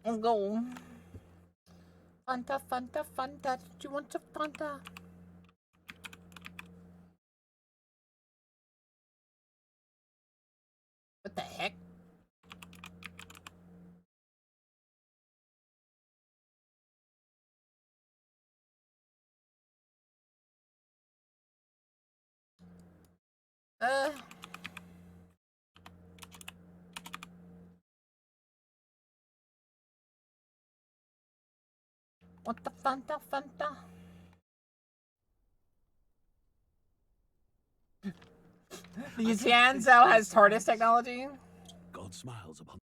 Let's go. Fanta, Fanta, Fanta. Do you want some Fanta? What the heck? What the Fanta, Fanta? The Yanzo has TARDIS technology. God smiles upon.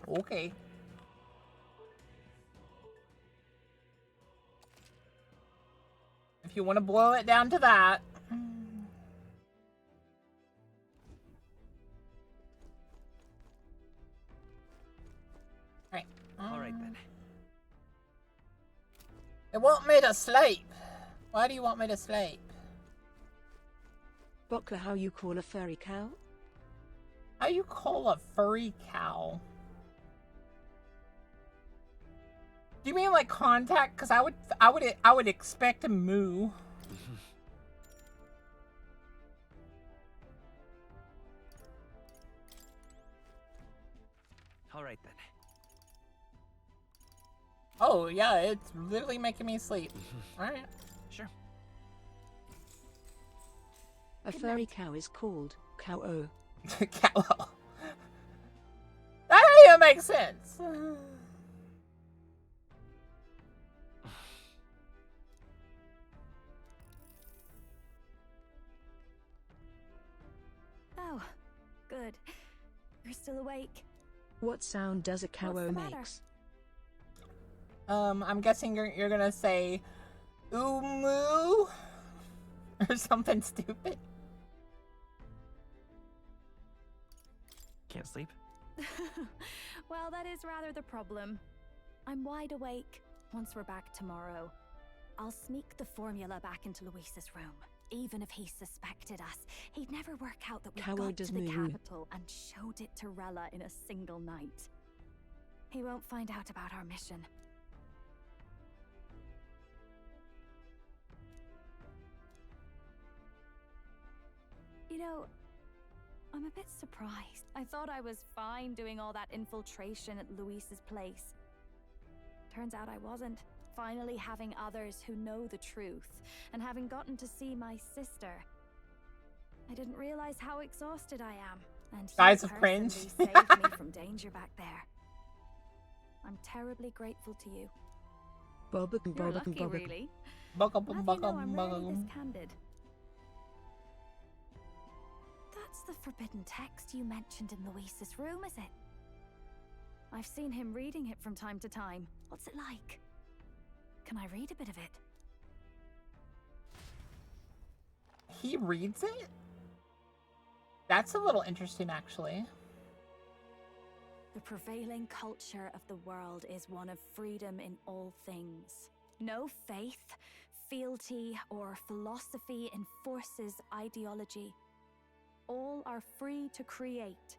Okay. If you want to boil it down to that. Right. All right then. They want me to sleep. Why do you want me to sleep? Bokla, how you call a furry cow? How you call a furry cow? Do you mean like contact? Because I would expect a moo. All right then. Oh yeah, it's literally making me sleep. All right. Sure. A furry cow is called cow-o. Cow. That even makes sense. Oh, good. You're still awake. What sound does a cow-o makes? I'm guessing you're gonna say ooh moo or something stupid. Can't sleep? Well, that is rather the problem. I'm wide awake. Once we're back tomorrow, I'll sneak the formula back into Luis's room. Even if he suspected us, he'd never work out that we got to the capital and showed it to Rella in a single night. He won't find out about our mission. You know, I'm a bit surprised. I thought I was fine doing all that infiltration at Luis's place. Turns out I wasn't. Finally having others who know the truth, and having gotten to see my sister. I didn't realize how exhausted I am, and Guys of cringe. saved me from danger back there. I'm terribly grateful to you. You're lucky, really. How do you know I'm rarely this candid? That's the forbidden text you mentioned in Luis's room, is it? I've seen him reading it from time to time. What's it like? Can I read a bit of it? He reads it? That's a little interesting, actually. The prevailing culture of the world is one of freedom in all things. No faith, fealty, or philosophy enforces ideology. All are free to create,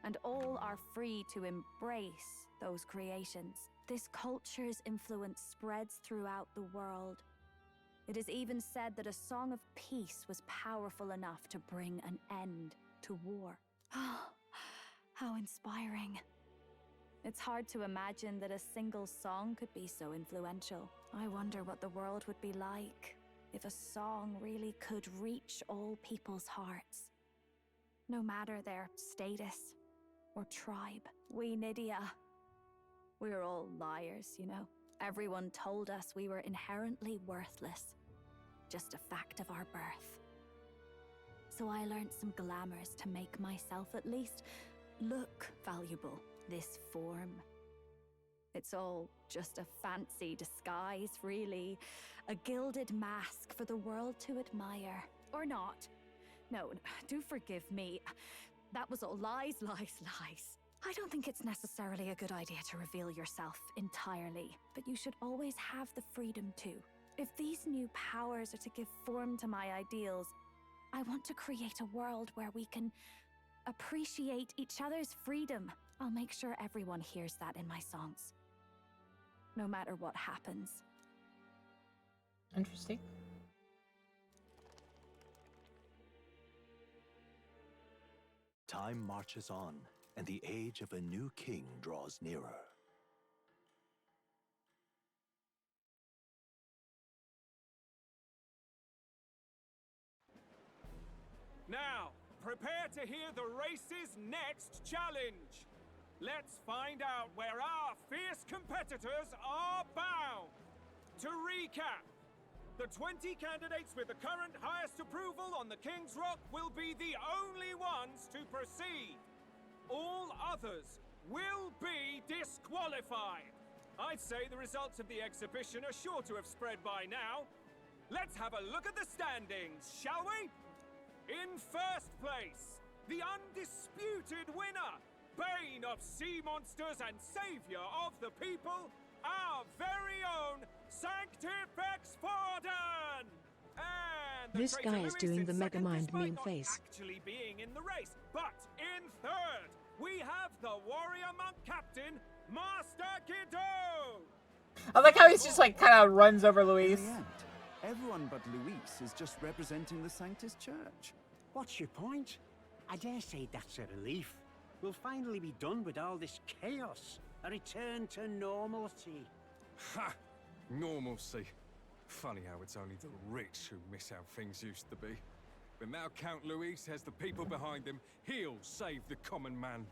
and all are free to embrace those creations. This culture's influence spreads throughout the world. It is even said that a song of peace was powerful enough to bring an end to war. How inspiring. It's hard to imagine that a single song could be so influential. I wonder what the world would be like if a song really could reach all people's hearts. No matter their status or tribe. We Nydia, we're all liars, you know. Everyone told us we were inherently worthless. Just a fact of our birth. So I learned some glamours to make myself at least look valuable. This form. It's all just a fancy disguise, really. A gilded mask for the world to admire. Or not. No, do forgive me. That was all lies, lies, lies. I don't think it's necessarily a good idea to reveal yourself entirely, but you should always have the freedom to. If these new powers are to give form to my ideals, I want to create a world where we can appreciate each other's freedom I'll make sure everyone hears that in my songs. No matter what happens. Interesting. Time marches on, and the age of a new king draws nearer. Now, prepare to hear the race's next challenge. Let's find out where our fierce competitors are bound. To recap, the 20 candidates with the current highest approval on the King's Rock will be the only ones to proceed. All others will be disqualified. I'd say the results of the exhibition are sure to have spread by now. Let's have a look at the standings, shall we? In first place, the undisputed winner, bane of sea monsters and savior of the people, our very own Sanctifex Forden! And This traitor guy is Lewis doing in the second, Megamind despite meme not face. actually being in the race. But in third, we have the warrior monk captain, Master Kiddo! I like how he's just like kind of runs over Luis. In the end, everyone but Luis is just representing the Sanctus Church. What's your point? I dare say that's a relief. We'll finally be done with all this chaos. A return to normalcy. Ha! Normalcy. Funny how it's only the rich who miss how things used to be. But now Count Luis has the people behind him. He'll save the common man.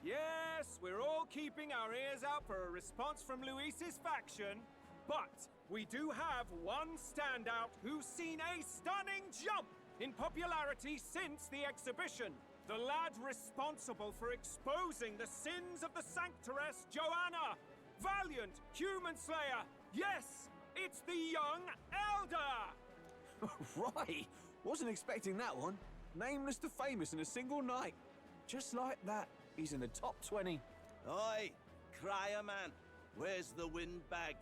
Yes, we're all keeping our ears out for a response from Luis's faction, but we do have one standout who's seen a stunning jump in popularity since the exhibition. The lad responsible for exposing the sins of the Sanctoress Joanna. Valiant human slayer. Yes, it's the young elder. Right, wasn't expecting that one. Nameless to famous in a single night. Just like that, he's in the top 20. Oi, crier man, where's the windbag?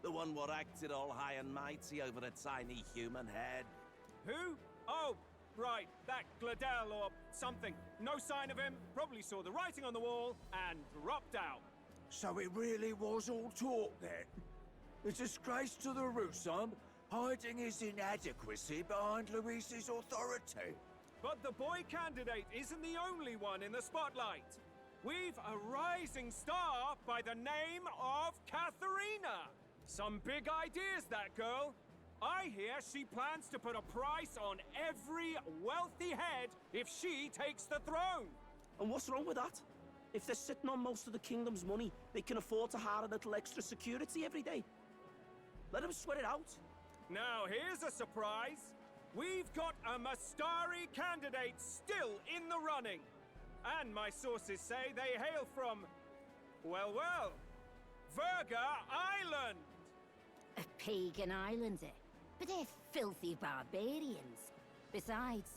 The one what acted all high and mighty over a tiny human head. Who? Oh, right, that Gladell or something. No sign of him, probably saw the writing on the wall and dropped out. So it really was all talk then? A disgrace to the Rusum, hiding his inadequacy behind Luis's authority. But the boy candidate isn't the only one in the spotlight. We've a rising star by the name of Katharina. Some big ideas, that girl. I hear she plans to put a price on every wealthy head if she takes the throne. And what's wrong with that? If they're sitting on most of the kingdom's money, they can afford to hire a little extra security every day. Let them sweat it out. Now here's a surprise. We've got a Mastari candidate still in the running. And my sources say they hail from, well, Verga Island. A pagan island, eh? But they're filthy barbarians. Besides,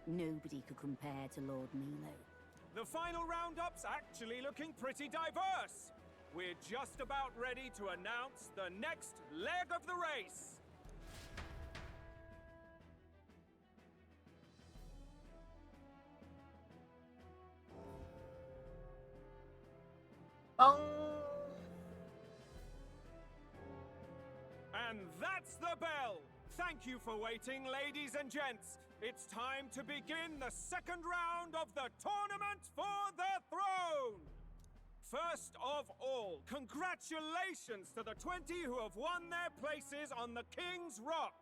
nobody could compare to Lord Milo. The final roundup's actually looking pretty diverse. We're just about ready to announce the next leg of the race. Bong. And that's the bell! Thank you for waiting, ladies and gents. It's time to begin the second round of the tournament for the throne! First of all, congratulations to the 20 who have won their places on the King's Rock.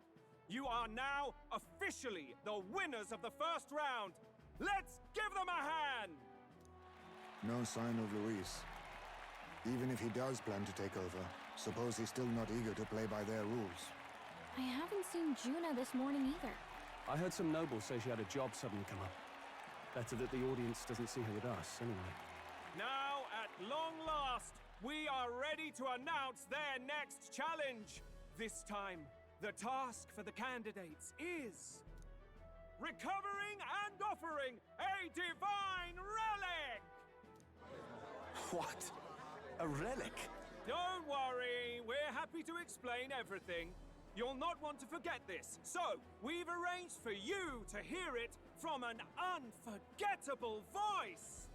You are now officially the winners of the first round. Let's give them a hand! No sign of Luis. Even if he does plan to take over, suppose he's still not eager to play by their rules. I haven't seen Juna this morning either. I heard some nobles say she had a job suddenly come up. Better that the audience doesn't see her with us, anyway. Now, at long last, we are ready to announce their next challenge. This time, the task for the candidates is recovering and offering a divine relic! What? A relic? Don't worry, we're happy to explain everything. You'll not want to forget this, so we've arranged for you to hear it from an unforgettable voice.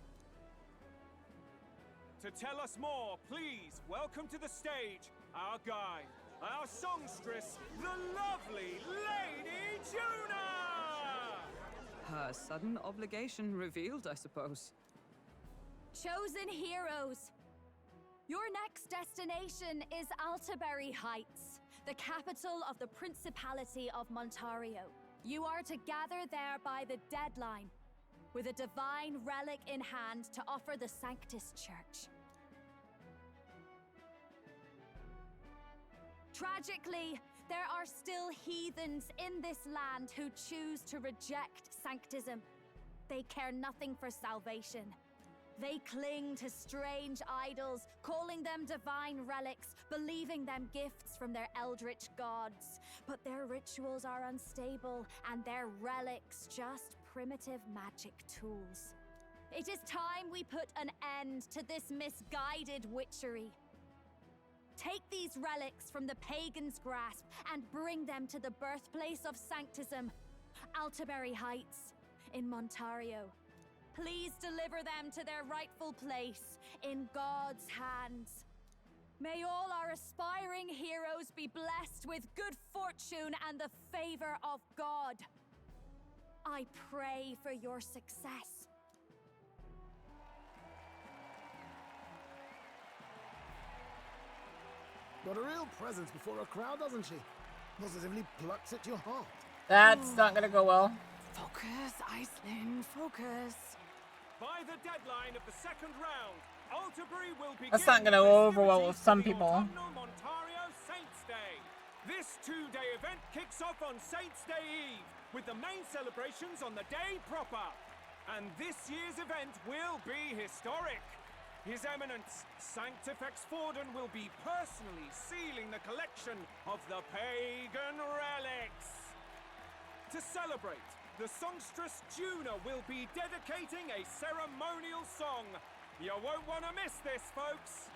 To tell us more, please welcome to the stage our guide, our songstress, the lovely Lady Juna! Her sudden obligation revealed, I suppose. Chosen heroes! Your next destination is Altaberry Heights, the capital of the Principality of Montario. You are to gather there by the deadline, with a divine relic in hand to offer the Sanctus Church. Tragically, there are still heathens in this land who choose to reject sanctism. They care nothing for salvation. They cling to strange idols, calling them divine relics, believing them gifts from their eldritch gods. But their rituals are unstable, and their relics just primitive magic tools. It is time we put an end to this misguided witchery. Take these relics from the pagan's grasp and bring them to the birthplace of sanctism, Altaberry Heights, in Montario. Please deliver them to their rightful place in God's hands. May all our aspiring heroes be blessed with good fortune and the favor of God. I pray for your success. Got a real presence before a crowd, doesn't she? Positively plucks at your heart. That's not gonna go well. Focus, Iceland, focus. By the deadline of the second round, Altaberry will begin. That's not gonna go over well with some people. Montario Saints Day. This two-day event kicks off on Saints Day Eve, with the main celebrations on the day proper. And this year's event will be historic. His Eminence, Sanctifex Forden, will be personally sealing the collection of the pagan relics. To celebrate, the songstress Juna will be dedicating a ceremonial song. You won't want to miss this, folks.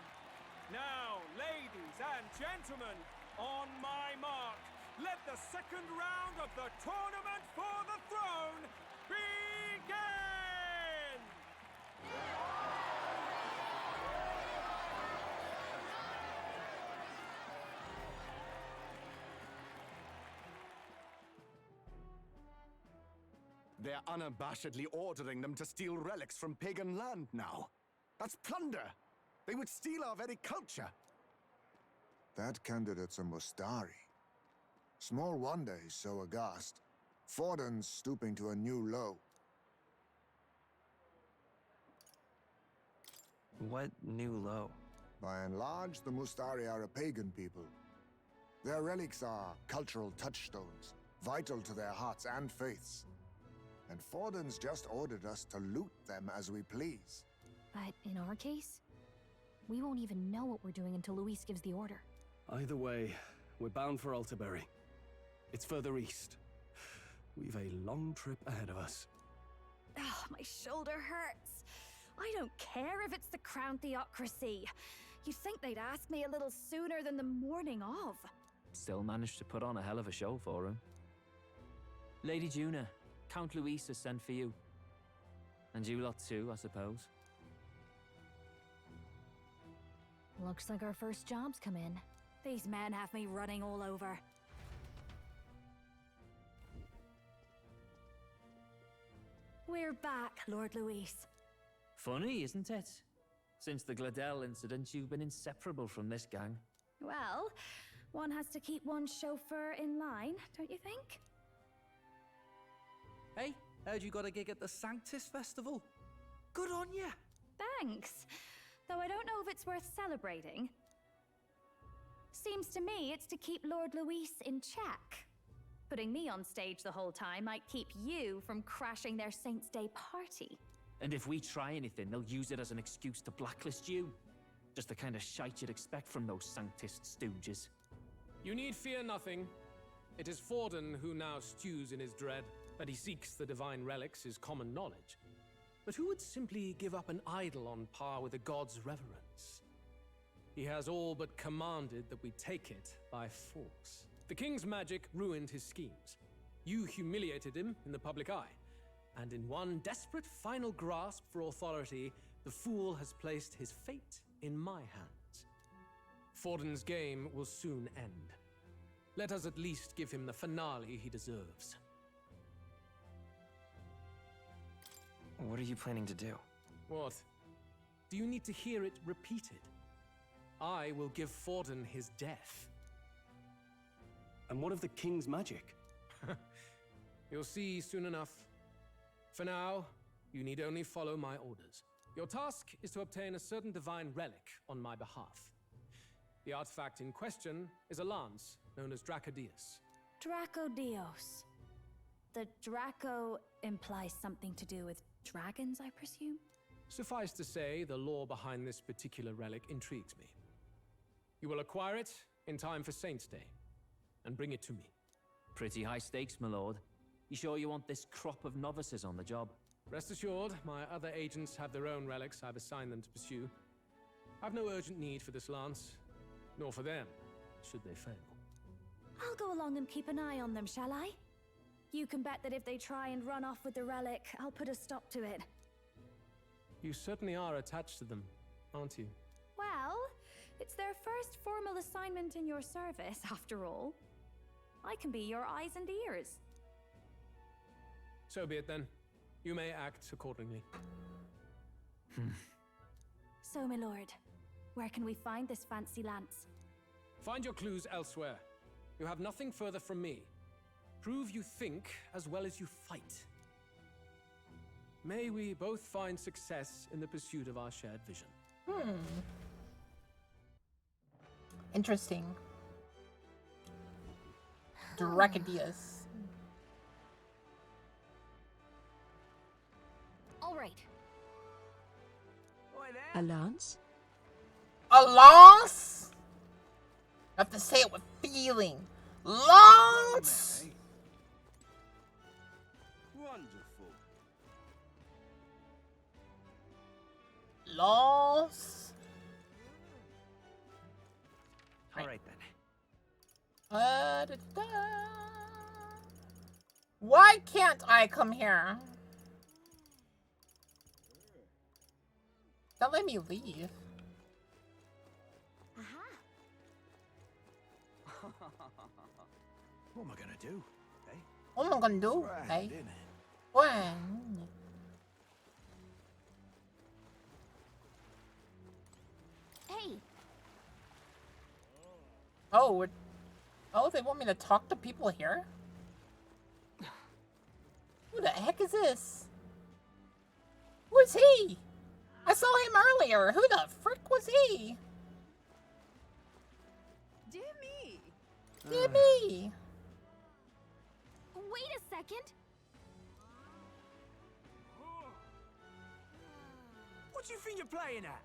Now, ladies and gentlemen, on my mark, let the second round of the tournament for the throne begin! They're unabashedly ordering them to steal relics from pagan land now. That's plunder. They would steal our very culture. That candidate's a Mustari. Small wonder he's so aghast. Forden's stooping to a new low. What new low? By and large, the Mustari are a pagan people. Their relics are cultural touchstones, vital to their hearts and faiths. And Forden's just ordered us to loot them as we please. But in our case, we won't even know what we're doing until Luis gives the order. Either way, we're bound for Altaberry. It's further east. We've a long trip ahead of us. Oh, my shoulder hurts. I don't care if it's the Crown Theocracy. You'd think they'd ask me a little sooner than the morning of. Still managed to put on a hell of a show for him. Lady Juna, Count Luis has sent for you. And you lot too, I suppose. Looks like our first job's come in. These men have me running all over. We're back, Lord Luis. Funny, isn't it? Since the Gladell incident, you've been inseparable from this gang. Well, one has to keep one's chauffeur in line, don't you think? Hey, heard you got a gig at the Sanctus Festival. Good on ya! Thanks. Though I don't know if it's worth celebrating. Seems to me it's to keep Lord Luis in check. Putting me on stage the whole time might keep you from crashing their Saints' Day party. And if we try anything, they'll use it as an excuse to blacklist you. Just the kind of shite you'd expect from those Sanctist stooges. You need fear nothing. It is Forden who now stews in his dread. That he seeks the divine relics is common knowledge. But who would simply give up an idol on par with a god's reverence? He has all but commanded that we take it by force. The king's magic ruined his schemes. You humiliated him in the public eye. And in one desperate final grasp for authority, The fool has placed his fate in my hands. Forden's game will soon end. Let us at least give him the finale he deserves. What are you planning to do? What? Do you need to hear it repeated? I will give Forden his death. And what of the king's magic? You'll see soon enough. For now, you need only follow my orders. Your task is to obtain a certain divine relic on my behalf. The artifact in question is a lance known as Dracodius. Dracodios. The Draco implies something to do with dragons, I presume? Suffice to say, the lore behind this particular relic intrigues me. You will acquire it in time for Saint's Day, and bring it to me. Pretty high stakes, my lord. You sure you want this crop of novices on the job? Rest assured, my other agents have their own relics I've assigned them to pursue. I've no urgent need for this lance, nor for them, should they fail. I'll go along and keep an eye on them, shall I? You can bet that if they try and run off with the relic, I'll put a stop to it. You certainly are attached to them, aren't you? Well, it's their first formal assignment in your service, after all. I can be your eyes and ears. So be it then. You may act accordingly. So, my lord, where can we find this fancy lance? Find your clues elsewhere. You have nothing further from me. Prove you think as well as you fight. May we both find success in the pursuit of our shared vision. Interesting. Dracodius. All right. A lance? A lance? I have to say it with feeling. Lance! Wonderful. Lance? All right then. Why can't I come here? Don't let me leave. What am I gonna do? Eh? What am I gonna do? Grand, Hey? innit? When? Hey, Oh, they want me to talk to people here? Who the heck is this? Who is he? I saw him earlier. Who the frick was he? Dear me. Dear me. wait a second. What do you think you're playing at?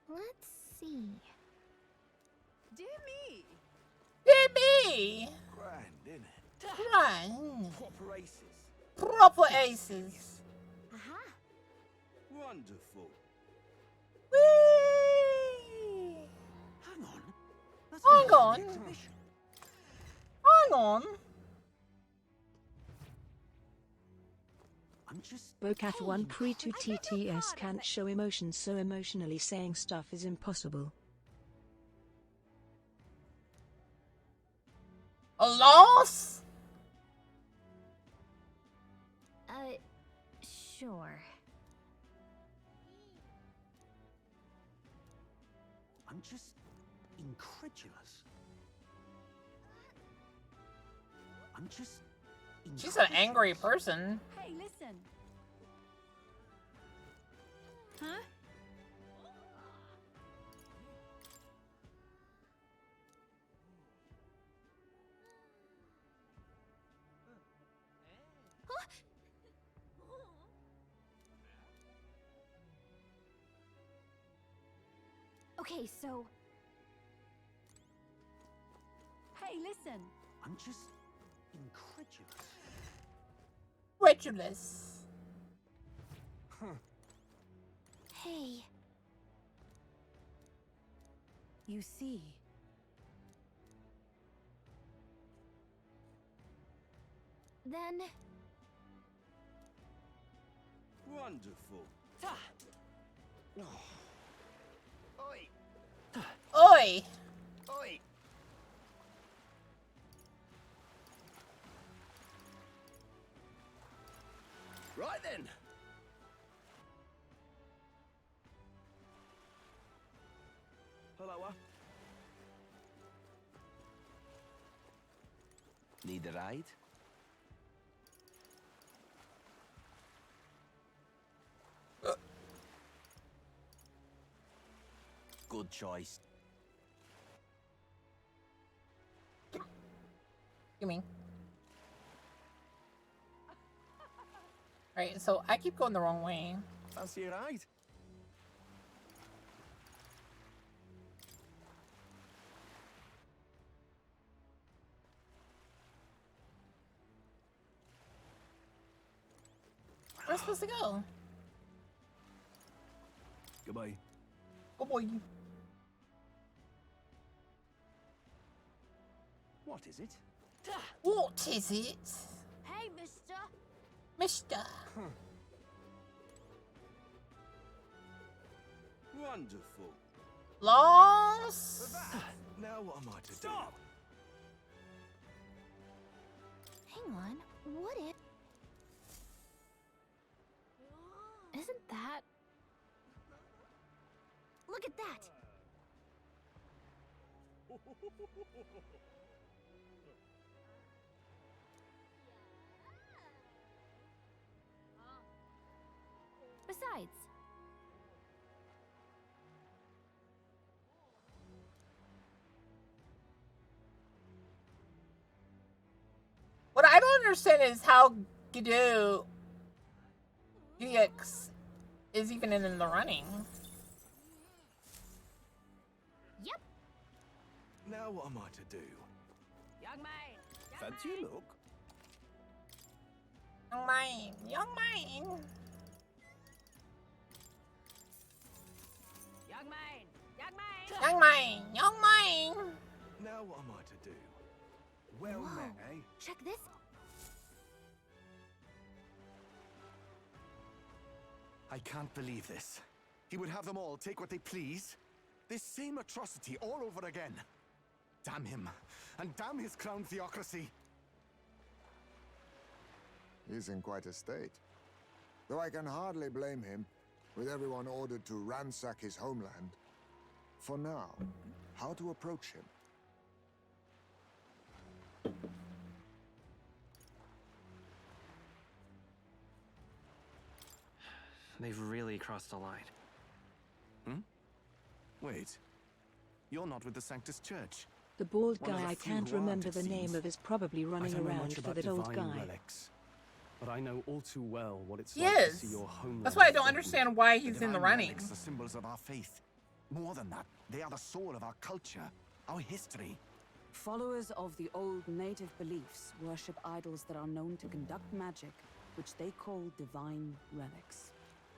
Let's see. Dear me. Dear me. Grand, innit? Grand. Proper aces. Proper aces. Aha. Wonderful. Whee! Hang on. That's Hang not on. an exhibition. Hang on. I'm just... Vocat 1 pre to TTS can't show emotions, so emotionally saying stuff is impossible. A loss? Sure. I'm just incredulous. I'm just... She's an angry person. Hey, listen. Huh? Okay, so Hey, listen. I'm just incredulous. Credulous. hey, You see, then... Wonderful. Oi! Oi! Oi! Right then. Hello, Need a ride? Good choice. You mean? Right, so I keep going the wrong way. Fancy a ride? Where am I supposed to go? Goodbye. Oh boy. What is it? What is it? Hey, mister. Mister. Wonderful. Lost? Now what am I to do? Hang on, what if... Isn't that... Look at that. Besides... What I don't understand is how GX is even in the running. Yep. Now what am I to do? Young man. Fancy a look? Young man. Young man. Young man. Young man. Young man. Young man. Now what am I to do? Well Whoa. met, eh? Check this. I can't believe this. He would have them all take what they please. This same atrocity all over again. Damn him. And damn his crown theocracy. He's in quite a state. Though I can hardly blame him, with everyone ordered to ransack his homeland. For now, how to approach him? They've really crossed the line. Wait. You're not with the Sanctus Church. The bald One of guy the I few can't who aren't, remember it the name seems. of is probably I running don't know around much for about that old divine guy. relics, but I know all too well what it's He like to is. see your homeland. That's why I don't threatened. understand why he's in the divine running. relics are symbols of our faith. More than that, they are the soul of our culture, our history. Followers of the old native beliefs worship idols that are known to conduct magic, which they call divine relics.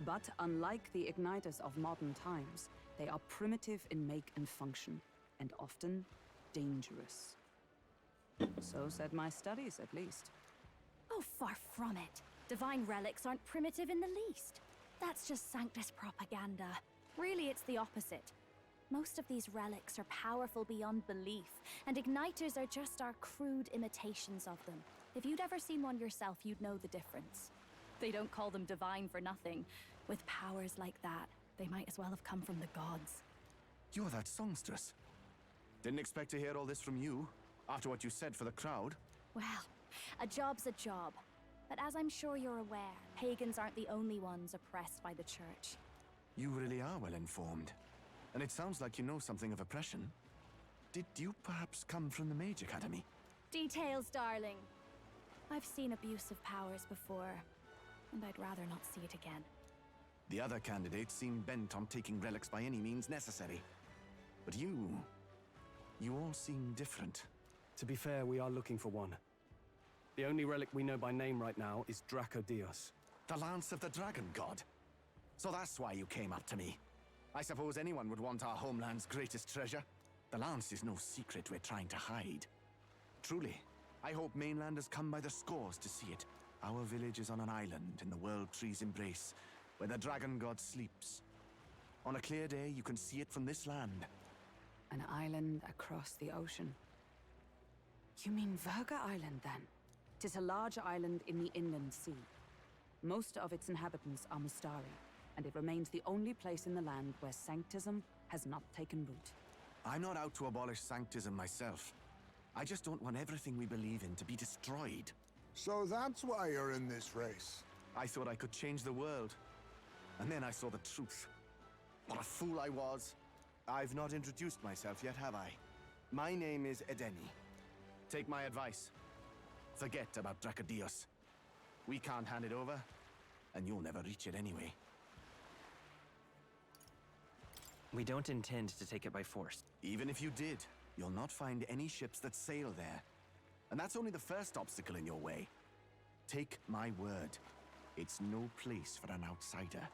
But unlike the igniters of modern times, they are primitive in make and function, and often dangerous. So said my studies, at least. Oh, far from it. Divine relics aren't primitive in the least. That's just Sanctus propaganda. Really, it's the opposite. Most of these relics are powerful beyond belief, and igniters are just our crude imitations of them. If you'd ever seen one yourself, you'd know the difference. They don't call them divine for nothing. With powers like that, they might as well have come from the gods. You're that songstress. Didn't expect to hear all this from you, after what you said for the crowd. Well, a job's a job. But as I'm sure you're aware, pagans aren't the only ones oppressed by the church. You really are well informed. And it sounds like you know something of oppression. Did you perhaps come from the Mage Academy? Details, darling. I've seen abuse of powers before, and I'd rather not see it again. The other candidates seem bent on taking relics by any means necessary. But you all seem different. To be fair, we are looking for one. The only relic we know by name right now is Draco Dios. The Lance of the Dragon God. So that's why you came up to me. I suppose anyone would want our homeland's greatest treasure. The Lance is no secret we're trying to hide. Truly, I hope mainlanders come by the scores to see it. Our village is on an island in the World Tree's embrace, where the dragon god sleeps. On a clear day, you can see it from this land. An island across the ocean. You mean Verga Island, then? 'Tis a large island in the inland sea. Most of its inhabitants are Mustari, and it remains the only place in the land where sanctism has not taken root. I'm not out to abolish sanctism myself. I just don't want everything we believe in to be destroyed. So that's why you're in this race. I thought I could change the world. And then I saw the truth. What a fool I was. I've not introduced myself yet, have I? My name is Edeni. Take my advice. Forget about Dracodios. We can't hand it over, and you'll never reach it anyway. We don't intend to take it by force. Even if you did, you'll not find any ships that sail there. And that's only the first obstacle in your way. Take my word. It's no place for an outsider.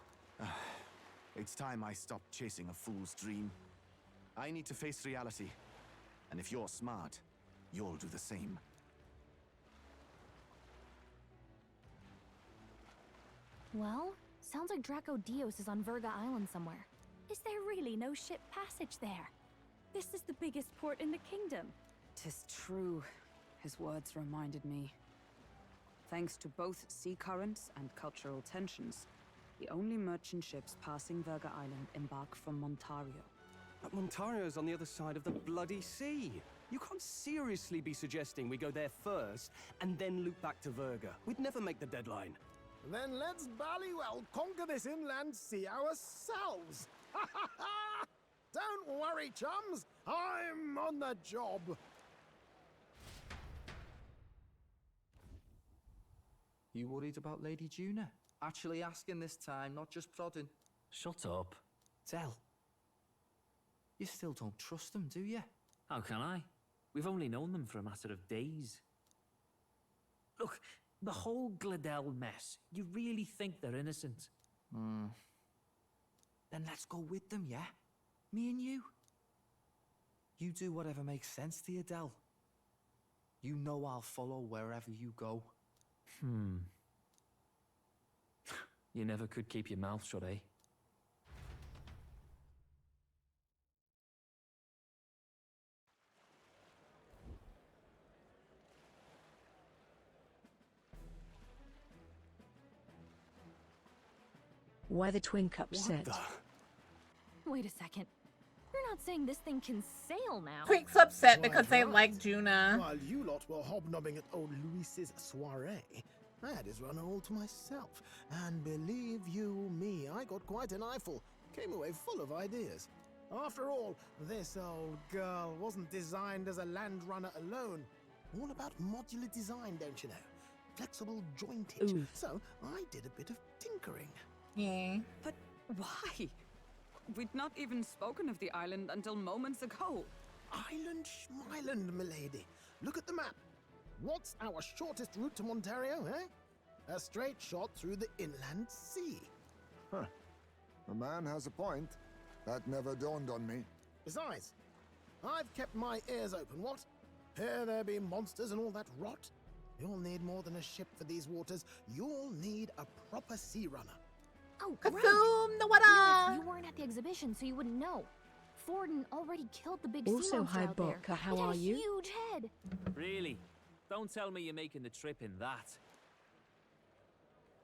It's time I stopped chasing a fool's dream. I need to face reality. And if you're smart, you'll do the same. Well, sounds like Dracodios is on Verga Island somewhere. Is there really no ship passage there? This is the biggest port in the kingdom. 'Tis true. His words reminded me. Thanks to both sea currents and cultural tensions, the only merchant ships passing Verga Island embark from Montario. But Montario's on the other side of the bloody sea. You can't seriously be suggesting we go there first and then loop back to Verga. We'd never make the deadline. Then let's ballywell conquer this inland sea ourselves! Ha ha ha! Don't worry, chums! I'm on the job! You worried about Lady Juna? Actually asking this time, not just prodding. Shut up. Tell. You still don't trust them, do you? How can I? We've only known them for a matter of days. Look, the whole Gladell mess, you really think they're innocent? Then let's go with them, yeah? Me and you. You do whatever makes sense to you, Del. You know I'll follow wherever you go. You never could keep your mouth shut, eh? Why the twink upset? Wait a second. You're not saying this thing can sail now? Twink's upset because they like Juna. While you lot were hobnobbing at old Luis's soiree, I had his run all to myself. And believe you me, I got quite an eyeful. Came away full of ideas. After all, this old girl wasn't designed as a land runner alone. All about modular design, don't you know? Flexible jointage. Ooh. So I did a bit of tinkering. Yeah. But why? We'd not even spoken of the island until moments ago. Island schmeiland, milady. Look at the map. What's our shortest route to Montario, eh? A straight shot through the inland sea. Huh. The man has a point. That never dawned on me. Besides, I've kept my ears open, what? Here there be monsters and all that rot. You'll need more than a ship for these waters. You'll need a proper sea runner. Oh, Kazoom, the right. water! You weren't at the exhibition, so you wouldn't know. Forden already killed the big sea Also, monster hi out there. Boka, how It had are a you? huge head. Really? Don't tell me you're making the trip in that.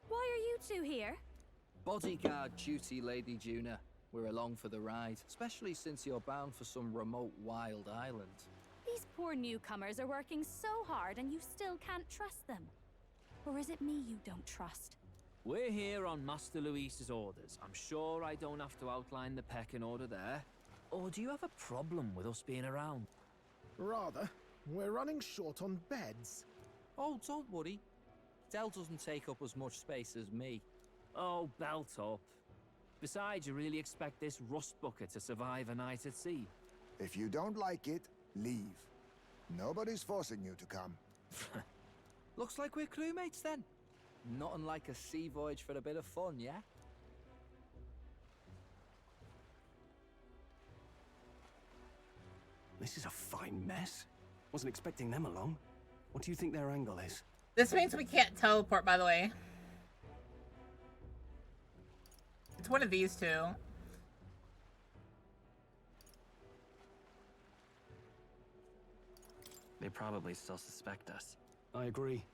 Why are you two here? Bodyguard duty, Lady Juna. We're along for the ride, especially since you're bound for some remote wild island. These poor newcomers are working so hard and you still can't trust them. Or is it me you don't trust? We're here on Master Luis's orders. I'm sure I don't have to outline the pecking order there. Or do you have a problem with us being around? Rather, we're running short on beds. Oh, don't worry. Del doesn't take up as much space as me. Oh, belt up. Besides, you really expect this rust bucket to survive a night at sea? If you don't like it, leave. Nobody's forcing you to come. Looks like we're crewmates then. Nothing like a sea voyage for a bit of fun, yeah? This is a fine mess. Wasn't expecting them along. What do you think their angle is? This means we can't teleport, by the way. It's one of these two. They probably still suspect us. I agree.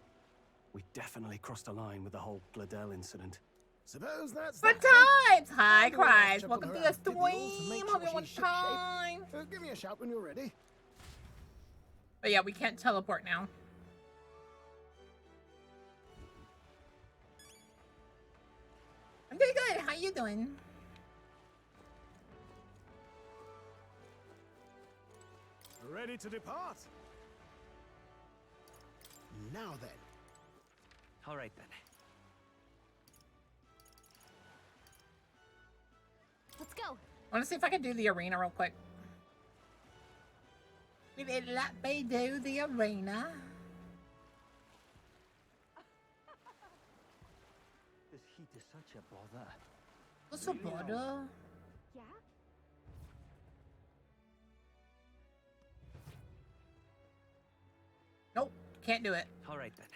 We definitely crossed a line with the whole Gladell incident. Suppose that's Good times! Hi, Christ. Welcome to the stream. Hope you want time. Give me a shout when you're ready. But yeah, we can't teleport now. I'm doing good. How you doing? Ready to depart? Now then. All right then. Let's go. I want to see if I can do the arena real quick. Will it let me do the arena? This heat is such a bother. What's a bother? Yeah? Nope, can't do it. All right then.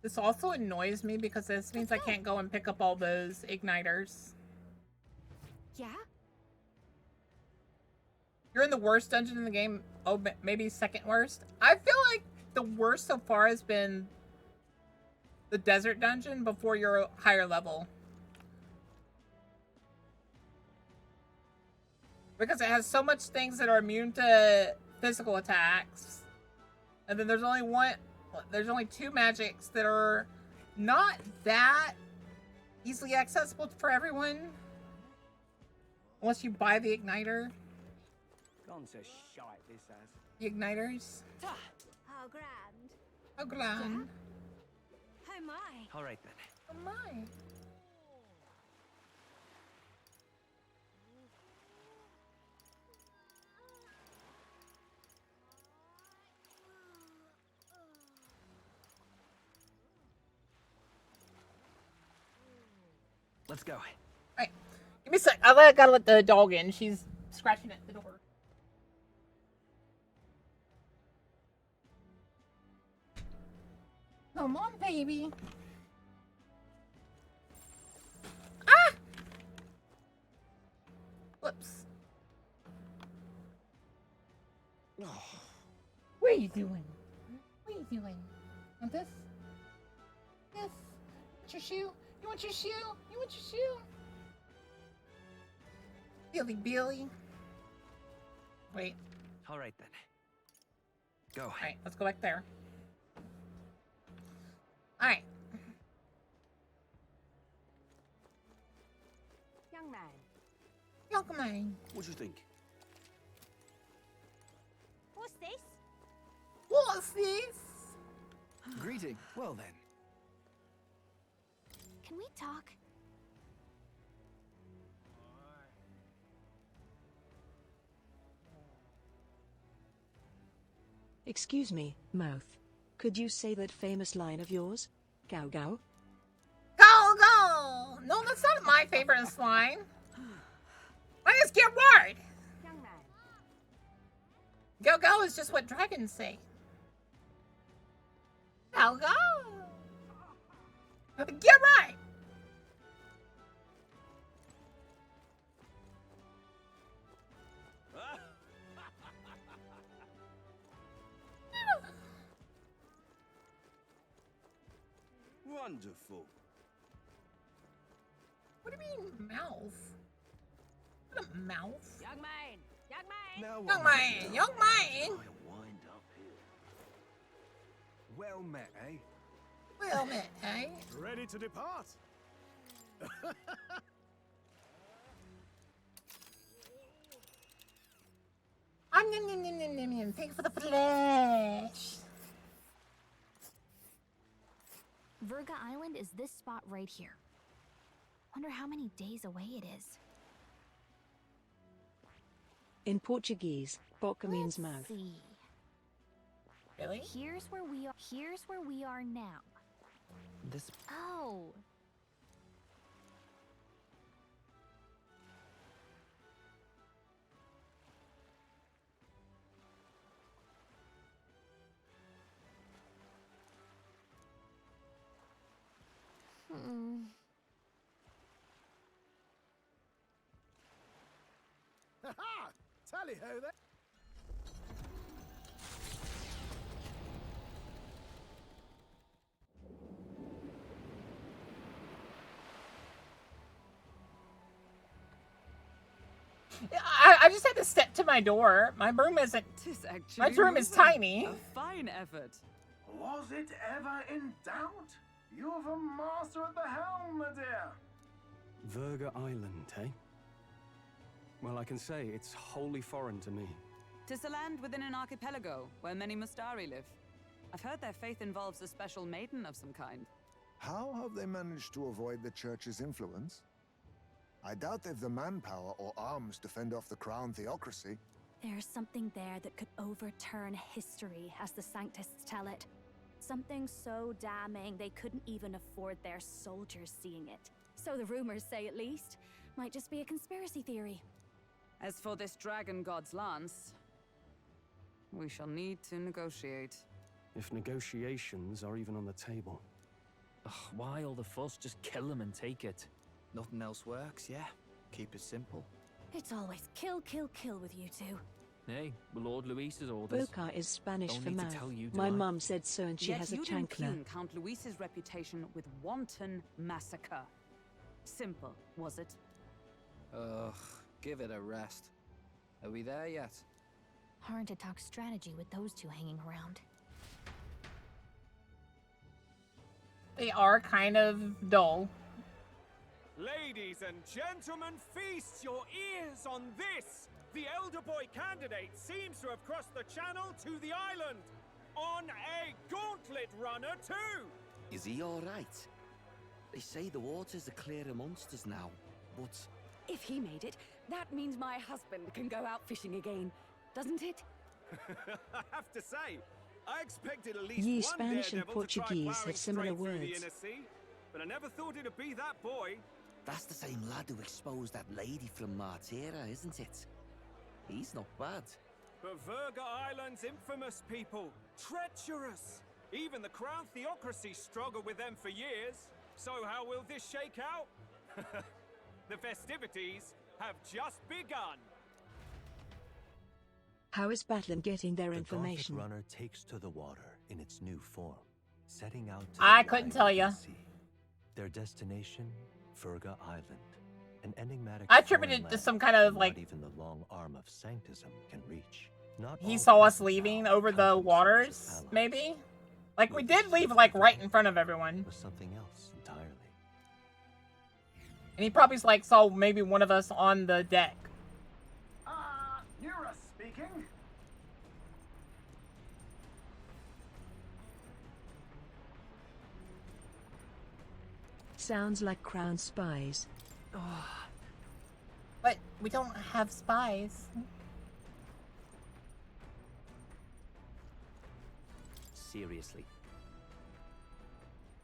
This also annoys me because this means I can't go and pick up all those igniters. Yeah? You're in the worst dungeon in the game. Oh, maybe second worst. I feel like the worst so far has been the desert dungeon before your higher level. Because it has so much things that are immune to physical attacks. And then there's only two magics that are not that easily accessible for everyone. Unless you buy the igniter. Gone to shite, this has. The igniters. How grand. Oh, grand. How am I? All right then. Oh my. Let's go. Alright. Give me a sec. I gotta let the dog in. She's scratching at the door. Come on, baby. Ah! Whoops. What are you doing? What are you doing? Want this? Yes. Want your shoe? You want your shoe? You want your shoe? Billy Billy. Wait. All right then. Go. Alright, let's go back there. Alright. Young man. Young man. What do you think? What's this? What's this? Greeting. Well then. Can we talk? Excuse me, mouth. Could you say that famous line of yours? Gow gow? Go, go! No, that's not my favorite line. Mine is get word! Young man. Go, go is just what dragons say. Go, go! Get right! Wonderful. What do you mean, mouth? What a mouth? Young man. Young man. Now Young man. Young man. Wind up here. Well met, eh? Well met, eh? Ready to depart? Thank you for the flesh. Verga Island is this spot right here. Wonder how many days away it is. In Portuguese, boca means Let's mouth. see. Really? Here's where we are now. This. Oh. Ha-ha! Tally-ho there! I just had to step to my door. My room isn't. My room is tiny. A fine effort. Was it ever in doubt? You're the master at the helm, my dear. Verga Island, eh? Well, I can say it's wholly foreign to me. 'Tis a land within an archipelago where many Mustari live. I've heard their faith involves a special maiden of some kind. How have they managed to avoid the church's influence? I doubt they've the manpower or arms to fend off the crown theocracy. There's something there that could overturn history, as the Sanctists tell it. Something so damning they couldn't even afford their soldiers seeing it. So the rumors say, at least. Might just be a conspiracy theory. As for this dragon god's lance, we shall need to negotiate. If negotiations are even on the table. Ugh, why all the fuss? Just kill him and take it. Nothing else works, yeah? Keep it simple. It's always kill, kill, kill with you two. Hey, Lord Luis's orders. Boca is Spanish Don't for need to mouth. tell you, do My I? mum said so and she Yet has a you'd chancler. impugn Count Luis's reputation with wanton massacre. Simple, was it? Ugh, give it a rest. Are we there yet? Hard to talk strategy with those two hanging around. They are kind of dull. Ladies and gentlemen, feast your ears on this! The elder boy candidate seems to have crossed the channel to the island! On a gauntlet runner, too! Is he alright? They say the waters are clear amongst us now, but... If he made it, that means my husband can go out fishing again, doesn't it? I have to say, I expected at least Ye one Spanish and daredevil to try Portuguese ploughing have similar straight through the words. inner sea, but I never thought it'd be that boy. That's the same lad who exposed that lady from Martira, isn't it? He's not bad. But Verga Island's infamous people, treacherous. Even the crown theocracy struggled with them for years. So how will this shake out? The festivities have just begun. How is Battling getting their The information? Gothic runner takes to the water in its new form, setting out to I the couldn't wide tell open ya. sea. Their destination, Verga Island, an enigmatic I attributed foreign to land some kind of, that like- not even the long arm of sanctism can reach. Not He all saw us present leaving now over count the themselves as waters, allies. maybe? Like, we did leave, like, right in front of everyone. Was something else entirely. And he probably, like, saw maybe one of us on the deck. Nura speaking. Sounds like crown spies. But we don't have spies. Seriously.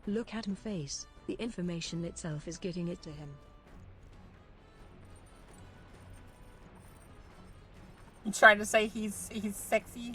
Look at him face. The information itself is getting it to him. You trying to say he's sexy?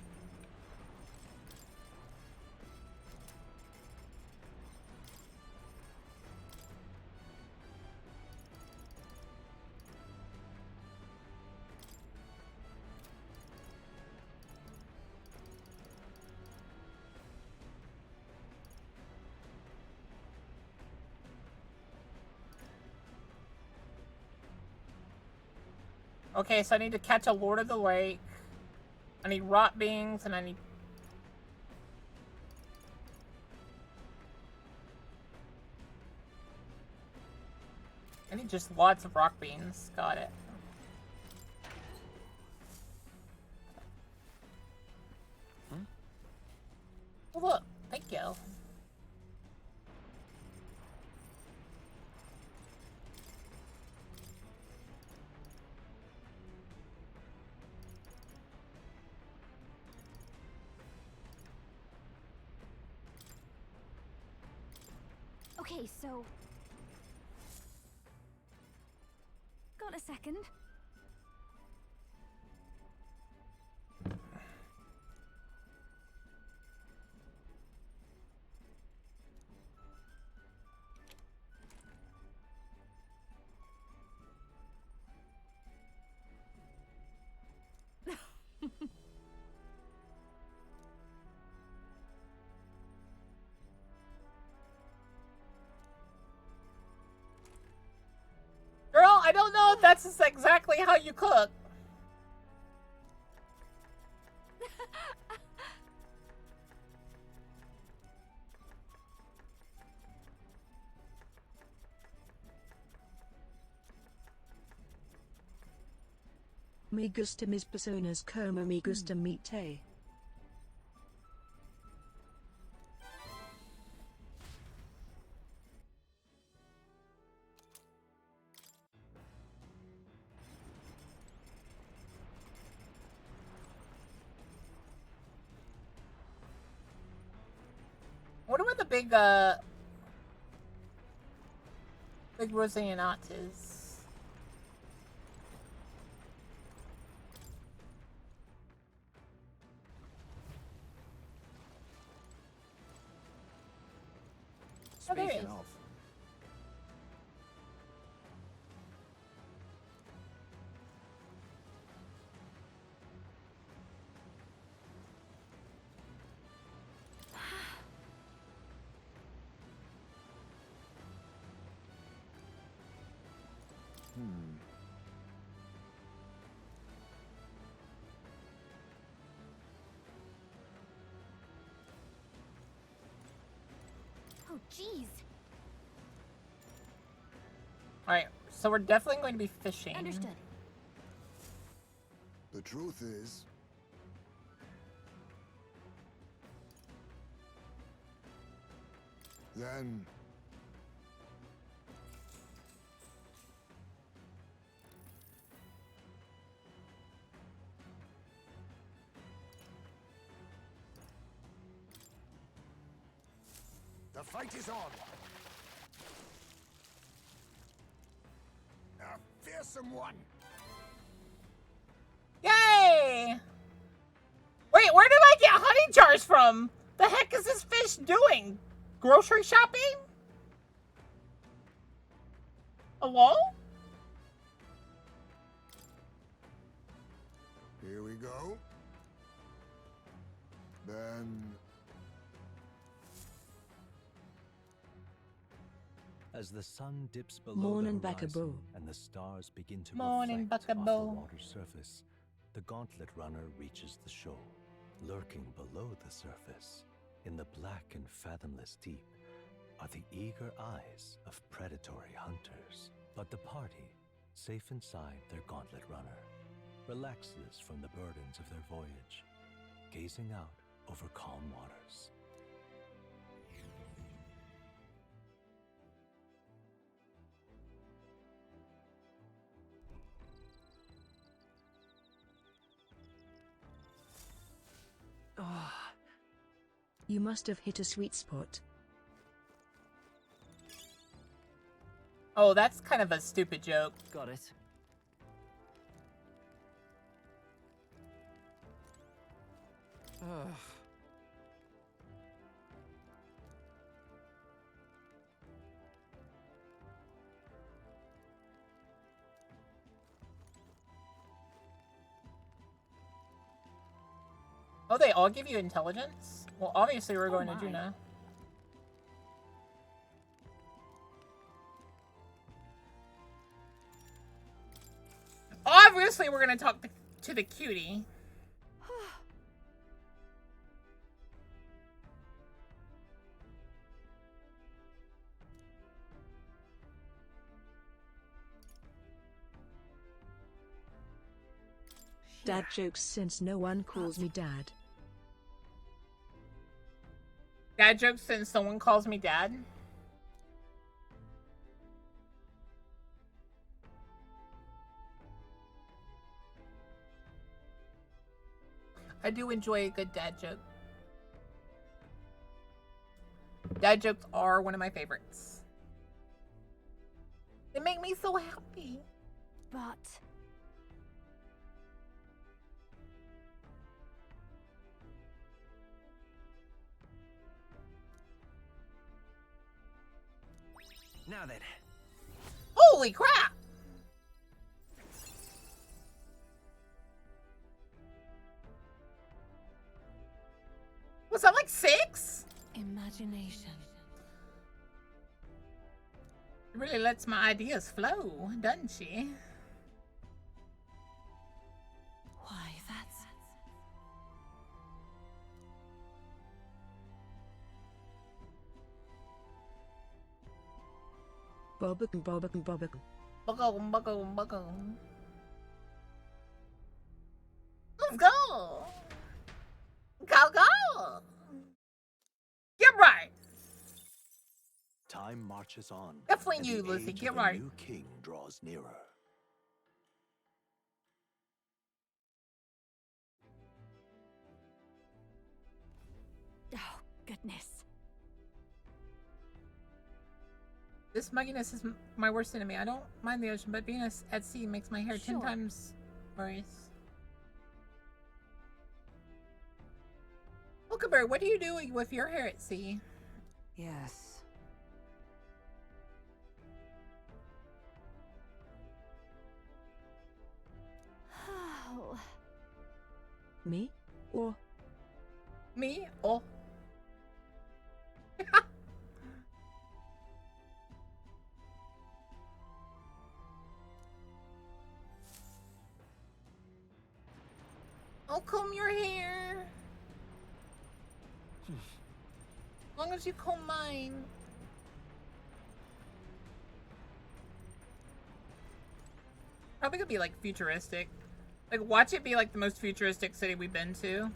Okay, so I need to catch a Lord of the Lake. I need rot beans, and I need... I need just lots of rock beans. Got it. Oh, look. Thank you. Okay, so... Got a second? Girl, I don't know if that's exactly how you cook. Me gusta mis personas como me gusta mi té. I wonder what the big Rosanat is. Oh, there it Speaking is. of. Oh, jeez. Alright, so we're definitely going to be fishing. Understood. The truth is, then the fight is on. A fearsome one. Yay! Wait, where did I get honey jars from? The heck is this fish doing? Grocery shopping? Hello? Here we go. Then As the sun dips below Morning, the horizon Buckaboo. and the stars begin to Morning, reflect off the Buckaboo. water's surface, the gauntlet runner reaches the shore. Lurking below the surface, in the black and fathomless deep, are the eager eyes of predatory hunters. But the party, safe inside their gauntlet runner, relaxes from the burdens of their voyage, gazing out over calm waters. You must have hit a sweet spot. Oh, that's kind of a stupid joke. Got it. Oh, they all give you intelligence? Well, obviously we're going to my. Juna. Obviously we're going to talk to the cutie. Dad jokes since no one calls me dad. Dad jokes since someone calls me dad. I do enjoy a good dad joke. Dad jokes are one of my favorites. They make me so happy. But Now then. Holy crap! Was that like 6? Imagination. She really lets my ideas flow, doesn't she? Why, that's... Bobbacon, bobbacon, bobbacon. Buggle, buggle, buggle. Let's go! Go, go! Get right! Time marches on. Definitely and you, the Lucy. age Get of a right. new king draws nearer. oh goodness. This mugginess is my worst enemy. I don't mind the ocean, but being at sea makes my hair 10 Sure. times worse. Huckleberry, what do you do with your hair at sea? Yes. Oh. Me? Or Me? Oh. I'll comb your hair. As long as you comb mine. Probably gonna be like futuristic. Like, watch it be like the most futuristic city we've been to.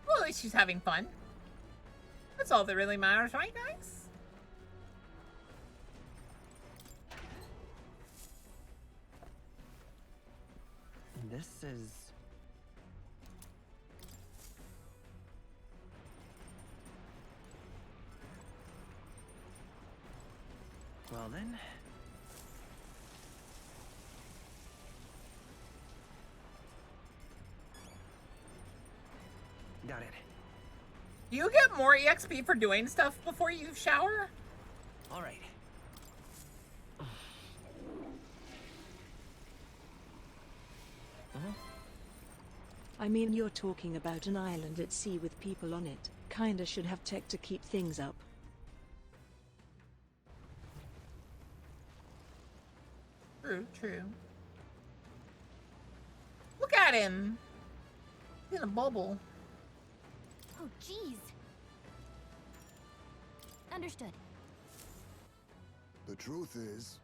Well, at least she's having fun. That's all that really matters, right, guys? This is... Well then... Got it. Do you get more EXP for doing stuff before you shower? All right. I mean, you're talking about an island at sea with people on it. Kinda should have tech to keep things up. True, true. Look at him. He's in a bubble. Oh, jeez. Understood. The truth is,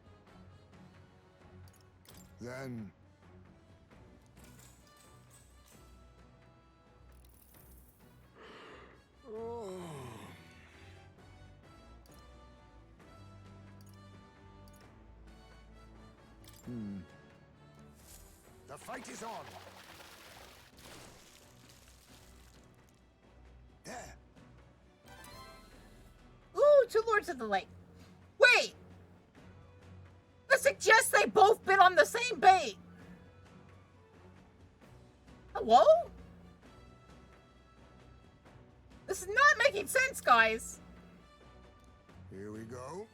then the fight is on. There. Ooh, two Lords of the Lake. Wait! That suggests they both bit on the same bait. Hello? This is not making sense, guys. Here we go.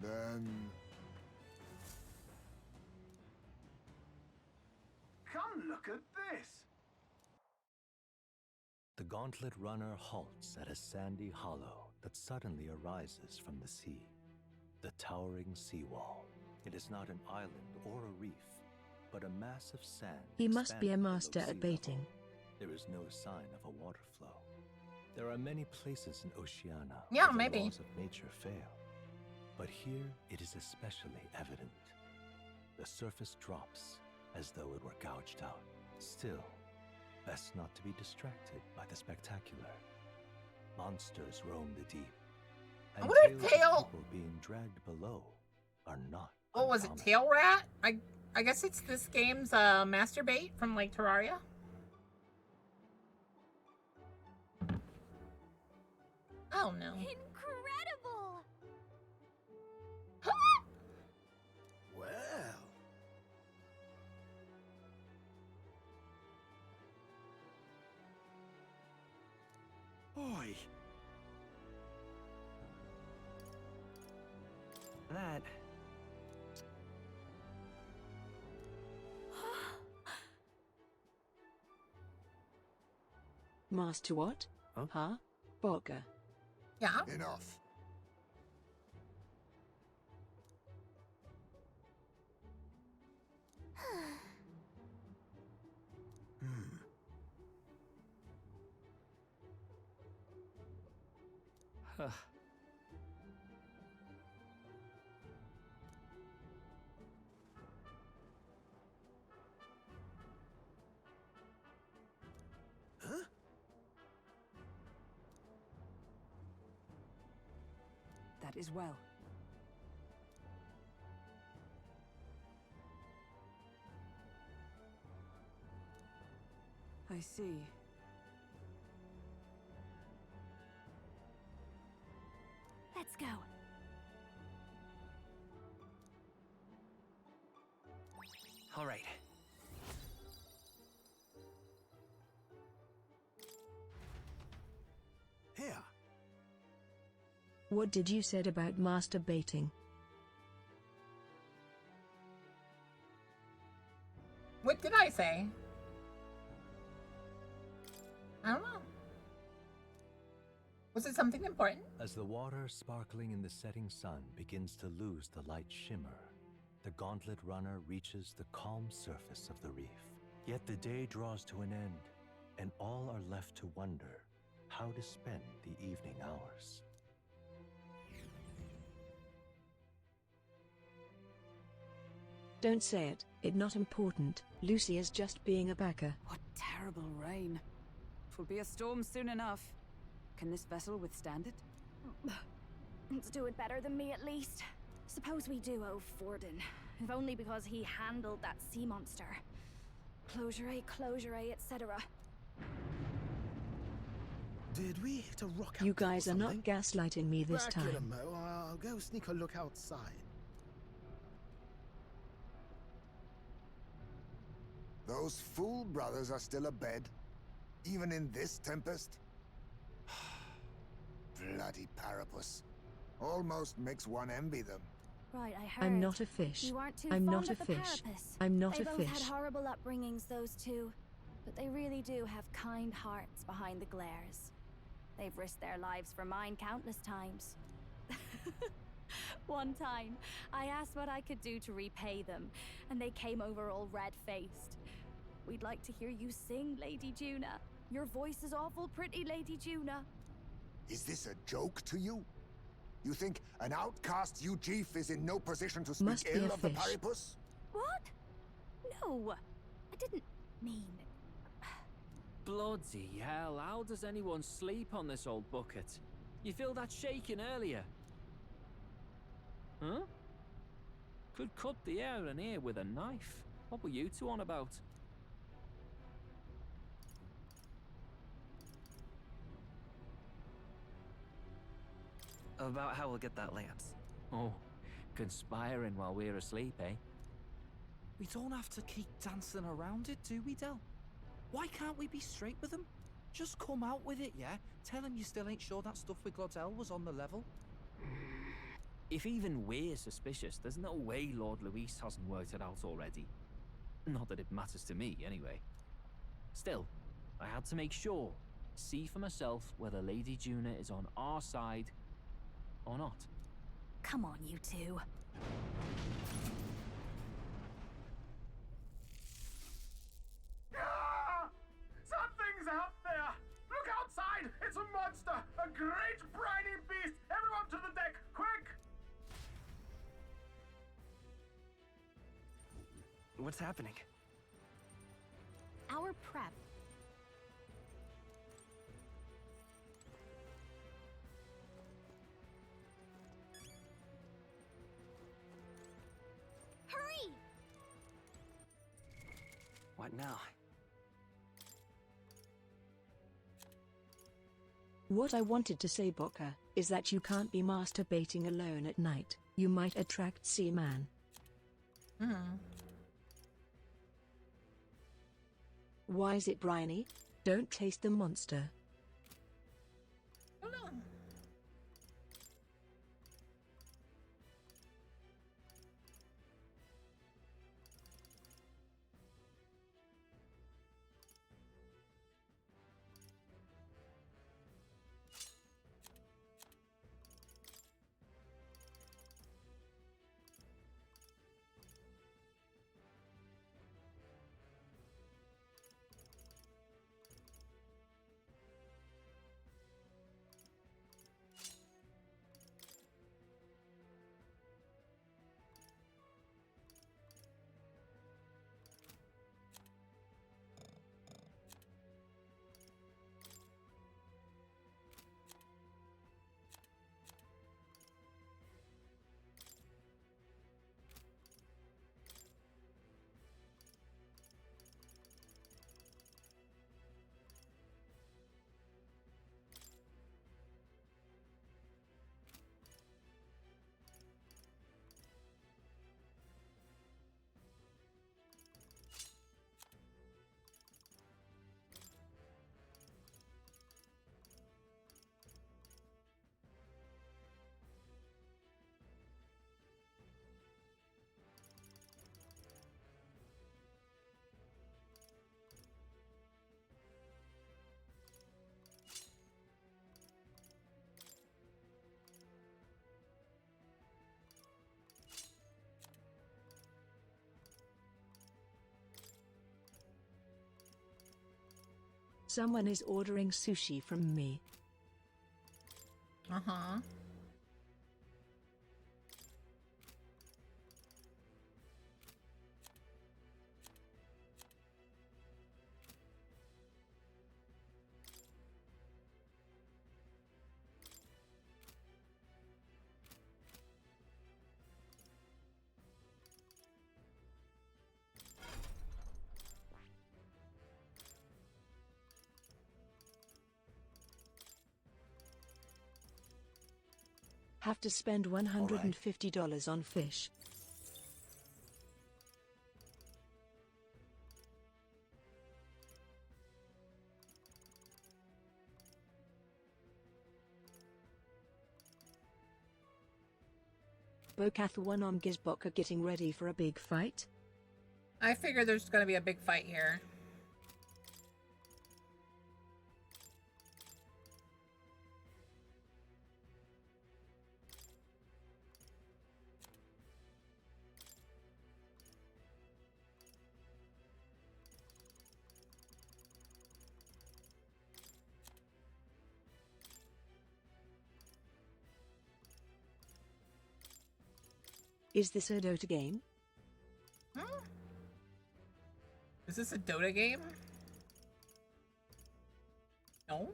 Then Come look at this. The gauntlet runner halts at a sandy hollow that suddenly arises from the sea. The towering seawall. It is not an island or a reef, but a mass of sand. He must be a expanding below master sea at baiting. level. There is no sign of a water flow. There are many places in Oceania Yeah, where maybe. the laws of nature fail. But here it is especially evident. The surface drops as though it were gouged out. Still, best not to be distracted by the spectacular. Monsters roam the deep, and wonder if tales Tail- of people being dragged below are not. What was it, Tail Rat? I guess it's this game's masturbate from like Terraria. Oh no. Incredible! Well. Oi! That. Master what? Huh? Bogger. Yeah. Enough. Huh. Huh? That is well. I see. Let's go. All right. Here. What did you said about masturbating? What did I say? I don't know. Was it something important? As the water sparkling in the setting sun begins to lose the light shimmer, the gauntlet runner reaches the calm surface of the reef. Yet the day draws to an end, and all are left to wonder how to spend the evening hours. Don't say it. It's not important. Lucy is just being a backer. What terrible rain. 'Twill be a storm soon enough. Can this vessel withstand it? It's doing better than me, at least. Suppose we do owe Forden, if only because he handled that sea monster. Closure, etc. Did we hit a rock You outlet or guys are not something? gaslighting me this Back in a time. mo. I'll go sneak a look outside. Those fool brothers are still abed, even in this tempest. Bloody Parapus. Almost makes one envy them. Right, I heard. I'm not a fish. You aren't too I'm fond not a of the fish. Parapus. I'm not they a both fish. had horrible upbringings, those two. But they really do have kind hearts behind the glares. They've risked their lives for mine countless times. One time, I asked what I could do to repay them, and they came over all red-faced. We'd like to hear you sing, Lady Juna. Your voice is awful pretty, Lady Juna. Is this a joke to you? You think an outcast Ujeef is in no position to speak Must be ill a of the fish. Parapus? What? No, I didn't mean... Bloody hell, how does anyone sleep on this old bucket? You feel that shaking earlier? Huh? Could cut the air in here with a knife. What were you two on about? About how we'll get that lance. Oh, conspiring while we're asleep, eh? We don't have to keep dancing around it, do we, Del? Why can't we be straight with them? Just come out with it, yeah? Tell him you still ain't sure that stuff with Glottel was on the level. If even we're suspicious, there's no way Lord Luis hasn't worked it out already. Not that it matters to me, anyway. Still, I had to make sure, see for myself whether Lady Juna is on our side or not. Come on, you two. Ah! Something's out there! Look outside! It's a monster! A great briny beast! Everyone to the deck, quick! What's happening? Our prep. Hurry! What now? What I wanted to say, Bokka, is that you can't be masturbating alone at night. You might attract Seaman. Why is it briny? Don't taste the monster. Oh no. Someone is ordering sushi from me. Uh-huh. Have to spend $150 on fish. Bokath One Giz Bokka getting ready for a big fight? I figure there's gonna be a big fight here. Is this a Dota game? Is this a Dota game? No?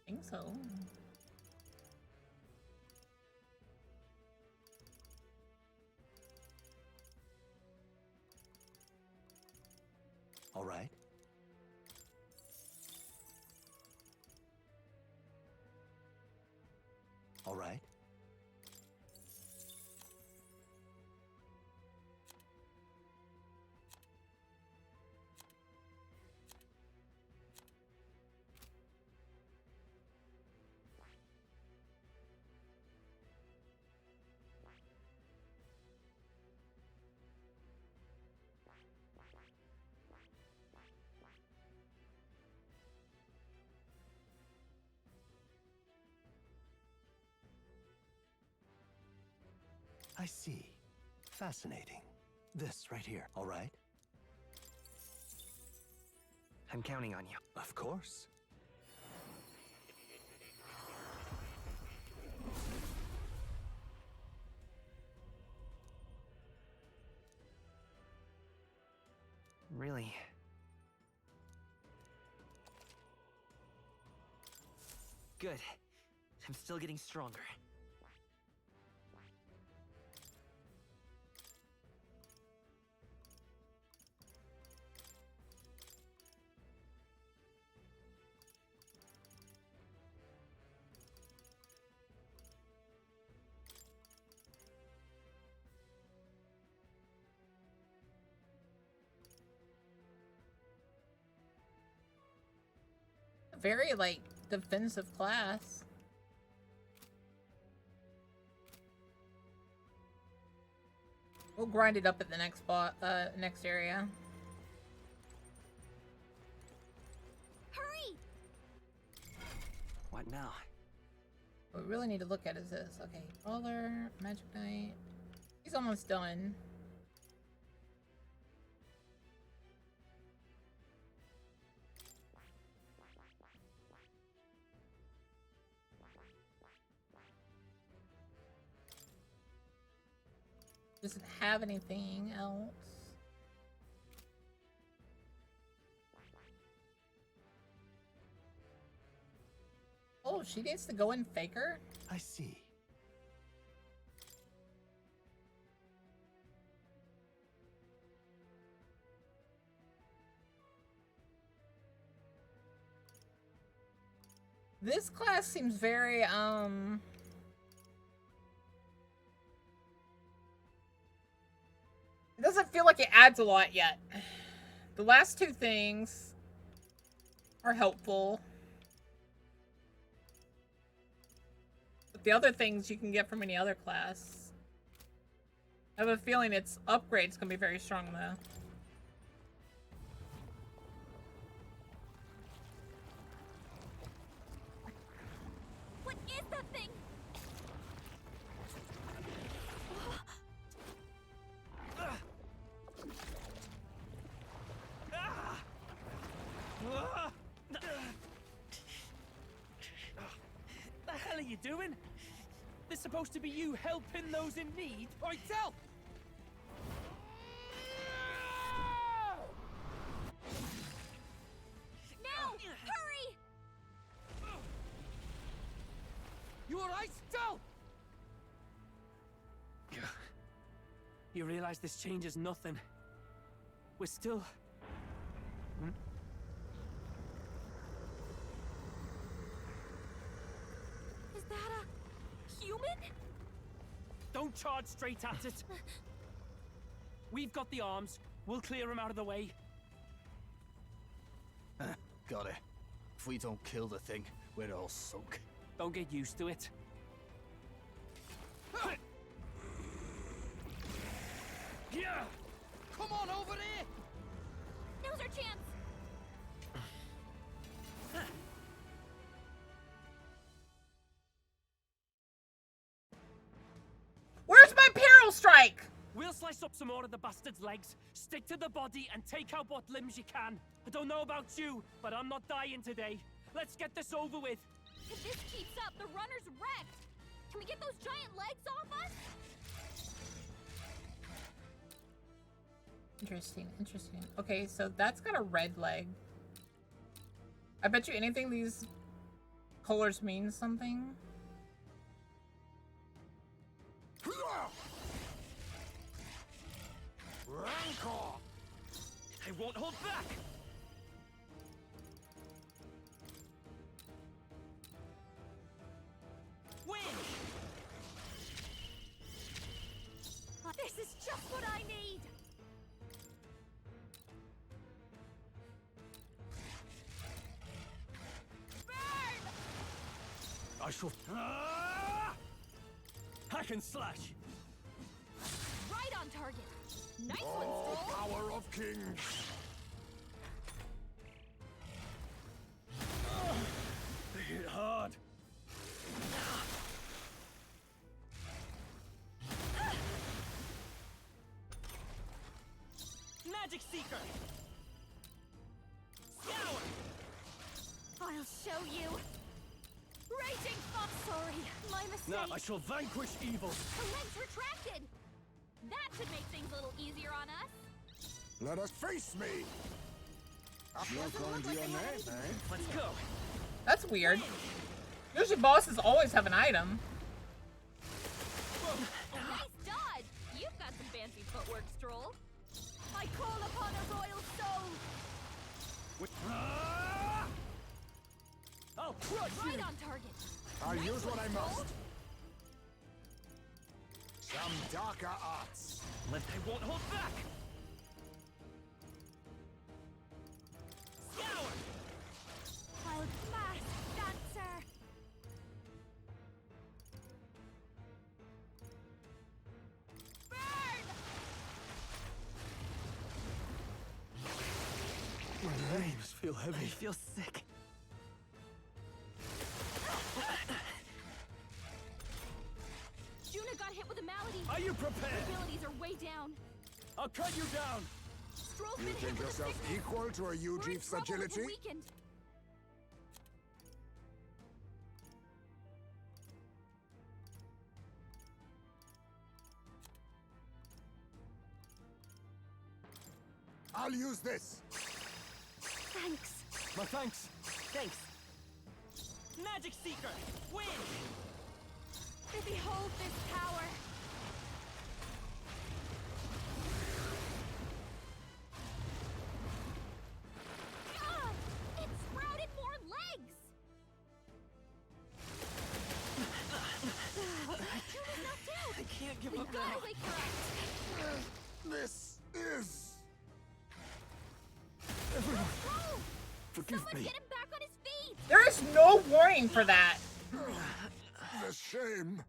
I think so. All right. All right. I see. Fascinating. This right here, all right? I'm counting on you. Of course. Really? Good. I'm still getting stronger. Very, like, defensive class. We'll grind it up at the next next area. Hurry! What now? What we really need to look at is this. Okay, Brawler, Magic Knight. He's almost done. Doesn't have anything else. Oh, she needs to go in Faker? I see. This class seems very, It doesn't feel like it adds a lot yet. The last two things are helpful. But the other things you can get from any other class. I have a feeling its upgrade's gonna be very strong though. What is that thing? The hell are you doing? This supposed to be you helping those in need? Oi, tell! Now! Hurry! You alright, Del? You realize this changes nothing. We're still... Is that a human? Don't charge straight at it. We've got the arms. We'll clear him out of the way. Got it. If we don't kill the thing, we're all sunk. Don't get used to it. Yeah! Come on over here! Now's our chance! Where's my Peril Strike? We'll slice up some more of the bastard's legs, stick to the body, and take out what limbs you can. I don't know about you, but I'm not dying today. Let's get this over with. If this keeps up, the runner's wrecked! Can we get those giant legs off us? Interesting, interesting. Okay, so that's got a red leg. I bet you anything these colors mean something. Rancor! I won't hold back! Win! This is just what I need! Burn! I shall... Hack and slash! Right on target! Nice Oh, one, Stroll! power of kings! They hit hard. Magic Seeker! Scour! I'll show you! Raging Fox! Sorry, my mistake! Now I shall vanquish evil! The legs retracted! That should make things a little easier on us! Let us face me! You're going to your name, eh? Let's go. That's weird. Usually bosses always have an item. Nice dodge! You've got some fancy footwork, Stroll. I call upon a royal soul! I'll crush Right you! on target. I'll Nice use what one, I Stroll. must. Some darker arts. I won't hold back. Scour! I'll mass dancer! Burn! My legs feel heavy. I feel sick. Juna got hit with a malady. Are you prepared? Abilities are way down. I'll cut you down! Stroll's You been hit think with a yourself sickness. equal to a We're in Ujief's trouble with agility? the weakened. I'll use this. Thanks. My thanks! Thanks. Magic Seeker, win! Behold this power. God! It sprouted more legs! Juna's knocked out! I can't give We up gotta now. wake her up! This is... Oh! Forgive Someone me. get him back on his feet! There is no warning for that. The shame.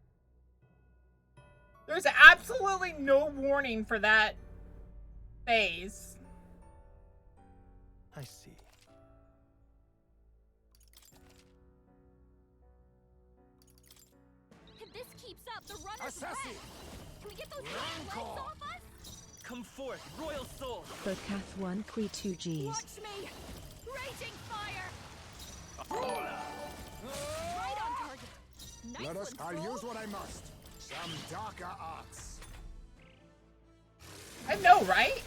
There's absolutely no warning for that phase. I see. If this keeps up, the runner's Assassin! red! Can we get those legs off us? Come forth, Royal Soul. Bocath 1 Qui 2 Gs. Watch me! Raging fire! Right on target! Nice Let us... one, I'll Stroll. use what I must. Some darker arts. I know, right?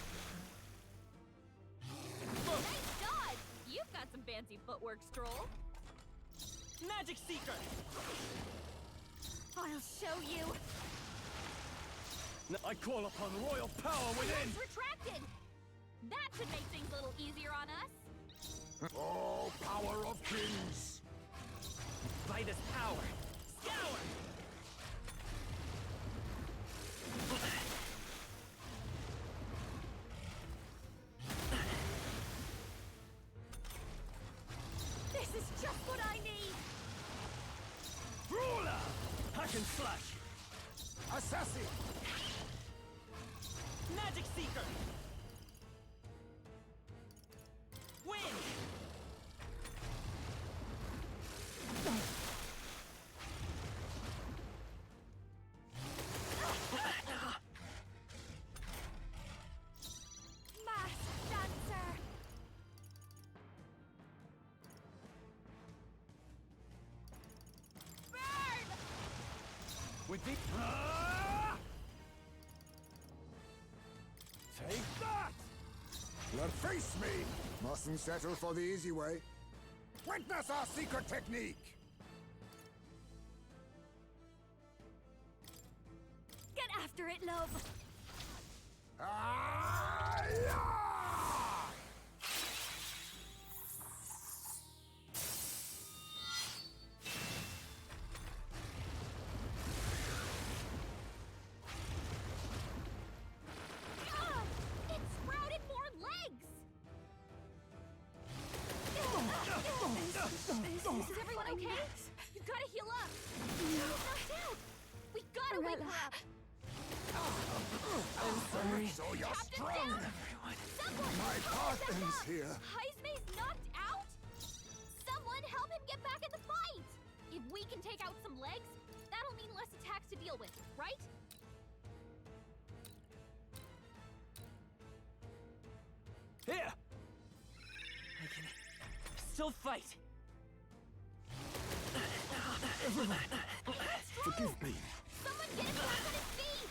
Nice dodge! You've got some fancy footwork, Stroll. Magic Seeker. I'll show you. I call upon royal power within! Legs retracted! That should make things a little easier on us. Oh, power of kings! By this power, scour! This is just what I need! Ruler! Hack and slash! Assassin! Magic Seeker. Win! Mass dancer! Burn! With the... Take that! Let face me! Mustn't settle for the easy way. Witness our secret technique! Get after it, love! God! It sprouted more legs! Is everyone okay? You gotta heal up! She's knocked out! We gotta wake her up! I'm sorry. So you're strong! Someone! My path ends here. Heismay's knocked out? Someone help him get back in the fight! If we can take out some legs, that'll mean less attacks to deal with, right? Here! I can still fight. Forgive me. Someone get him back on his feet!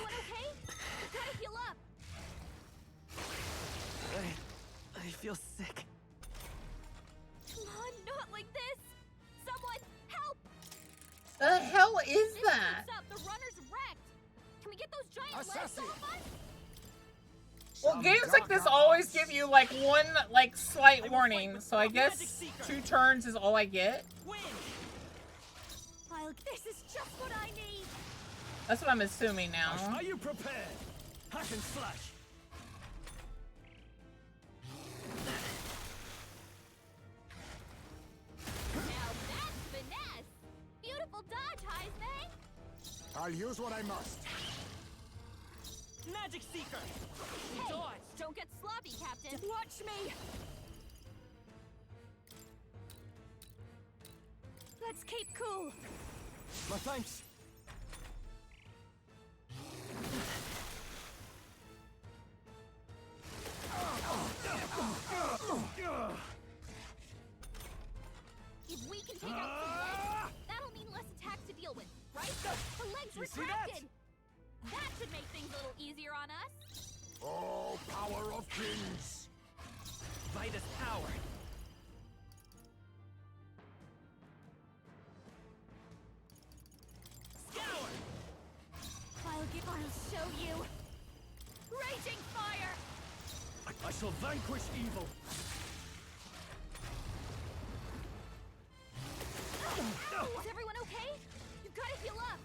Everyone okay? You gotta heal up. I feel sick. Come on, not like this. Someone, help! The hell is This that? keeps up. The runner's wrecked. Can we get those giant legs off us? Well, games like this always give you like one like slight warning, so I guess 2 turns is all I get. This is just what I need. That's what I'm assuming now. Are you prepared? Hack and slash. Now that's finesse. Beautiful dodge, Heisman. I'll use what I must. Magic Seeker! Hey, don't get sloppy, Captain. Watch me. Let's keep cool. My thanks. If we can take out some legs, that'll mean less attacks to deal with, right? The legs retracted. That should make things a little easier on us. Oh, power of kings! Vitus power. Scour! I'll show you. Raging fire! I shall vanquish evil. Is everyone okay? You gotta heal up.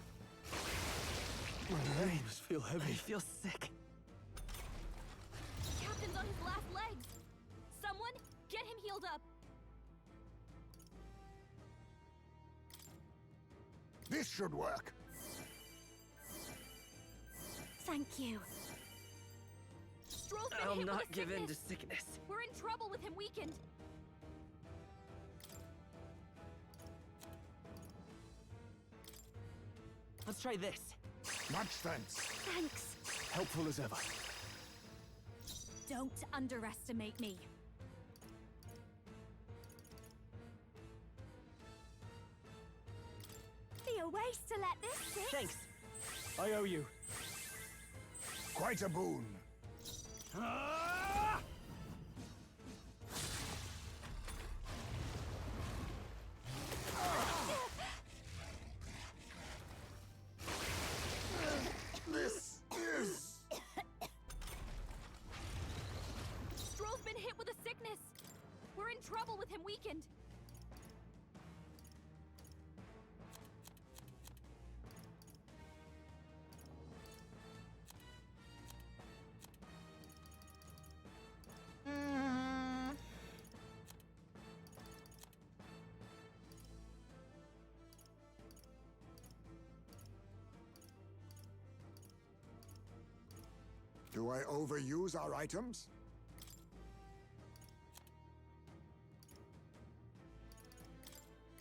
My legs feel heavy. I feel sick. Captain's on his last legs. Someone, get him healed up. This should work. Thank you. Stroll's been I'll hit not with a give in to sickness. sickness. We're in trouble with him weakened. Let's try this. Much thanks. Thanks. Helpful as ever. Don't underestimate me. Be a waste to let this sit. Thanks. I owe you. Quite a boon. Ah! This is... Stroll's been hit with a sickness. We're in trouble with him weakened. Do I overuse our items?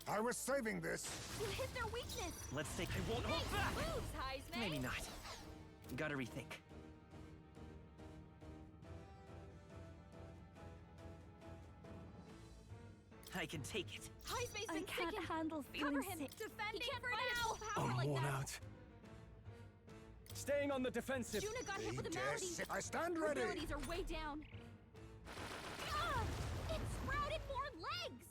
I was saving this. You hit their weakness. Let's take. I won't hold back. Moves, Heisman. Maybe not. Gotta rethink. I can take it. Heisman's I been can't sickened. handle Cover feeling him. sick. Defend He it can't for fight now. it. Power I'm like worn that. out. Staying on the defensive. Juna got hit with a malady. I stand Her ready. abilities are way down. Ah! It sprouted more legs!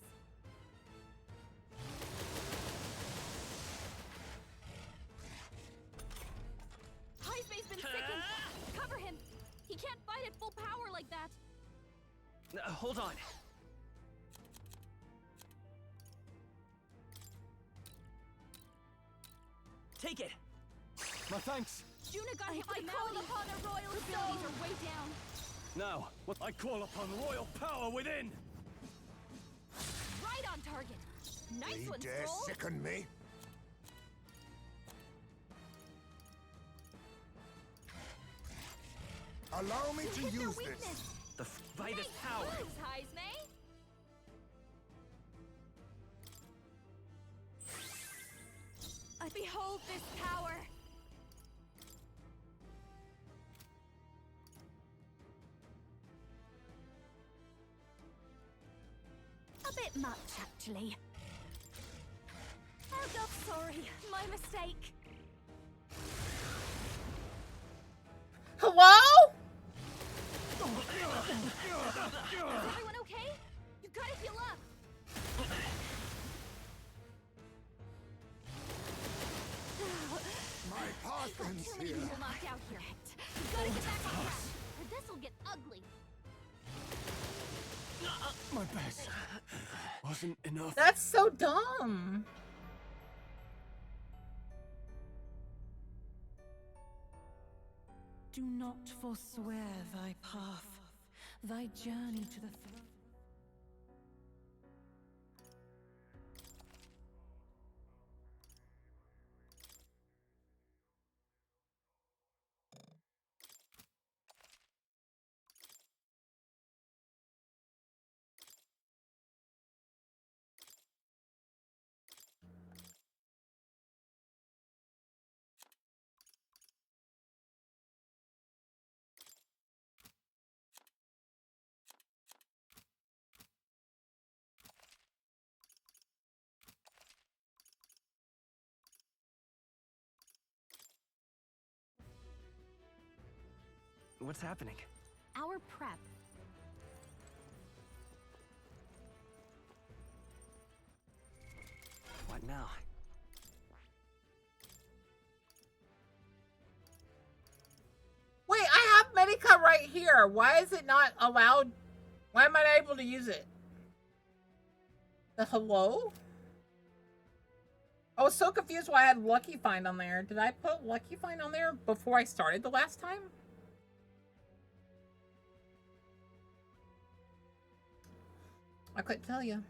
Heisman's been sickened. Cover him. He can't fight at full power like that. Hold on. Take it. My thanks. Juna got hit by malady. Upon a royal Her abilities are way down. Now, what I call upon royal power within. Right on target. Nice They one, dare Stroll. sicken me? Allow me to Hit their use weakness. this. The Vitus power. Moves, Heisman. Behold this power. A bit much, actually. Oh God, sorry. My mistake. friends Too many here. people knocked out here. We gotta get back on track, or this'll get ugly. My best wasn't enough. That's so dumb. Do not forswear thy path, thy journey to the What's happening? Our prep. What now? Wait, I have Medica right here. Why is it not allowed? Why am I not able to use it? The hello? I was so confused why I had Lucky Find on there. Did I put Lucky Find on there before I started the last time? I couldn't tell you.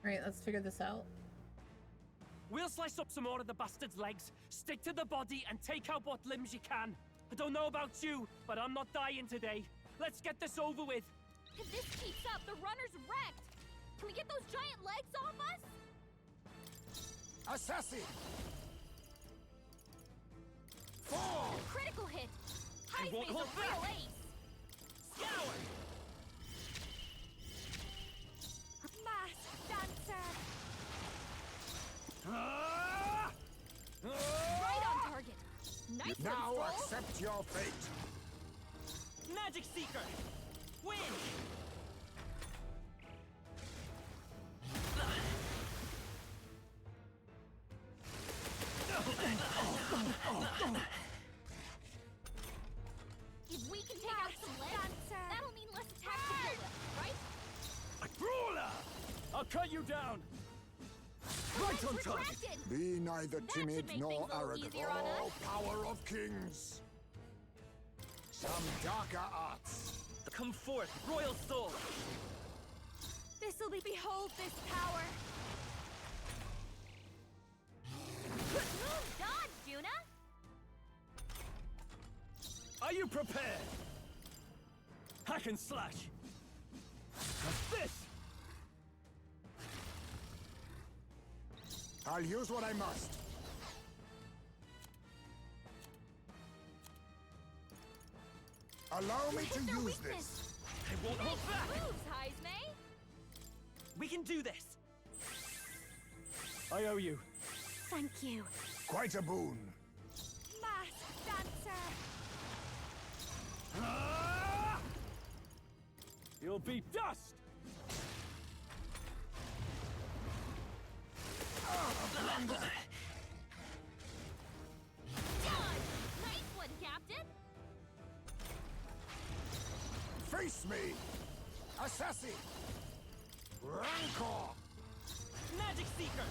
Alright, let's figure this out. We'll slice up some more of the bastard's legs, stick to the body, and take out what limbs you can. I don't know about you, but I'm not dying today. Let's get this over with. If this keeps up, the runner's wrecked. Can we get those giant legs off us? Assassin! Critical hit. Heisman's won't a hold real back. ace. Scour! Masked dancer. Ah! Right on target. Nice Now control. accept your fate. Magic Seeker! Win! If we can take out some legs, that'll mean less attacks to deal with, right? Brawler! I'll cut you down! Right on target! Retracted. Be neither timid make nor things a little arrogant. easier on Oh, us. power of kings! Some darker arts. Come forth, Royal Soul! This'll be behold this power. Move, dodge, Juna. Are you prepared? Hack and slash! What's this? I'll use what I must. Allow me to use this. I won't hold back! Moves, Heismay. We can do this! I owe you. Thank you. Quite a boon. Masked dancer. Ah! You'll be dust! Dodge. Face me! Assassin! Rancor! Magic Seeker!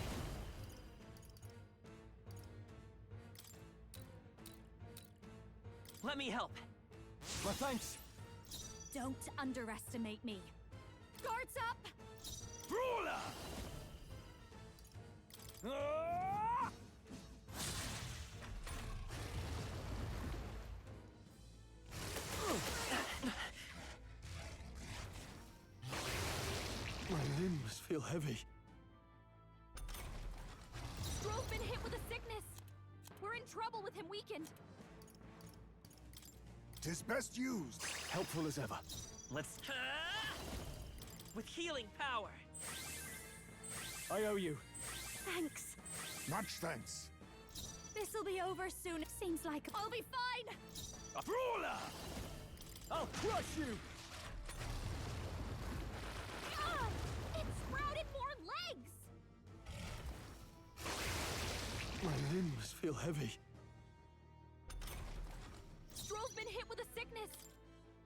Let me help. My thanks. Don't underestimate me. Guards up! Brawler! Ah! My limbs feel heavy. Stroll's been hit with a sickness. We're in trouble with him weakened. 'Tis best used. Helpful as ever. Let's... With healing power. I owe you. Thanks. Much thanks. This'll be over soon. It seems like I'll be fine. A brawler! I'll crush you! Ah! It sprouted more legs! My limbs feel heavy. Stroll's been hit with a sickness.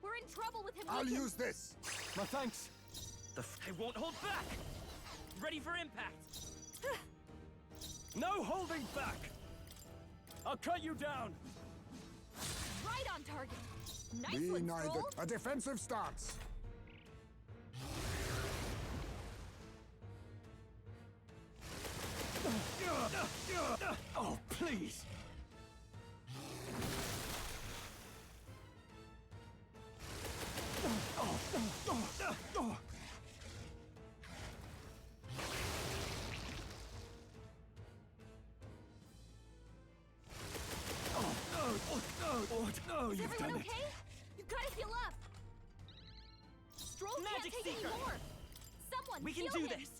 We're in trouble with him. I'll weakened. use this. My thanks. I won't hold back. Ready for impact. No holding back! I'll cut you down! Right on target. Nice Be one, neither. Stroll. A defensive stance. Oh, please! Is everyone okay? You gotta heal up. Stroll Magic can't take Seeker. any more. Someone We can heal do him. this.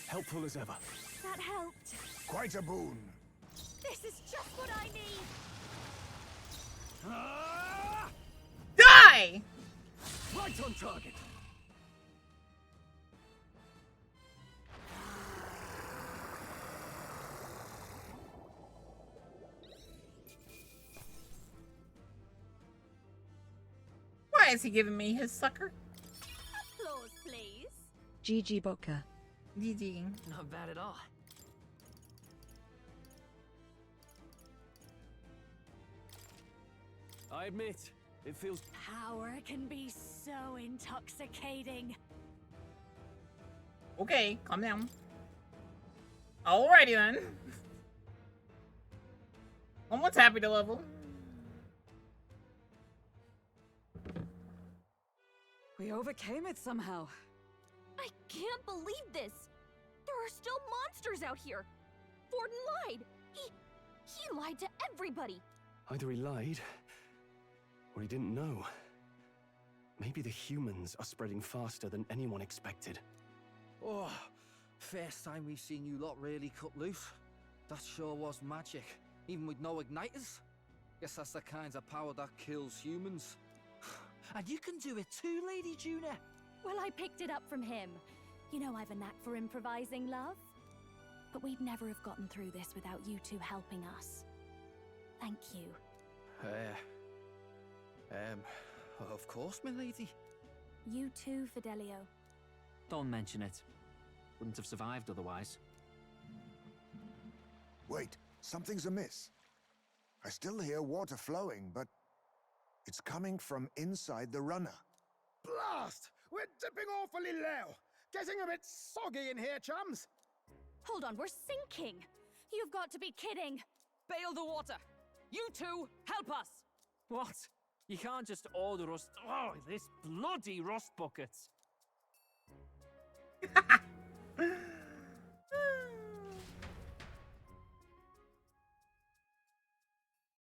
Helpful as ever. That helped. Quite a boon. This is just what I need. Die! Right on target. Why is he giving me his sucker? Applause, please. GG Boca. GG. Not bad at all. I admit, it feels... Power can be so intoxicating. Okay, calm down. Alrighty then. Someone's happy to level. We overcame it somehow. I can't believe this. There are still monsters out here. Forden lied. He lied to everybody. Either he lied, or he didn't know. Maybe the humans are spreading faster than anyone expected. Oh, first time we've seen you lot really cut loose. That sure was magic, even with no igniters. Guess that's the kind of power that kills humans. And you can do it too, Lady Juna. Well, I picked it up from him. You know I've a knack for improvising, love. But we'd never have gotten through this without you two helping us. Thank you. Of course, my lady. You too, Fidelio. Don't mention it. Wouldn't have survived otherwise. Wait, something's amiss. I still hear water flowing, but it's coming from inside the runner. Blast! We're dipping awfully low. Getting a bit soggy in here, chums. Hold on, we're sinking. You've got to be kidding. Bail the water. You two, help us. What? You can't just order us... Oh, this bloody rust buckets.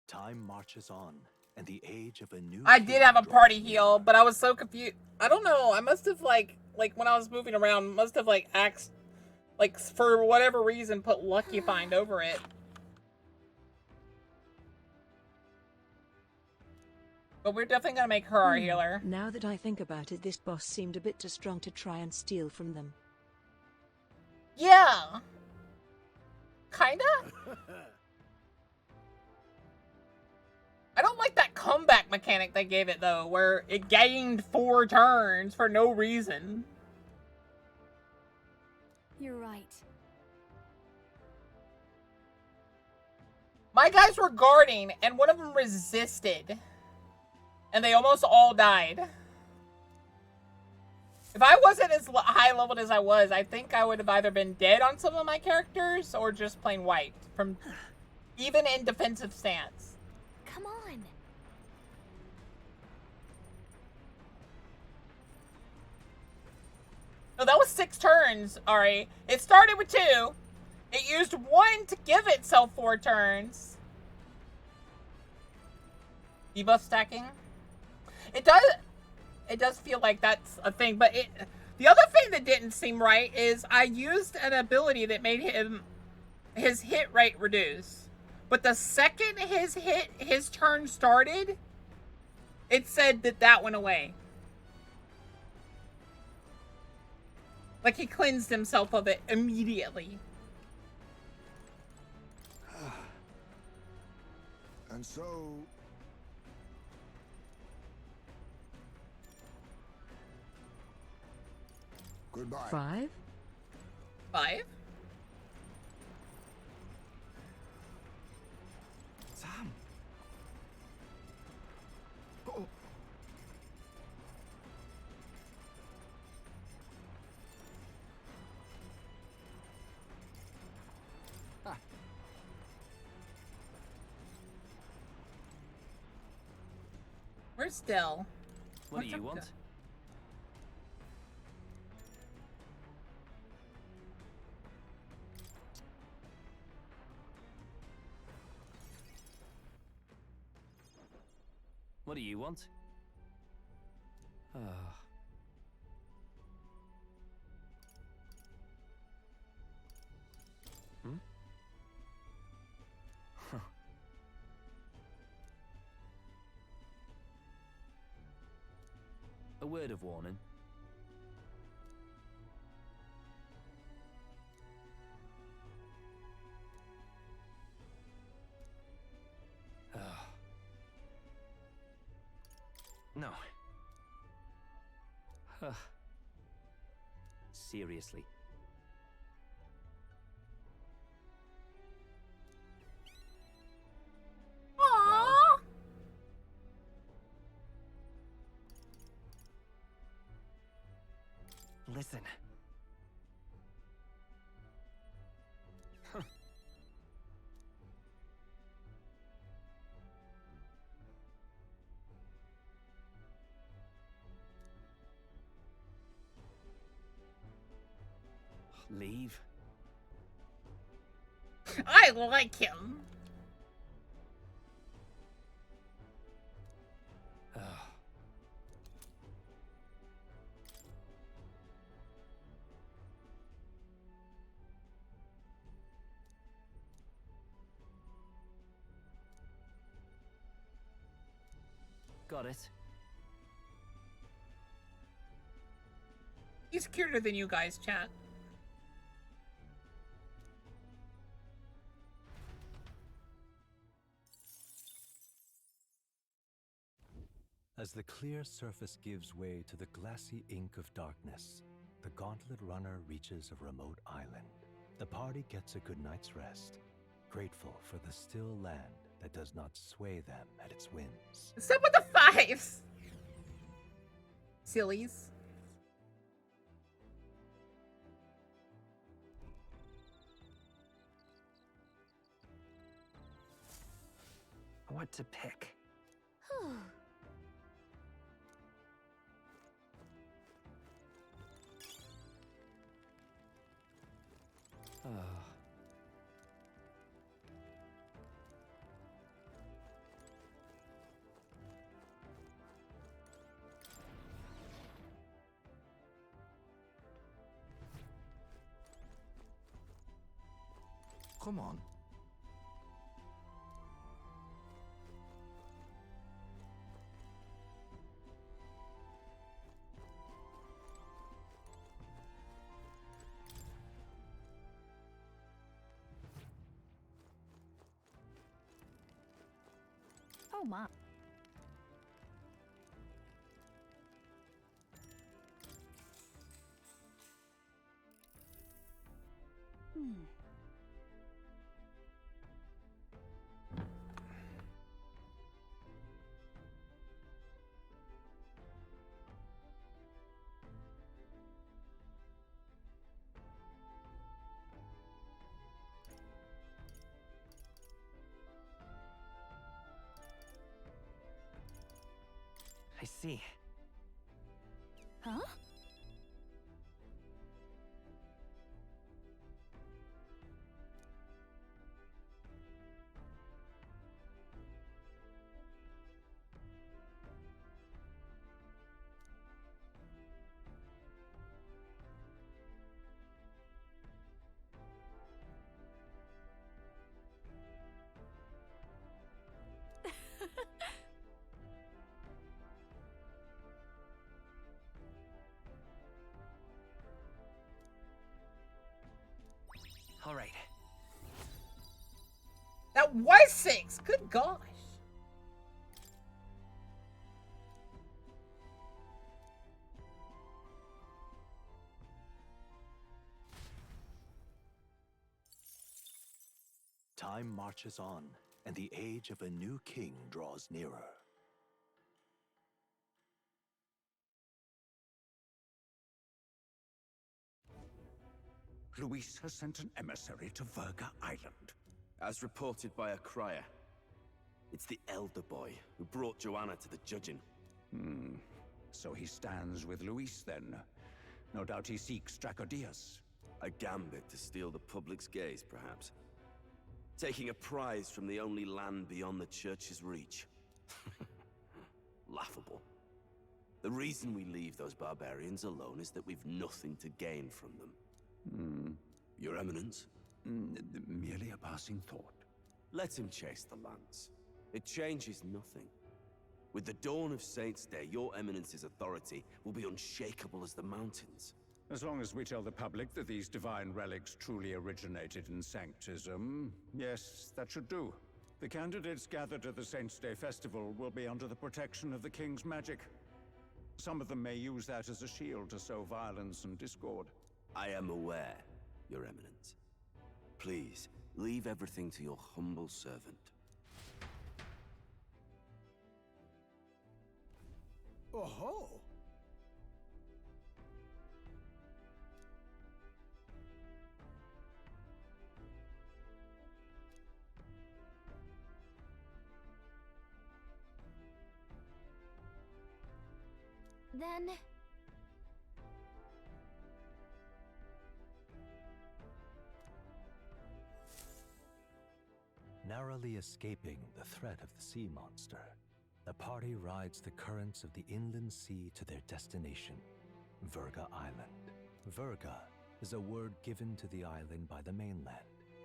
Time marches on, and the age of a new... I did have a party heal, but I was so confused. I don't know. I must have, like when I was moving around, must have, asked, for whatever reason, put Lucky Find over it. But we're definitely gonna make her our healer. Now that I think about it, this boss seemed a bit too strong to try and steal from them. Yeah. Kinda? I don't like that comeback attack mechanic they gave it, though, where it gained 4 turns for no reason. You're right. My guys were guarding, and one of them resisted. And they almost all died. If I wasn't as high leveled as I was, I think I would have either been dead on some of my characters or just plain wiped from even in defensive stance. Come on. No, that was 6 turns, Ari. It started with 2. It used 1 to give itself 4 turns. Debuff stacking. It does feel like that's a thing, but the other thing that didn't seem right is I used an ability that made his hit rate reduce. But the second his turn started, it said that went away. Like he cleansed himself of it immediately. And so... Goodbye. 5? 5? Sam. Oh. Ah. Where's Dill? What do you want? What do you want? Hmm? Huh. A word of warning. No. Seriously. Aww. Listen. Leave. I like him. Got it. He's cuter than you guys, chat. As the clear surface gives way to the glassy ink of darkness, the gauntlet runner reaches a remote island. The party gets a good night's rest, grateful for the still land that does not sway them at its whims. Stop with the 5s! Sillies. What to pick? Come on. Oh my. I see. Huh? All right. That was 6. Good gosh. Time marches on, and the age of a new king draws nearer. Luis has sent an emissary to Verga Island. As reported by a crier. It's the elder boy who brought Joanna to the judging. So he stands with Luis then. No doubt he seeks Dracodius. A gambit to steal the public's gaze, perhaps. Taking a prize from the only land beyond the church's reach. Laughable. The reason we leave those barbarians alone is that we've nothing to gain from them. Your Eminence? Merely a passing thought. Let him chase the lance. It changes nothing. With the dawn of Saints' Day, your Eminence's authority will be unshakable as the mountains. As long as we tell the public that these divine relics truly originated in Sanctism, yes, that should do. The candidates gathered at the Saints' Day festival will be under the protection of the King's magic. Some of them may use that as a shield to sow violence and discord. I am aware, Your Eminence. Please, leave everything to your humble servant. Oh-ho! Then... Narrowly escaping the threat of the sea monster, the party rides the currents of the inland sea to their destination, Verga Island. Verga is a word given to the island by the mainland,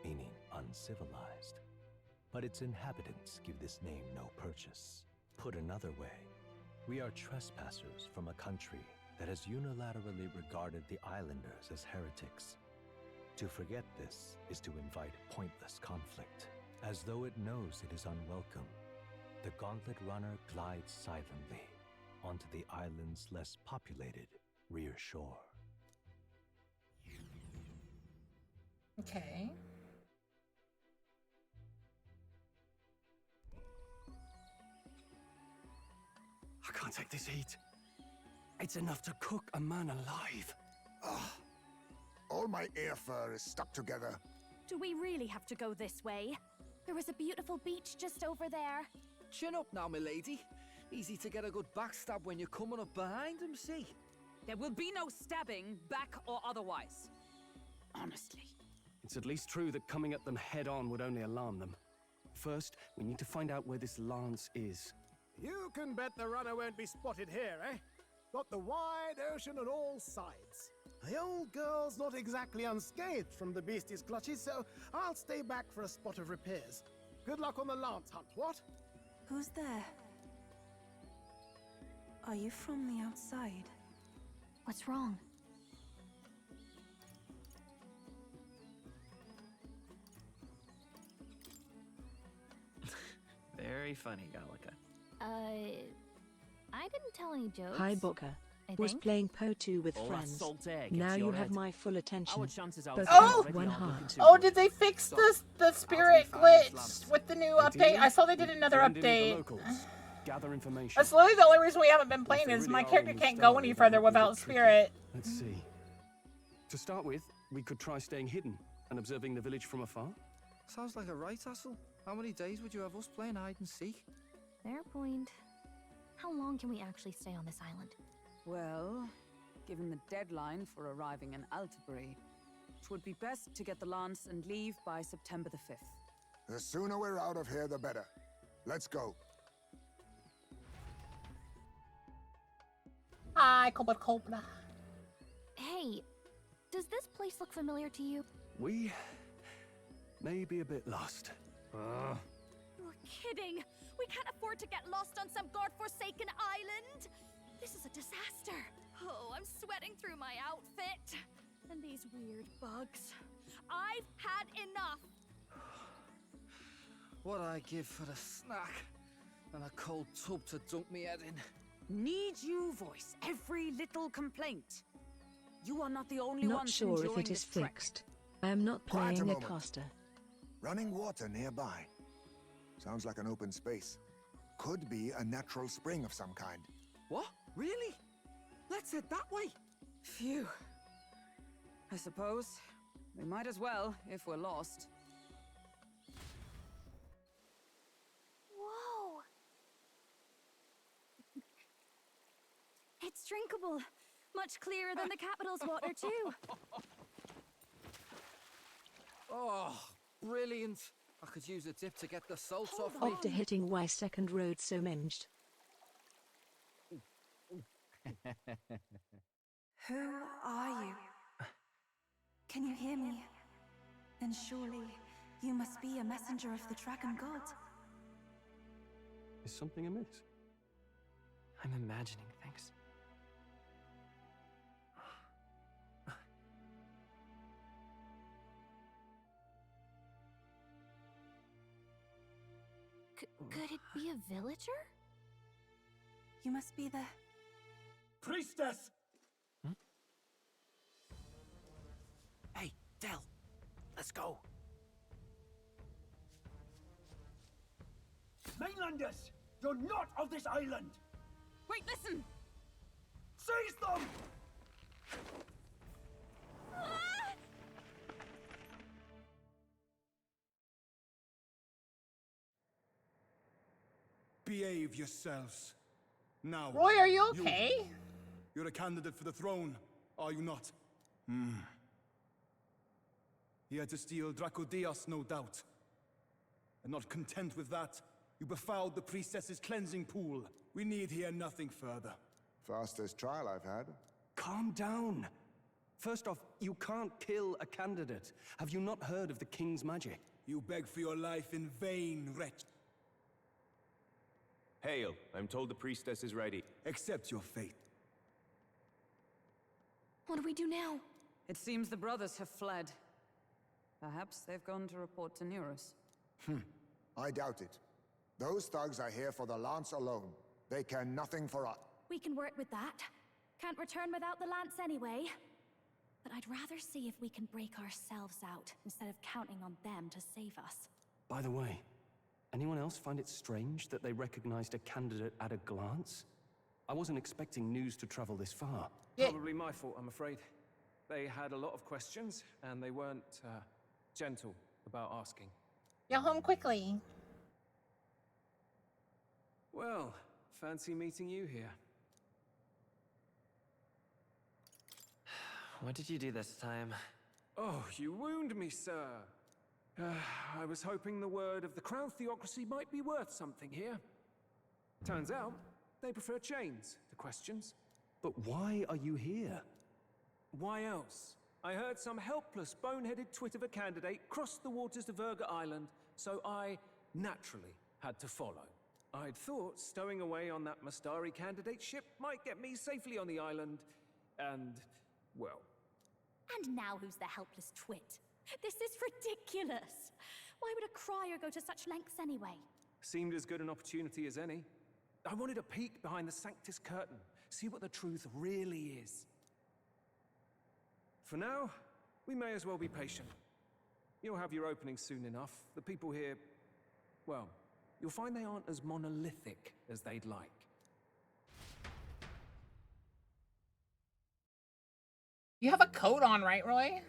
meaning uncivilized. But its inhabitants give this name no purchase. Put another way, we are trespassers from a country that has unilaterally regarded the islanders as heretics. To forget this is to invite pointless conflict. As though it knows it is unwelcome, the Gauntlet Runner glides silently onto the island's less populated rear shore. Okay. I can't take this heat. It's enough to cook a man alive. All my ear fur is stuck together. Do we really have to go this way? There is a beautiful beach just over there. Chin up now, milady. Easy to get a good backstab when you're coming up behind him, see? There will be no stabbing, back or otherwise. Honestly. It's at least true that coming at them head-on would only alarm them. First, we need to find out where this lance is. You can bet the runner won't be spotted here, eh? Got the wide ocean on all sides. The old girl's not exactly unscathed from the beastie's clutches, so I'll stay back for a spot of repairs. Good luck on the lance hunt, what? Who's there? Are you from the outside? What's wrong? Very funny, Gallica. I didn't tell any jokes. Hi, Booker. Was playing Po2 with All that friends. salt air gets Now you your have head. my full attention. Our chances Both Oh! have one heart. Oh, did they fix the spirit glitch with the new update? I saw they did another Blend in with the update. locals. Gather information. That's literally the only reason we haven't been playing If they is really my are character on can't go Mustari, any that further might be a bit without tricky. spirit. Let's see. To start with, we could try staying hidden and observing the village from afar. Sounds like a right hassle. How many days would you have us playing hide and seek? Fair point. How long can we actually stay on this island? Well, given the deadline for arriving in Altabury, it would be best to get the lance and leave by September the 5th. The sooner we're out of here, the better. Let's go. Hi, Cobra. Hey, does this place look familiar to you? We may be a bit lost. You're kidding! We can't afford to get lost on some godforsaken island! This is a disaster! Oh, I'm sweating through my outfit! And these weird bugs. I've had enough! What I give for a snack and a cold tub to dunk me head in. Need you voice every little complaint? You are not the only Not ones sure if enjoying it is this trek. fixed. I am not Quiet a playing a moment. caster. Running water nearby. Sounds like an open space. Could be a natural spring of some kind. What? Really? Let's head that way. Phew. I suppose we might as well if we're lost. Whoa! It's drinkable. Much clearer than the capital's water, too. Oh, brilliant. I could use a dip to get the salt off me. After hitting Y second road so menged. Who are you? Can you hear me? Then surely you must be a messenger of the Dragon God. Is something amiss? I'm imagining things. Could it be a villager? You must be the... Priestess! Hey, Del, let's go. Mainlanders! You're not of this island! Wait, listen! Seize them! Behave yourselves. Now. Roy, are you okay? You're a candidate for the throne, are you not? Here to steal Dracodias, no doubt. And not content with that, you befouled the priestess's cleansing pool. We need hear nothing further. Fastest trial I've had. Calm down. First off, you can't kill a candidate. Have you not heard of the king's magic? You beg for your life in vain, wretch. Hail, I'm told the priestess is ready. Accept your fate. What do we do now? It seems the brothers have fled. Perhaps they've gone to report to Neurus. I doubt it. Those thugs are here for the lance alone. They care nothing for us. We can work with that. Can't return without the lance anyway. But I'd rather see if we can break ourselves out, instead of counting on them to save us. By the way, anyone else find it strange that they recognized a candidate at a glance? I wasn't expecting news to travel this far. Probably my fault, I'm afraid. They had a lot of questions, and they weren't gentle about asking. Get home quickly. Well, fancy meeting you here. What did you do this time? Oh, you wound me, sir. I was hoping the word of the Crown Theocracy might be worth something here. Turns out, they prefer chains to questions. But why are you here? Why else? I heard some helpless, boneheaded twit of a candidate crossed the waters of Verga Island, so I naturally had to follow. I'd thought stowing away on that Mustari candidate ship might get me safely on the island, and, well... And now who's the helpless twit? This is ridiculous! Why would a crier go to such lengths anyway? Seemed as good an opportunity as any. I wanted a peek behind the Sanctus curtain, See what the truth really is. For now, we may as well be patient. You'll have your opening soon enough. The people here, well, you'll find they aren't as monolithic as they'd like. You have a coat on, right, Roy?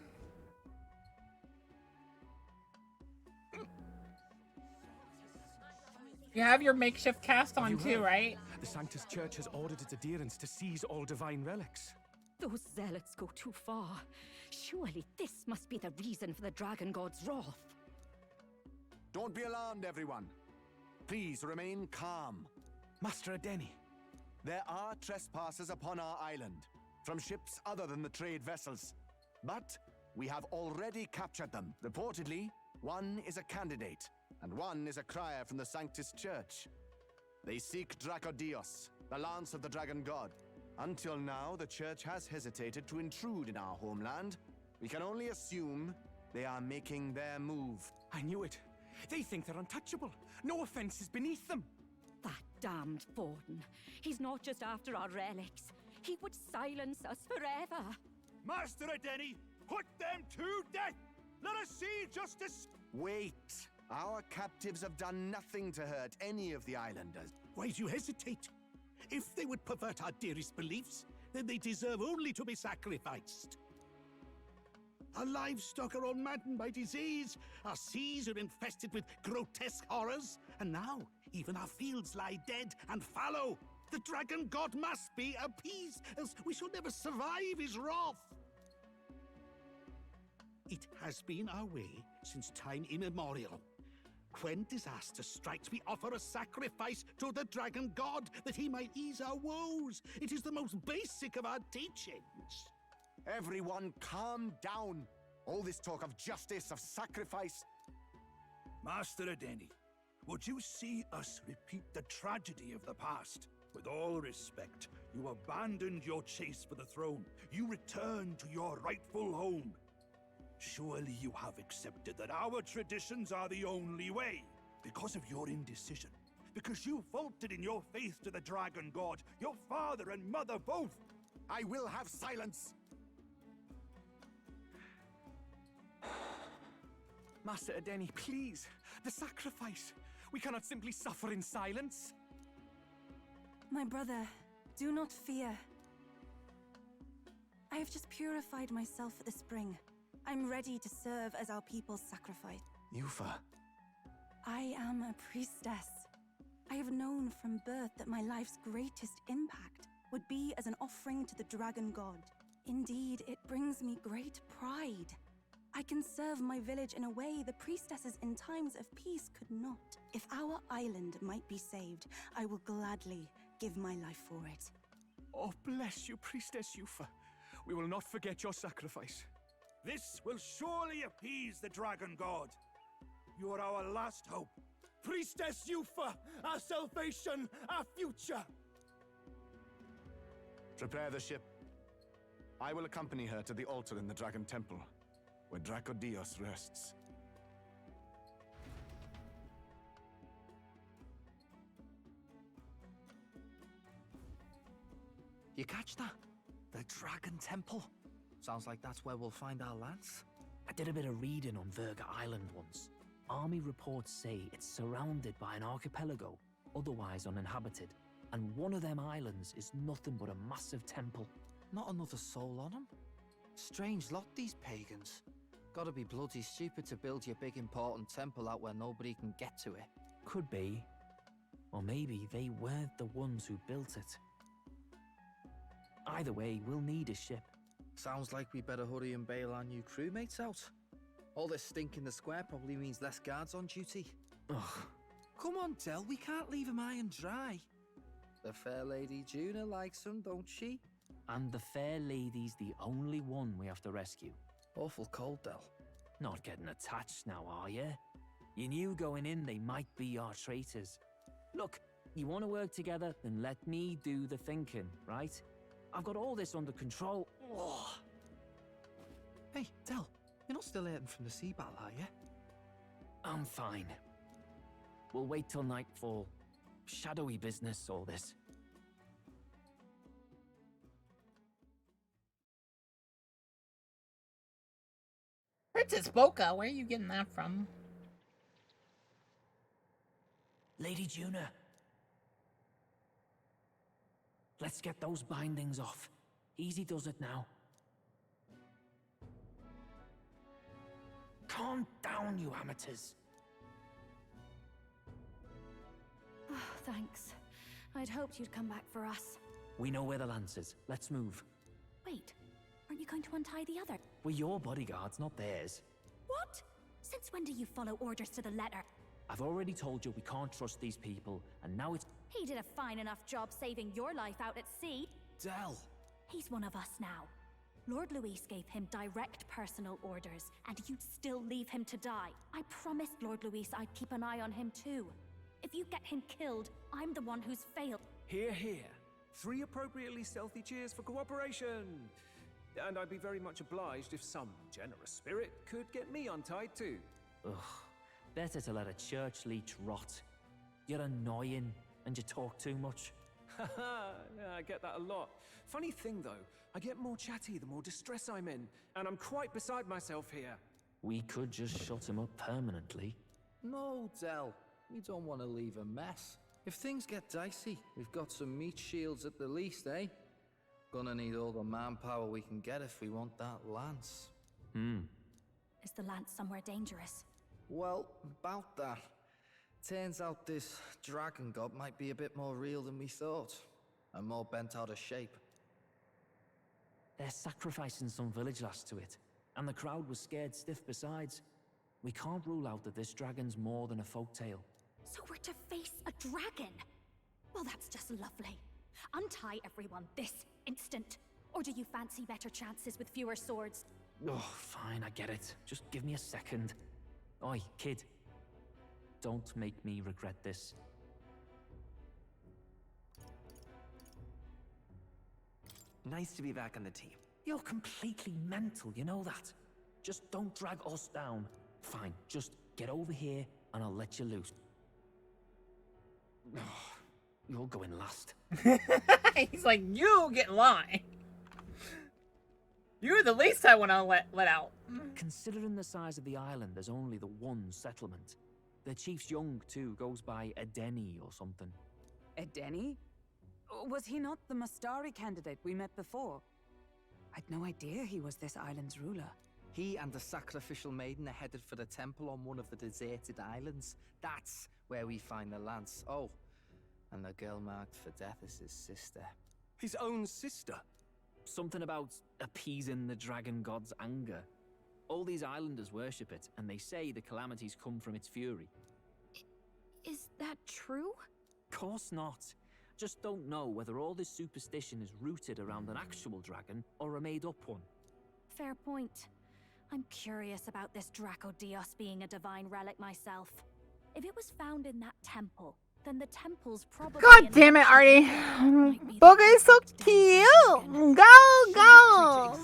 You have your makeshift cast on too, right? The Sanctus Church has ordered its adherents to seize all divine relics. Those zealots go too far. Surely this must be the reason for the Dragon God's wrath. Don't be alarmed, everyone. Please remain calm. Master Adeni. There are trespassers upon our island, from ships other than the trade vessels. But we have already captured them. Reportedly, one is a candidate, and one is a crier from the Sanctus Church. They seek Dracodios, the lance of the Dragon God. Until now, the Church has hesitated to intrude in our homeland. We can only assume they are making their move. I knew it. They think they're untouchable. No offense is beneath them. That damned Forden. He's not just after our relics. He would silence us forever. Master Adeni, put them to death! Let us see justice! Wait! Our captives have done nothing to hurt any of the islanders. Why do you hesitate? If they would pervert our dearest beliefs, then they deserve only to be sacrificed. Our livestock are all maddened by disease, our seas are infested with grotesque horrors, and now even our fields lie dead and fallow. The Dragon God must be appeased, else we shall never survive his wrath. It has been our way since time immemorial. When disaster strikes, we offer a sacrifice to the Dragon God that he might ease our woes. It is the most basic of our teachings. Everyone calm down. All this talk of justice, of sacrifice. Master Adeni, would you see us repeat the tragedy of the past? With all respect, you abandoned your chase for the throne. You returned to your rightful home. Surely you have accepted that our traditions are the only way. Because of your indecision. Because you faltered in your faith to the Dragon God. Your father and mother both. I will have silence. Master Adeni, please. The sacrifice. We cannot simply suffer in silence. My brother, do not fear. I have just purified myself for the spring. I'm ready to serve as our people's sacrifice. Yufa. I am a priestess. I have known from birth that my life's greatest impact would be as an offering to the Dragon God. Indeed, it brings me great pride. I can serve my village in a way the priestesses in times of peace could not. If our island might be saved, I will gladly give my life for it. Oh, bless you, Priestess Yufa. We will not forget your sacrifice. This will surely appease the Dragon God. You are our last hope. Priestess Yufa, our salvation, our future. Prepare the ship. I will accompany her to the altar in the Dragon Temple, where Dracodios rests. You catch that? The Dragon Temple. Sounds like that's where we'll find our lance. I did a bit of reading on Verga Island once. Army reports say it's surrounded by an archipelago, otherwise uninhabited. And one of them islands is nothing but a massive temple. Not another soul on them? Strange lot, these pagans. Gotta be bloody stupid to build your big important temple out where nobody can get to it. Could be. Or maybe they weren't the ones who built it. Either way, we'll need a ship. Sounds like we better hurry and bail our new crewmates out. All this stink in the square probably means less guards on duty. Ugh. Come on, Del, we can't leave him high and dry. The fair lady Juna likes him, don't she? And the fair lady's the only one we have to rescue. Awful cold, Del. Not getting attached now, are you? You knew going in they might be our traitors. Look, you want to work together, then let me do the thinking, right? I've got all this under control. Ugh. Hey, Del, you're not still hurting from the sea battle, are you? I'm fine. We'll wait till nightfall. Shadowy business, all this. Princess Boca, where are you getting that from? Lady Juna. Let's get those bindings off. Easy does it now. Calm down, you amateurs. Oh, thanks. I'd hoped you'd come back for us. We know where the lance is. Let's move. Wait, aren't you going to untie the other? We're your bodyguards, not theirs. What? Since when do you follow orders to the letter? I've already told you we can't trust these people, and now it's... He did a fine enough job saving your life out at sea. Del! He's one of us now. Lord Luis gave him direct personal orders, and you'd still leave him to die. I promised Lord Luis I'd keep an eye on him too. If you get him killed, I'm the one who's failed. Hear, hear. 3 appropriately stealthy cheers for cooperation. And I'd be very much obliged if some generous spirit could get me untied too. Ugh. Better to let a church leech rot. You're annoying, and you talk too much. Haha, yeah, I get that a lot. Funny thing though, I get more chatty the more distress I'm in, and I'm quite beside myself here. We could just shut him up permanently. No, Del. We don't want to leave a mess. If things get dicey, we've got some meat shields at the least, eh? Gonna need all the manpower we can get if we want that lance. Is the lance somewhere dangerous? Well, about that. Turns out this dragon god might be a bit more real than we thought, and more bent out of shape. They're sacrificing some village lass to it, and the crowd was scared stiff besides. We can't rule out that this dragon's more than a folktale. So we're to face a dragon? Well, that's just lovely. Untie everyone this instant. Or do you fancy better chances with fewer swords? Oh, fine, I get it. Just give me a second. Oi, kid. Don't make me regret this. Nice to be back on the team. You're completely mental, you know that. Just don't drag us down. Fine, just get over here and I'll let you loose. Oh, you're going last. He's like, you get in line. You're the least I want to let out. Considering the size of the island, there's only the one settlement. The chief's young, too, goes by Edeni or something. Edeni? Was he not the Mastari candidate we met before? I'd no idea he was this island's ruler. He and the sacrificial maiden are headed for the temple on one of the deserted islands. That's where we find the lance. Oh, and the girl marked for death is his sister. His own sister? Something about appeasing the dragon god's anger. All these islanders worship it, and they say the calamities come from its fury. Is that true? Course not. Just don't know whether all this superstition is rooted around an actual dragon or a made-up one. Fair point. I'm curious about this Draco Dios being a divine relic myself. If it was found in that temple, then the temple's probably... God damn it, Artie. Boga is so cute. Go.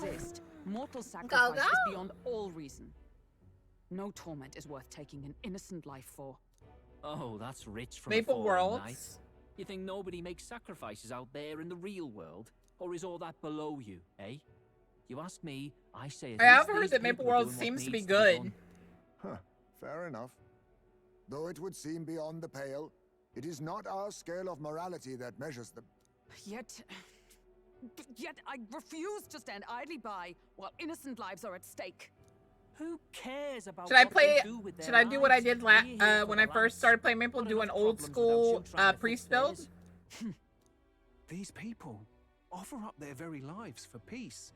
Mortal sacrifice is beyond all reason. No torment is worth taking an innocent life for. Oh, that's rich from Maple Worlds. Night. You think nobody makes sacrifices out there in the real world? Or is all that below you, eh? You ask me, I say... I have heard that Maple Worlds seems to be good. Huh, fair enough. Though it would seem beyond the pale, it is not our scale of morality that measures them. Yet I refuse to stand idly by while innocent lives are at stake. Who cares about Should I what play? they do with their Should I do what I lives? did when I first started playing Maple? Do an old school priest build? These people offer up their very lives for peace.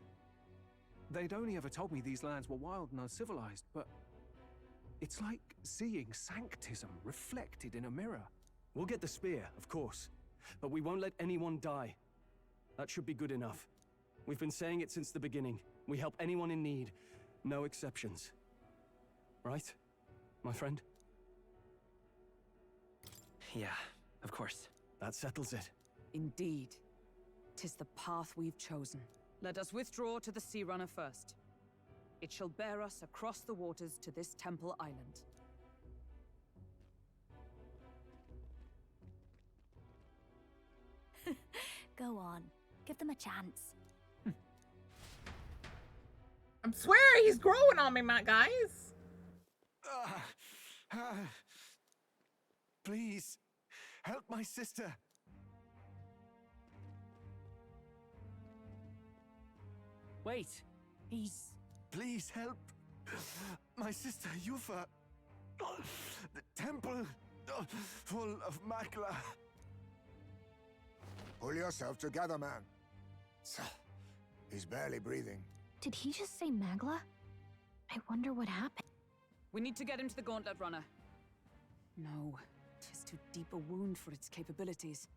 They'd only ever told me these lands were wild and uncivilized, but it's like seeing sanctism reflected in a mirror. We'll get the spear, of course, but we won't let anyone die. That should be good enough. We've been saying it since the beginning. We help anyone in need, no exceptions. Right, my friend? Yeah, of course. That settles it. Indeed. 'Tis the path we've chosen. Let us withdraw to the Sea Runner first. It shall bear us across the waters to this temple island. Go on. Give them a chance. I'm swearing he's growing on me, my guys. Please, help my sister. Wait, he's... Please help my sister Yufa. The temple full of Magla. Pull yourself together, man. He's barely breathing. Did he just say Magla? I wonder what happened. We need to get him to the Gauntlet Runner. No, 'tis too deep a wound for its capabilities.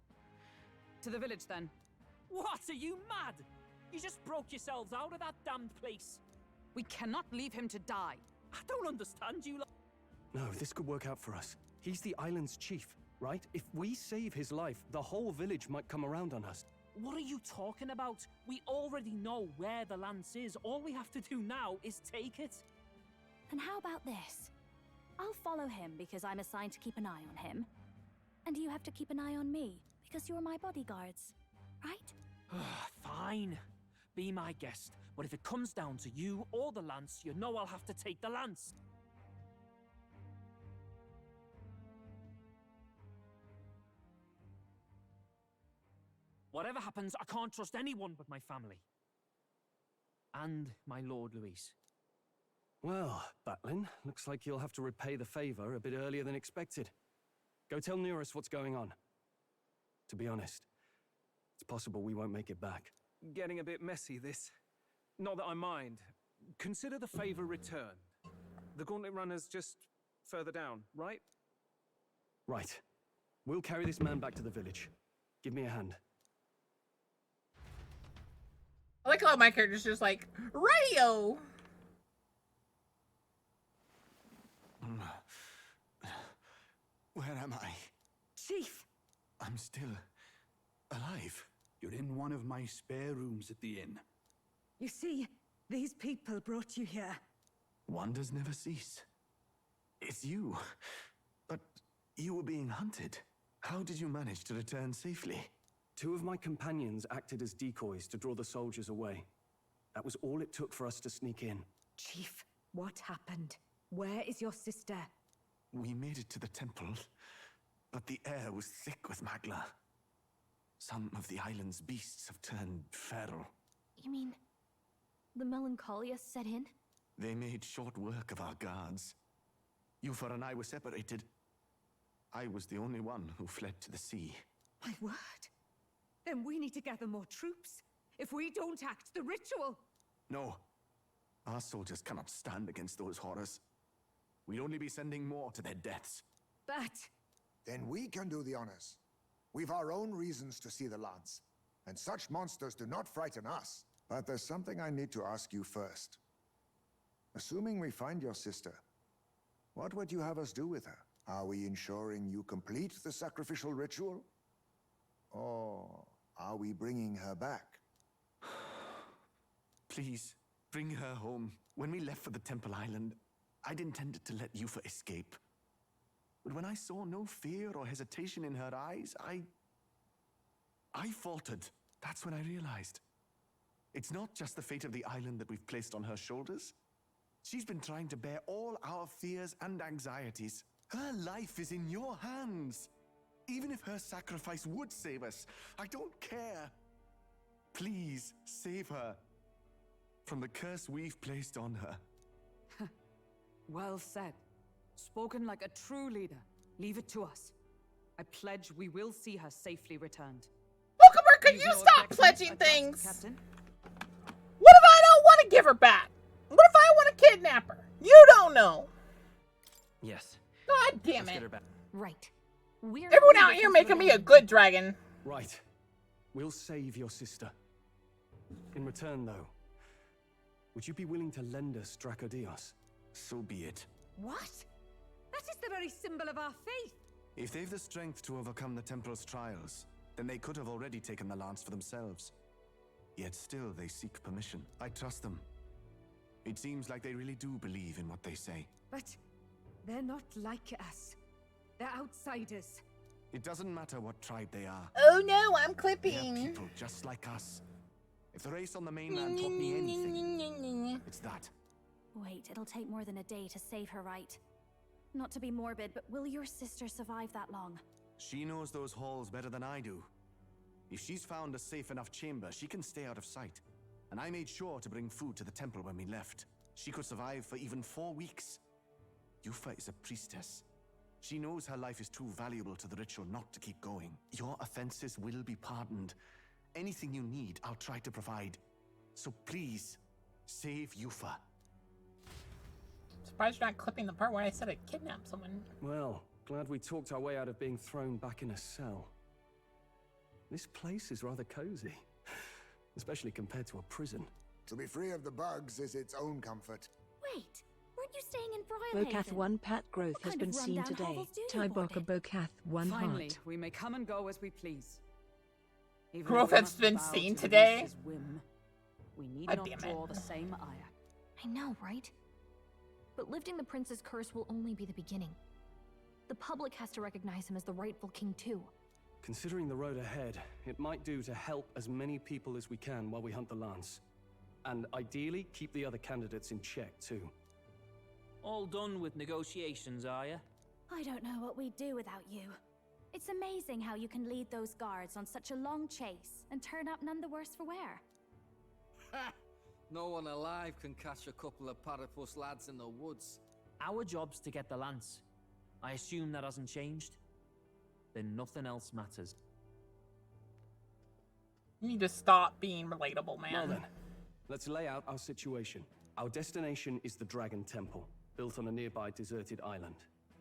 To the village, then. What? Are you mad? You just broke yourselves out of that damned place. We cannot leave him to die. I don't understand you. No, this could work out for us. He's the island's chief, right? If we save his life, the whole village might come around on us. What are you talking about? We already know where the lance is. All we have to do now is take it. And how about this? I'll follow him because I'm assigned to keep an eye on him. And you have to keep an eye on me because you're my bodyguards, right? Fine. Be my guest. But if it comes down to you or the lance, you know I'll have to take the lance. Whatever happens, I can't trust anyone but my family. And my Lord Luis. Well, Batlin, looks like you'll have to repay the favor a bit earlier than expected. Go tell Neurus what's going on. To be honest, it's possible we won't make it back. Getting a bit messy, this. Not that I mind. Consider the favor returned. The Gauntlet Runner's just further down, right? Right. We'll carry this man back to the village. Give me a hand. I like how my character's just like, radio! Where am I? Chief! I'm still alive. You're in one of my spare rooms at the inn. You see, these people brought you here. Wonders never cease. It's you. But you were being hunted. How did you manage to return safely? 2 of my companions acted as decoys to draw the soldiers away. That was all it took for us to sneak in. Chief, what happened? Where is your sister? We made it to the temple, but the air was thick with Magla. Some of the island's beasts have turned feral. You mean the melancholia set in? They made short work of our guards. Yufa and I were separated. I was the only one who fled to the sea. My word. Then we need to gather more troops. If we don't act, the ritual... No. Our soldiers cannot stand against those horrors. We'd only be sending more to their deaths. But... Then we can do the honors. We've our own reasons to see the lance, and such monsters do not frighten us. But there's something I need to ask you first. Assuming we find your sister, what would you have us do with her? Are we ensuring you complete the sacrificial ritual? Or are we bringing her back? Please, bring her home. When we left for the Temple Island, I'd intended to let Yufa escape. But when I saw no fear or hesitation in her eyes, I faltered. That's when I realized. It's not just the fate of the island that we've placed on her shoulders. She's been trying to bear all our fears and anxieties. Her life is in your hands. Even if her sacrifice would save us, I don't care. Please, save her from the curse we've placed on her. Well said. Spoken like a true leader. Leave it to us. I pledge we will see her safely returned. Wilkemer, could you stop pledging things? Captain? What if I don't want to give her back? What if I want to kidnap her? You don't know. Yes. God damn Let's it. get her back. Right. We're Everyone out here making me a good dragon. Right. We'll save your sister. In return, though, would you be willing to lend us Dracodios? So be it. What? That is the very symbol of our faith. If they've the strength to overcome the Templar's trials, then they could have already taken the lance for themselves. Yet still they seek permission. I trust them. It seems like they really do believe in what they say. But they're not like us. They're outsiders. It doesn't matter what tribe they are. Oh no, I'm They're clipping. people just like us. If the race on the mainland taught me anything, it's that. Wait, it'll take more than a day to save her, right? Not to be morbid, but will your sister survive that long? She knows those halls better than I do. If she's found a safe enough chamber, she can stay out of sight. And I made sure to bring food to the temple when we left. She could survive for even 4 weeks. Yufa is a priestess. She knows her life is too valuable to the ritual not to keep going. Your offenses will be pardoned. Anything you need, I'll try to provide. So please, save Yufa. Surprised you're not clipping the part where I said I kidnapped someone. Well, glad we talked our way out of being thrown back in a cell. This place is rather cozy, especially compared to a prison. To be free of the bugs is its own comfort. Wait, weren't you staying in Briarhaven? Bocath 1 pat growth has been seen today. Tyboka Bocath 1 Finally, heart. we may come and go as we please. Even Growth if we has must been bow seen to today. Luis's whim, we need God not damn it. draw the same ire. I know, right? But lifting the prince's curse will only be the beginning. The public has to recognize him as the rightful king too. Considering the road ahead, it might do to help as many people as we can while we hunt the lance. And ideally, keep the other candidates in check too. All done with negotiations, are you? I don't know what we'd do without you. It's amazing how you can lead those guards on such a long chase and turn up none the worse for wear. No one alive can catch a couple of platypus lads in the woods. Our job's to get the lance. I assume that hasn't changed? Then nothing else matters. You need to stop being relatable, man. Well then, let's lay out our situation. Our destination is the Dragon Temple, built on a nearby deserted island.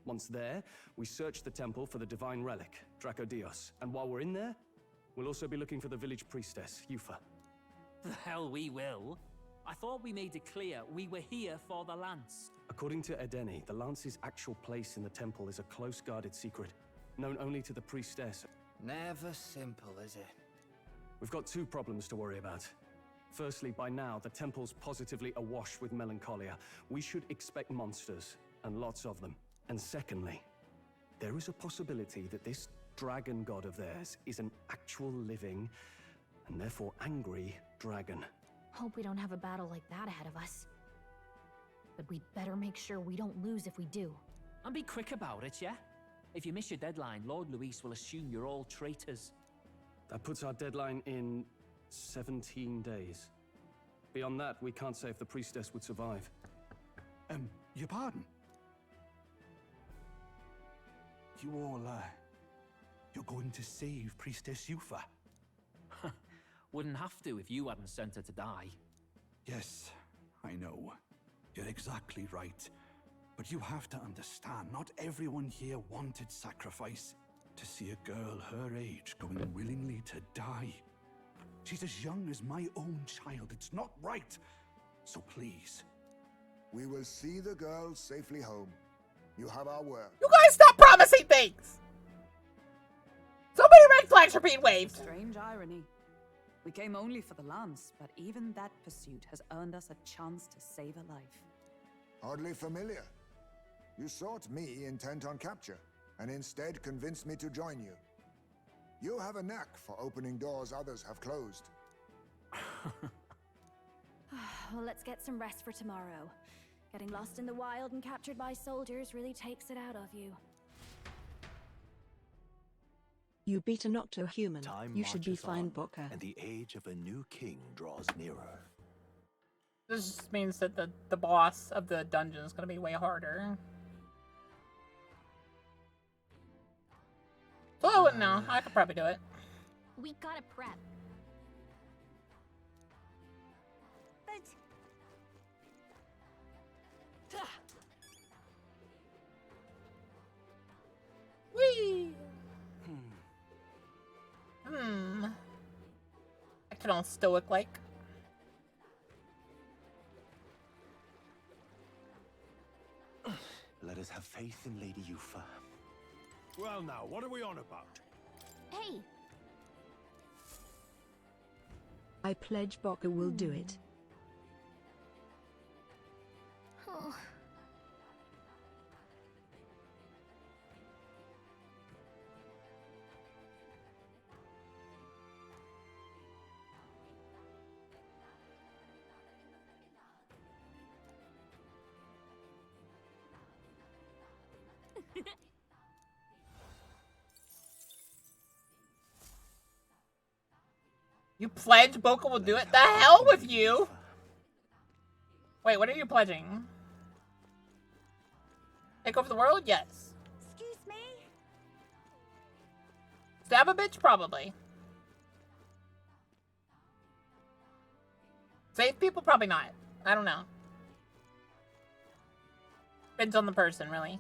Once there, we search the temple for the divine relic, Dracodios. And while we're in there, we'll also be looking for the village priestess, Yufa. The hell we will. I thought we made it clear we were here for the lance. According to Edeni, the lance's actual place in the temple is a close guarded secret, known only to the priestess. Never simple, is it? We've got 2 problems to worry about. Firstly, by now, the temple's positively awash with melancholia. We should expect monsters, and lots of them. And secondly, there is a possibility that this dragon god of theirs is an actual living, and therefore angry, dragon. Hope we don't have a battle like that ahead of us. But we'd better make sure we don't lose if we do. And be quick about it, yeah? If you miss your deadline, Lord Luis will assume you're all traitors. That puts our deadline in 17 days. Beyond that, we can't say if the priestess would survive. Your pardon? You all, you're going to save Priestess Yufa? Wouldn't have to if you hadn't sent her to die. Yes, I know. You're exactly right. But you have to understand, not everyone here wanted sacrifice. To see a girl her age going willingly to die. She's as young as my own child. It's not right. So please. We will see the girl safely home. You have our word. You guys stop promising things! So many red flags are being waved. Strange irony. We came only for the lance, but even that pursuit has earned us a chance to save a life. Hardly familiar. You sought me intent on capture, and instead convinced me to join you. You have a knack for opening doors others have closed. Well, let's get some rest for tomorrow. Getting lost in the wild and captured by soldiers really takes it out of you. You beat a Nocto-human. Time You should be marches fine, on, Boca. and the age of a new king draws nearer. This just means that the boss of the dungeon is going to be way harder. So I wouldn't know. I could probably do it. We gotta prep. But... Whee! I can all stoic like. Let us have faith in Lady Yufa. Well now, what are we on about? Hey! I pledge Boca will do it. Oh. You pledge Boca will do it? The hell with you! Wait, what are you pledging? Take over the world? Yes. Excuse me? Stab a bitch? Probably. Save people? Probably not. I don't know. Depends on the person, really.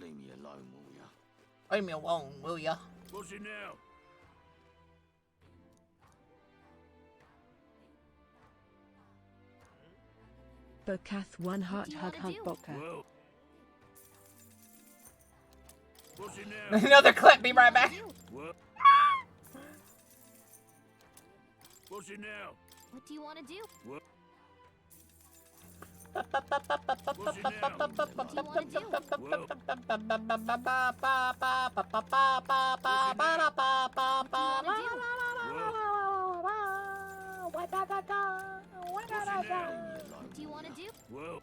Leave me alone, will ya? Leave me alone, will ya? What's it now? Bokath one heart hug hug Boka. Well. What's it now? Another clip, be right back. What? What's it now? What do you want to do? What? What's it now? What do you want to do? What do you want to do? Well.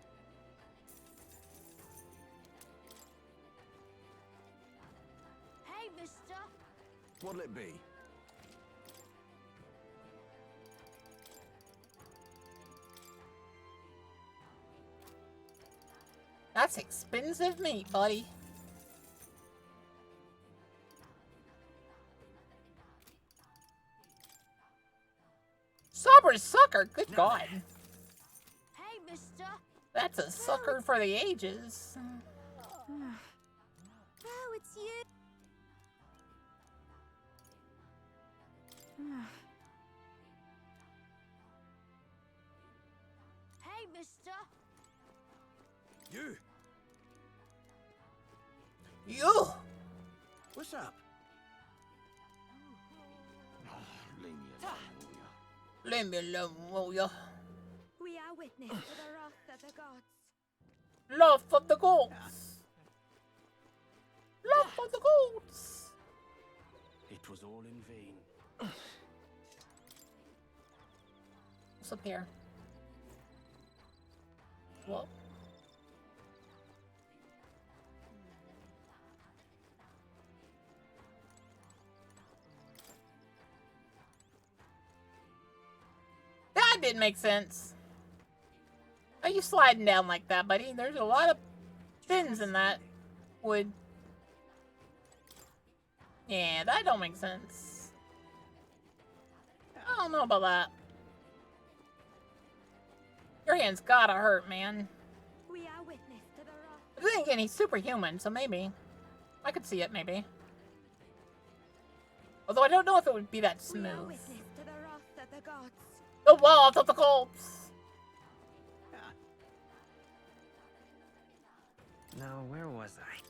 Hey, mister. What'll it be? That's expensive meat, buddy. Sober sucker, good God. Hey, mister. That's a sucker for the ages. Oh, it's you. Hey, mister. You! You! What's up? Leave me alone, will ya? Leave me alone, will ya? We are witness to the wrath of the gods. Love of the gods. Love of the gods. It was all in vain. What's up here? Whoa. That didn't make sense. Are you sliding down like that, buddy? There's a lot of fins in that wood. Yeah, that don't make sense. I don't know about that. Your hand's gotta hurt, man. We are witness to the wrath. But then again, he's superhuman, so maybe. I could see it, maybe. Although I don't know if it would be that We are smooth. witness to the wrath of the gods. The walls of the gods! Now, where was I?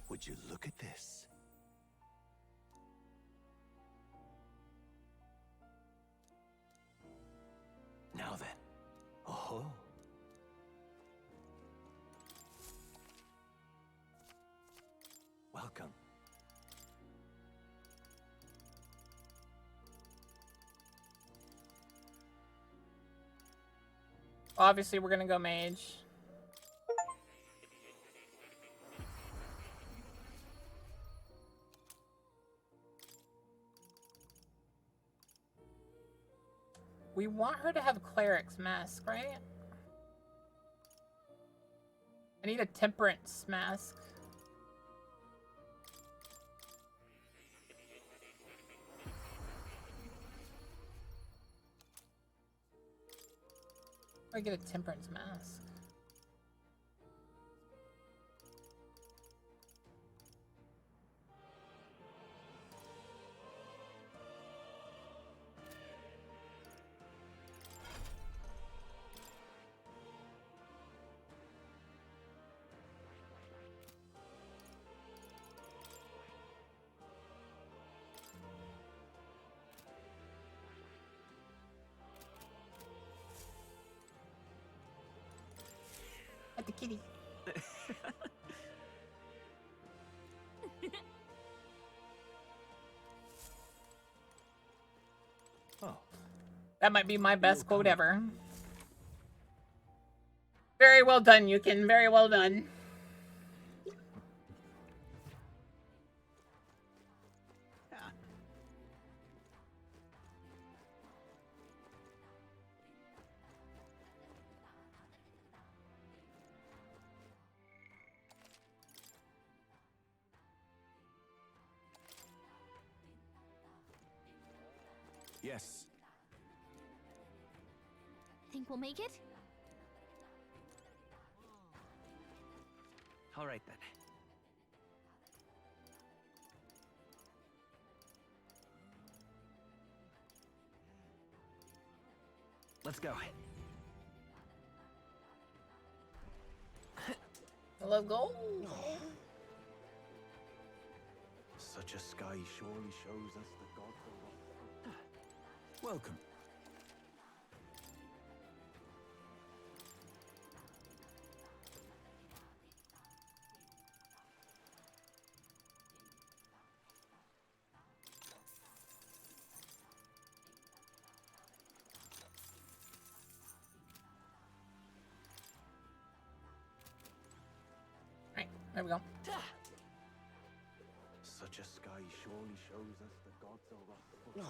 Would you look at this? Now then. Oh. Welcome. Obviously, we're gonna go mage. We want her to have cleric's mask, right? I need a temperance mask. Where do I get a temperance mask? At the kitty. That might be my best quote ever. Very well done, Yukin. Very well done. Yes. Think we'll make it? All right then. Let's go. Let's go. Such a sky surely shows us the gods are... Welcome. Right, there we go. Such a sky surely shows us the gods are...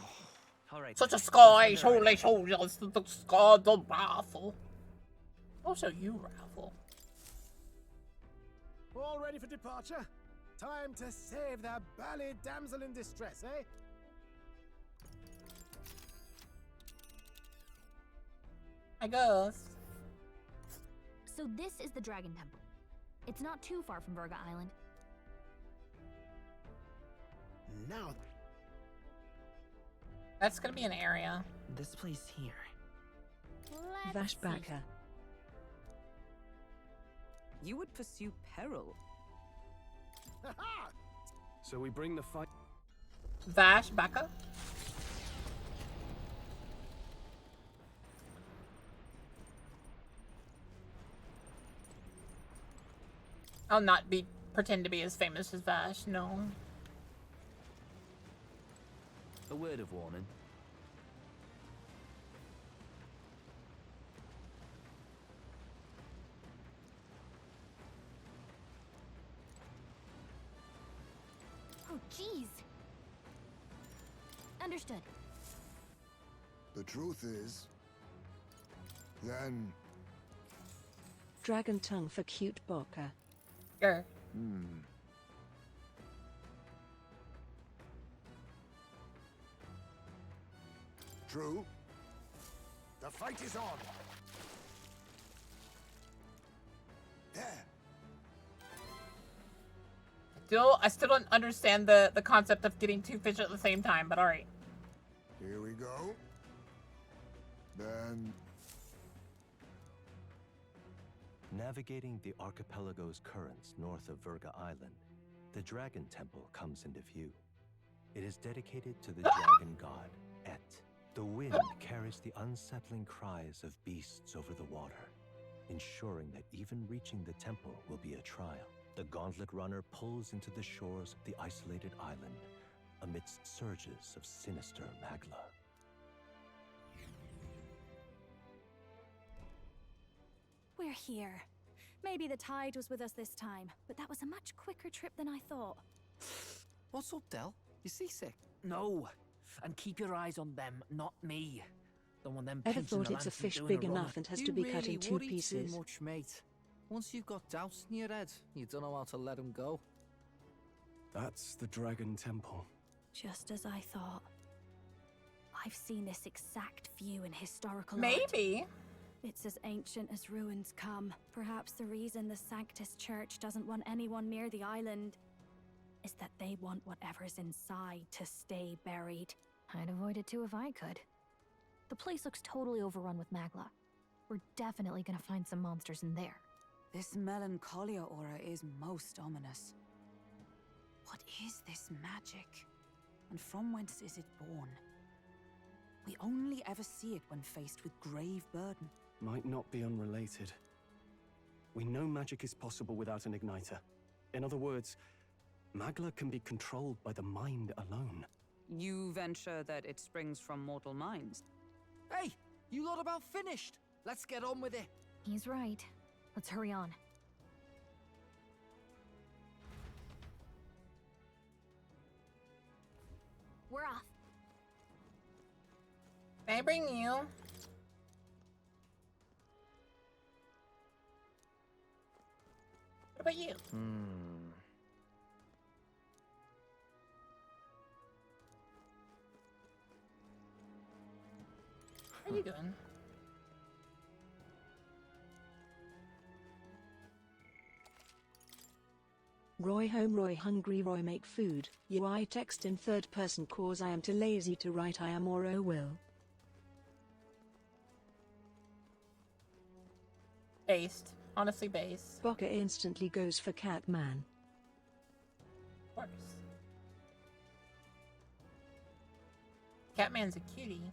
All right. Such a sky surely shows us that the gods are wrathful. Also, you raffle. All ready for departure? Time to save that bally damsel in distress, eh? I guess. So this is the Dragon Temple. It's not too far from Verga Island. Now. That's gonna be an area. This place here. Vashbaka. You would pursue peril. So we bring the fight. Vashbaka? I'll not pretend to be as famous as Vash, no. A word of warning. Oh, jeez. Understood. The truth is... Then... Dragon tongue for cute Boka. Sure. True. The fight is on. There. I still don't understand the concept of getting two fish at the same time, but alright. Here we go. Then... Navigating the archipelago's currents north of Verga Island, the Dragon Temple comes into view. It is dedicated to the dragon god, Et. The wind carries the unsettling cries of beasts over the water, ensuring that even reaching the temple will be a trial. The gauntlet runner pulls into the shores of the isolated island, amidst surges of sinister magla. We're here. Maybe the tide was with us this time, but that was a much quicker trip than I thought. What's up, Del? You seasick? No. And keep your eyes on them, not me. Don't want them Ever pinching thought the it's a lantern fish doing big a runner. enough and has to be cut in two pieces? Too much, mate. Once you've got doubts in your head, you don't know how to let them go. That's the Dragon Temple. Just as I thought. I've seen this exact view in historical art. Maybe. It's as ancient as ruins come. Perhaps the reason the Sanctus Church doesn't want anyone near the island is that they want whatever's inside to stay buried. I'd avoid it too if I could. The place looks totally overrun with magla. We're definitely gonna find some monsters in there. This melancholia aura is most ominous. What is this magic? And from whence is it born? We only ever see it when faced with grave burden. Might not be unrelated. We know magic is possible without an igniter. In other words, magla can be controlled by the mind alone. You venture that it springs from mortal minds? Hey, you lot about finished. Let's get on with it. He's right. Let's hurry on. We're off. Can I bring you? What about you? How are you doing? Roy home, Roy hungry, Roy make food. UI text in third person cause I am too lazy to write I am or oh will. Based. Honestly based. Bokka instantly goes for Catman. Of course. Catman's a cutie.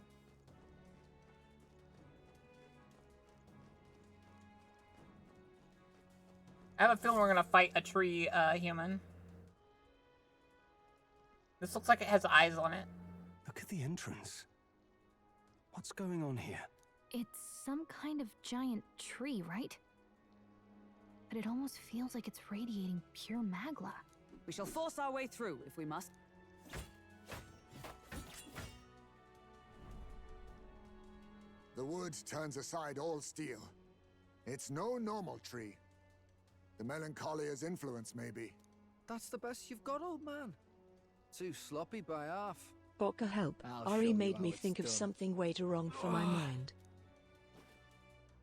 I have a feeling we're gonna fight a tree human. This looks like it has eyes on it. Look at the entrance. What's going on here? It's some kind of giant tree, right? But it almost feels like it's radiating pure magla. We shall force our way through if we must. The wood turns aside all steel. It's no normal tree. The Melancholia's influence, maybe. That's the best you've got, old man. Too sloppy by half. Bokka help. I'll show Ari you made how me it's think of done. something way too wrong for my mind.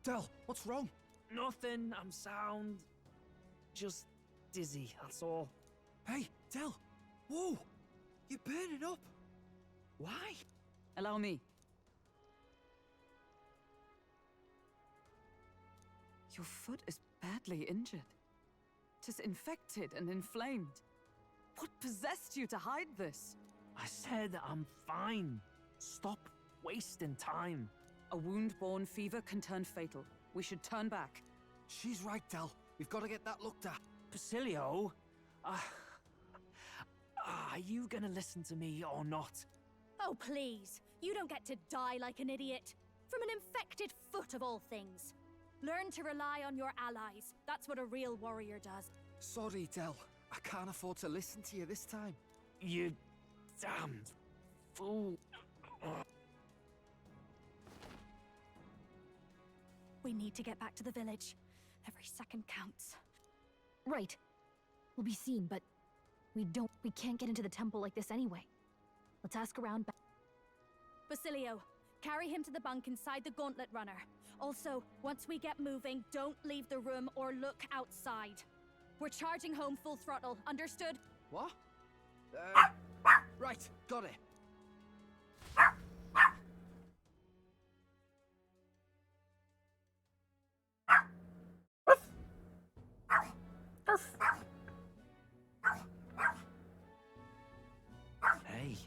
Del, what's wrong? Nothing, I'm sound. Just dizzy, that's all. Hey, Del! Whoa! You're burning up! Why? Allow me. Your foot is badly injured. 'Tis infected and inflamed. What possessed you to hide this? I said I'm fine. Stop wasting time. A wound-borne fever can turn fatal. We should turn back. She's right, Del. We've got to get that looked at. Basilio? Are you gonna listen to me or not? Oh, please. You don't get to die like an idiot. From an infected foot of all things. Learn to rely on your allies. That's what a real warrior does. Sorry, Del. I can't afford to listen to you this time. You damned fool. We need to get back to the village. Every second counts. Right. We'll be seen, but we can't get into the temple like this anyway. Let's ask around. Basilio, carry him to the bunk inside the gauntlet runner. Also, once we get moving, don't leave the room or look outside. We're charging home full throttle, understood? What? Right, got it. Hey.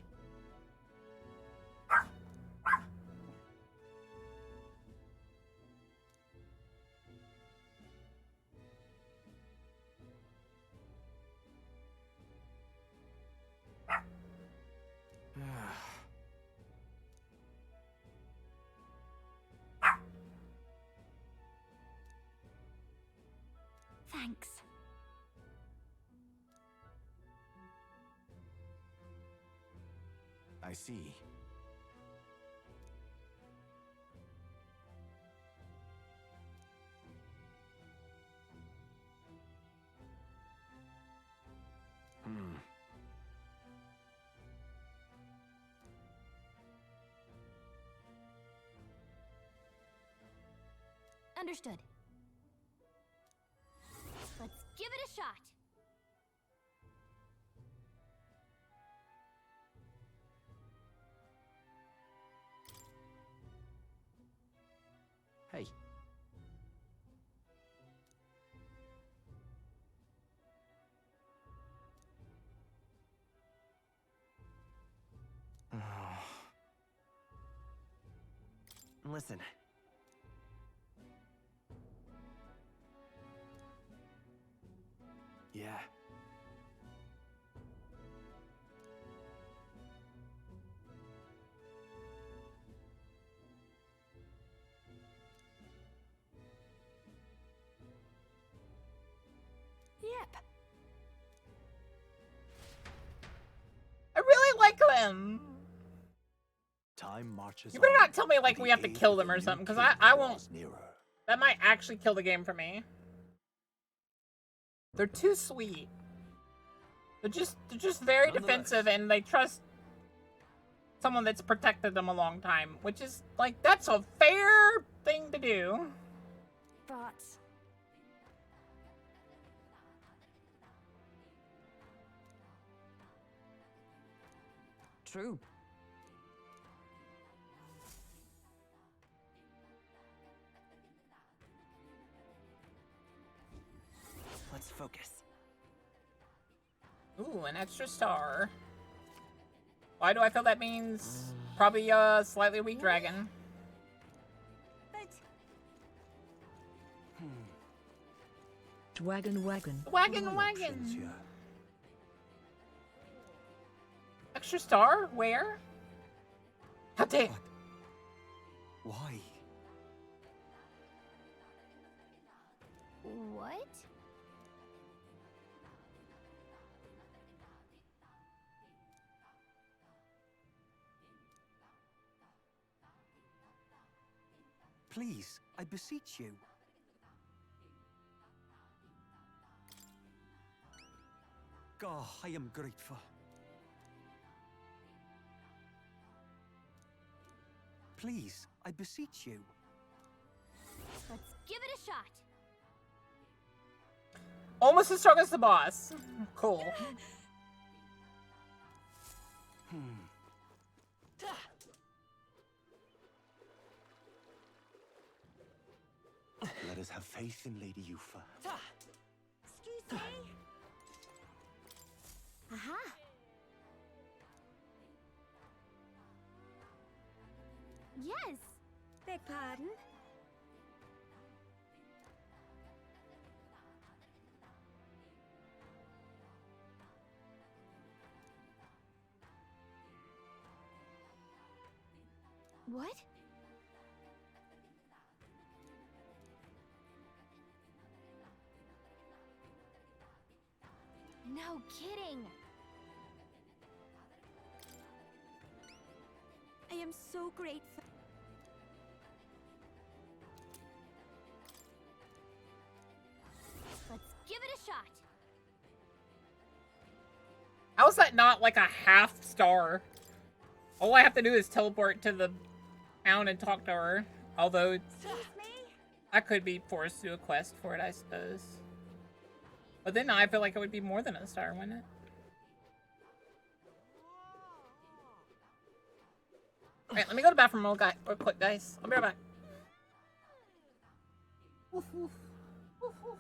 Thanks. I see. Understood. Let's give it a shot. Hey. Listen. Yeah. them. Time marches You better on, not tell me like and we the have to age kill of them the or new something, because king I draws won't. nearer. That might actually kill the game for me. They're too sweet. They're just very defensive, and they trust someone that's protected them a long time, which is like that's a fair thing to do. But True. Let's focus. Ooh, an extra star. Why do I feel that means probably a slightly weak dragon? Wagon. Wagon. Extra star? Where? How dare? Why? what? Please, I beseech you. God, I am grateful. Please, I beseech you. Let's give it a shot. Almost as strong as the boss. Cool. Let us have faith in Lady Yufa. Excuse me? Aha. Yes. Beg pardon? What? No kidding. I am so grateful. Let's give it a shot. How is that not like a half star? All I have to do is teleport to the town and talk to her. Although I could be forced to do a quest for it, I suppose. But then I feel like it would be more than a star, wouldn't it? Alright, let me go to the bathroom real quick, guys. I'll be right back. Woof, woof. Woof, woof.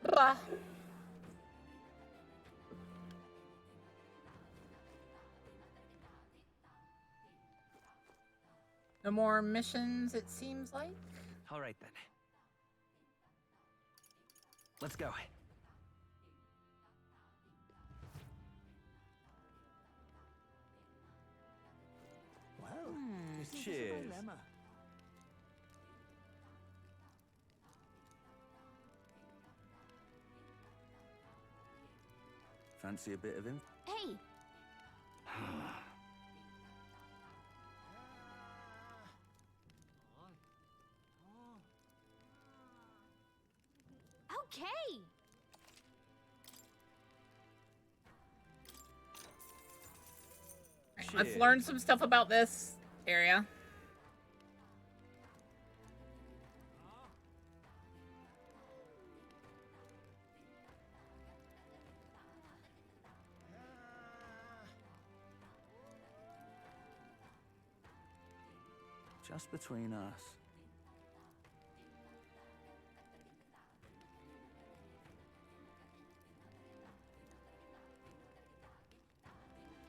Blah. No more missions, it seems like. All right then. Let's go. Well, this is a Cheers. dilemma. Fancy a bit of him? Hey! Okay! Let's learn some stuff about this area. Just between us.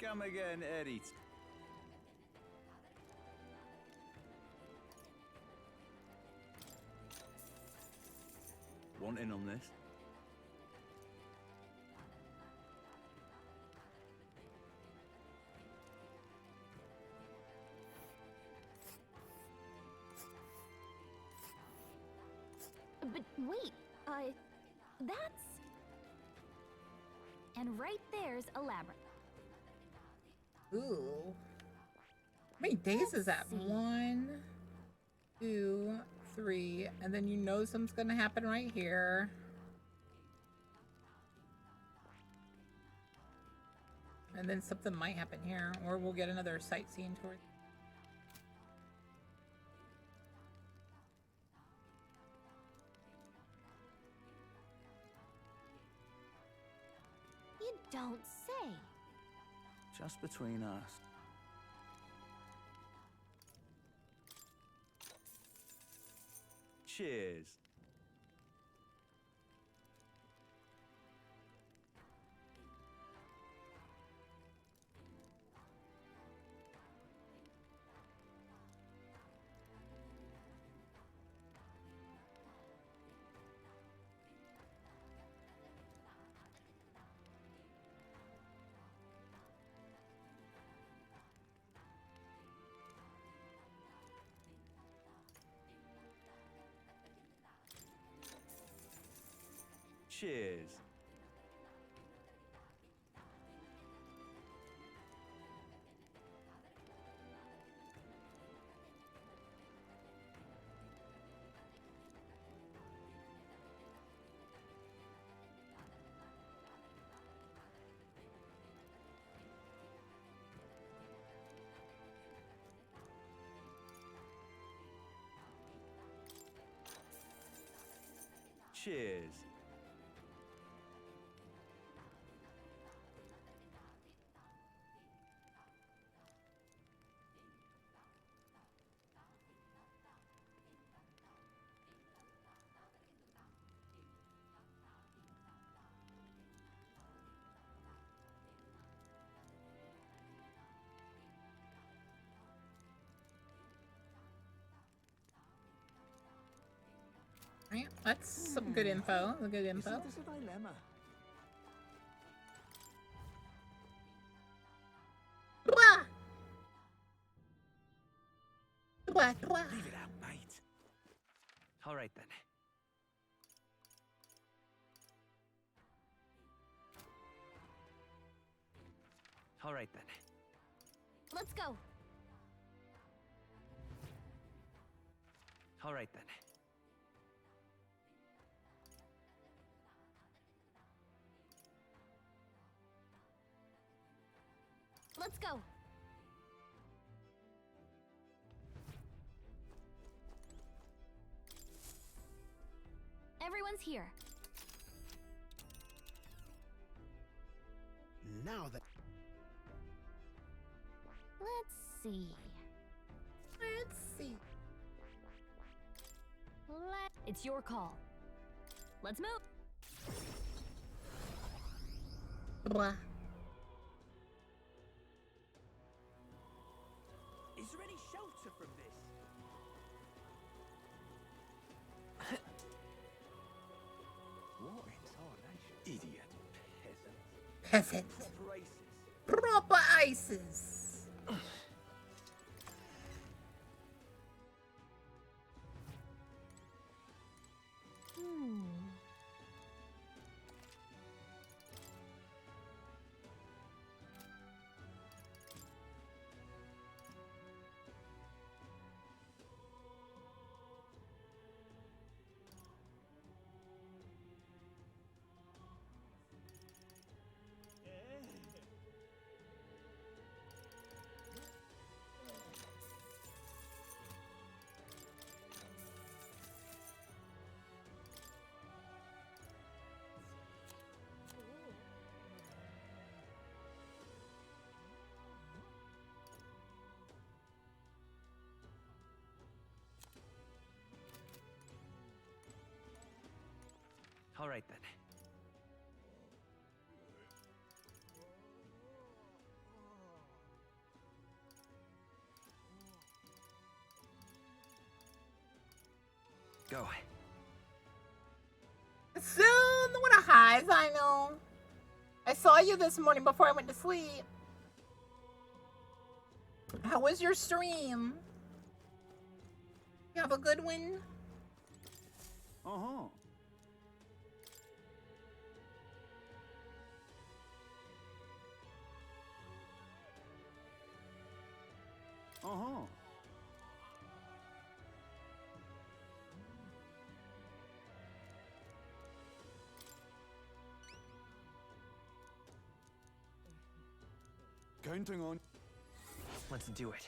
Come again, Eddie. Want in on this? But wait, that's... And right there's a labyrinth. Ooh. How many days is that? 1, 2, 3, and then you know something's gonna happen right here. And then something might happen here, or we'll get another sightseeing tour. You don't say. Just between us. Cheers. Cheers. Cheers. Right, that's some good info. Good info. Isn't this a dilemma? Blah! Blah, blah. Leave it out, mate. All right then. All right then. Let's go. All right then. Let's go. Everyone's here. Now that... Let's see. Let's see. It's your call. Let's move. Blah. Is there any shelter from this? What in tarnation? Idiot. Peasant. Peasant. Proper aces. Proper ices. All right then. Go. So, what a highs, I know. I saw you this morning before I went to sleep. How was your stream? You have a good one? Uh-huh. Uh-huh. Counting on. Let's do it.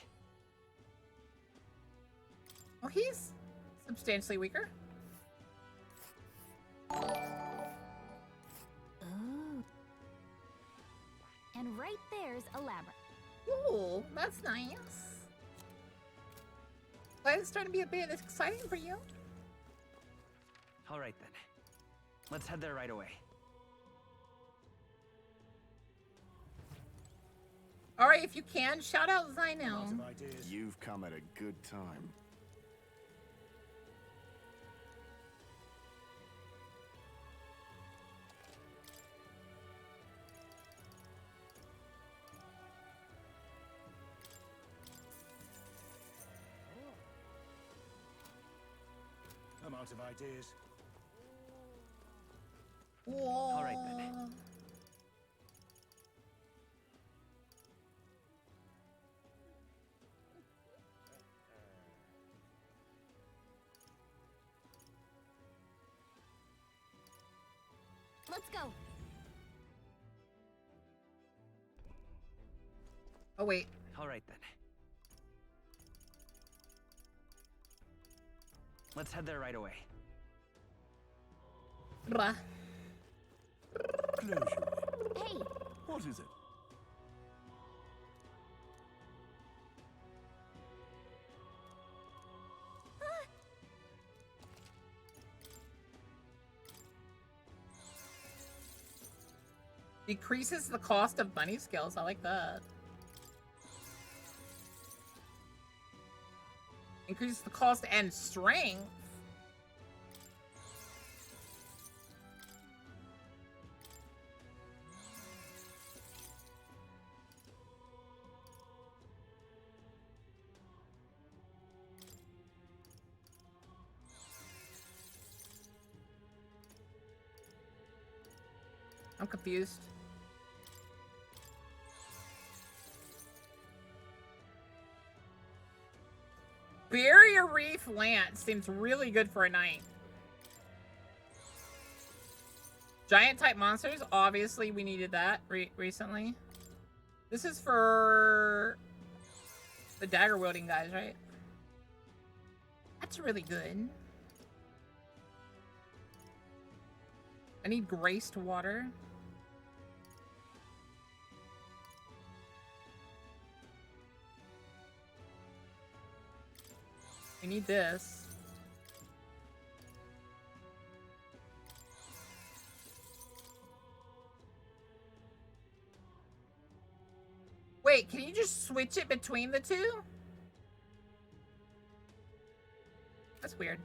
Oh, he's substantially weaker. Oh. And right there's a labyrinth. Ooh, that's nice. Glad it's starting to be a bit exciting for you. All right then. Let's head there right away. All right, if you can, shout out Zyno. You've come at a good time. I'm out of ideas. Whoa. All right then. Let's go. Oh, wait. All right then. Let's head there right away. Bruh. Hey. What is it? Decreases the cost of bunny skills. I like that. Increases the cost and strength. I'm confused. Barrier Reef Lance seems really good for a knight. Giant type monsters, obviously we needed that recently. This is for the dagger wielding guys, right? That's really good. I need graced water. I need this. Wait, can you just switch it between the two? That's weird.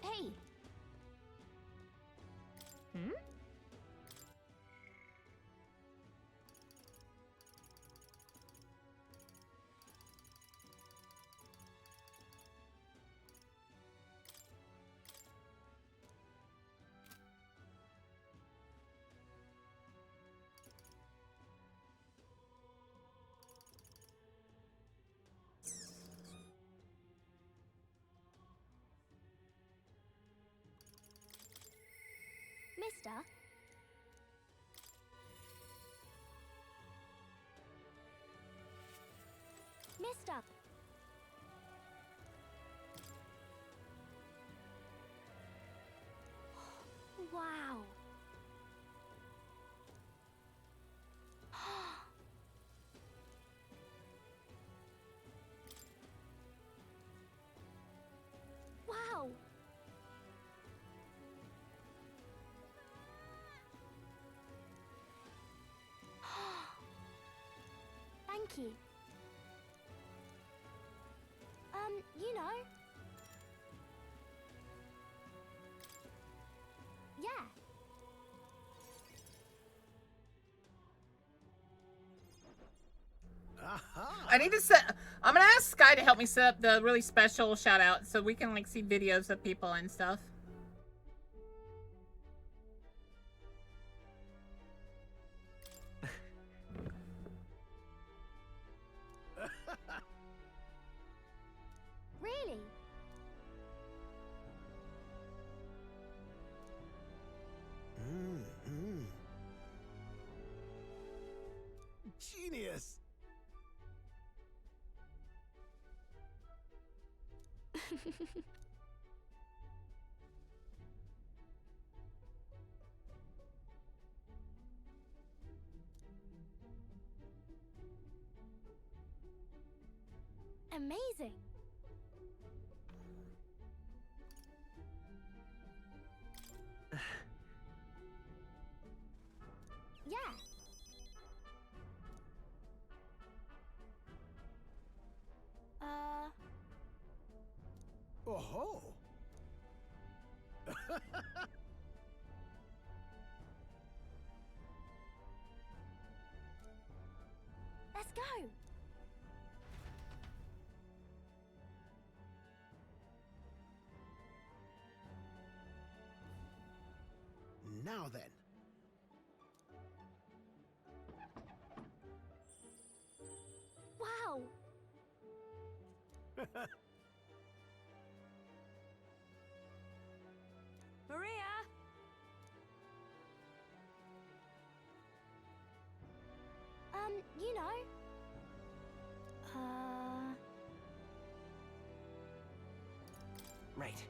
Hey. Hmm? Mister? Mister? Thank you. You know. Yeah. I need to set. I'm gonna ask Sky to help me set up the really special shout out so we can like see videos of people and stuff. Really? Genius! Amazing. Yeah. Oh-ho! Let's go. Now then. Wow. Maria! You know. Right.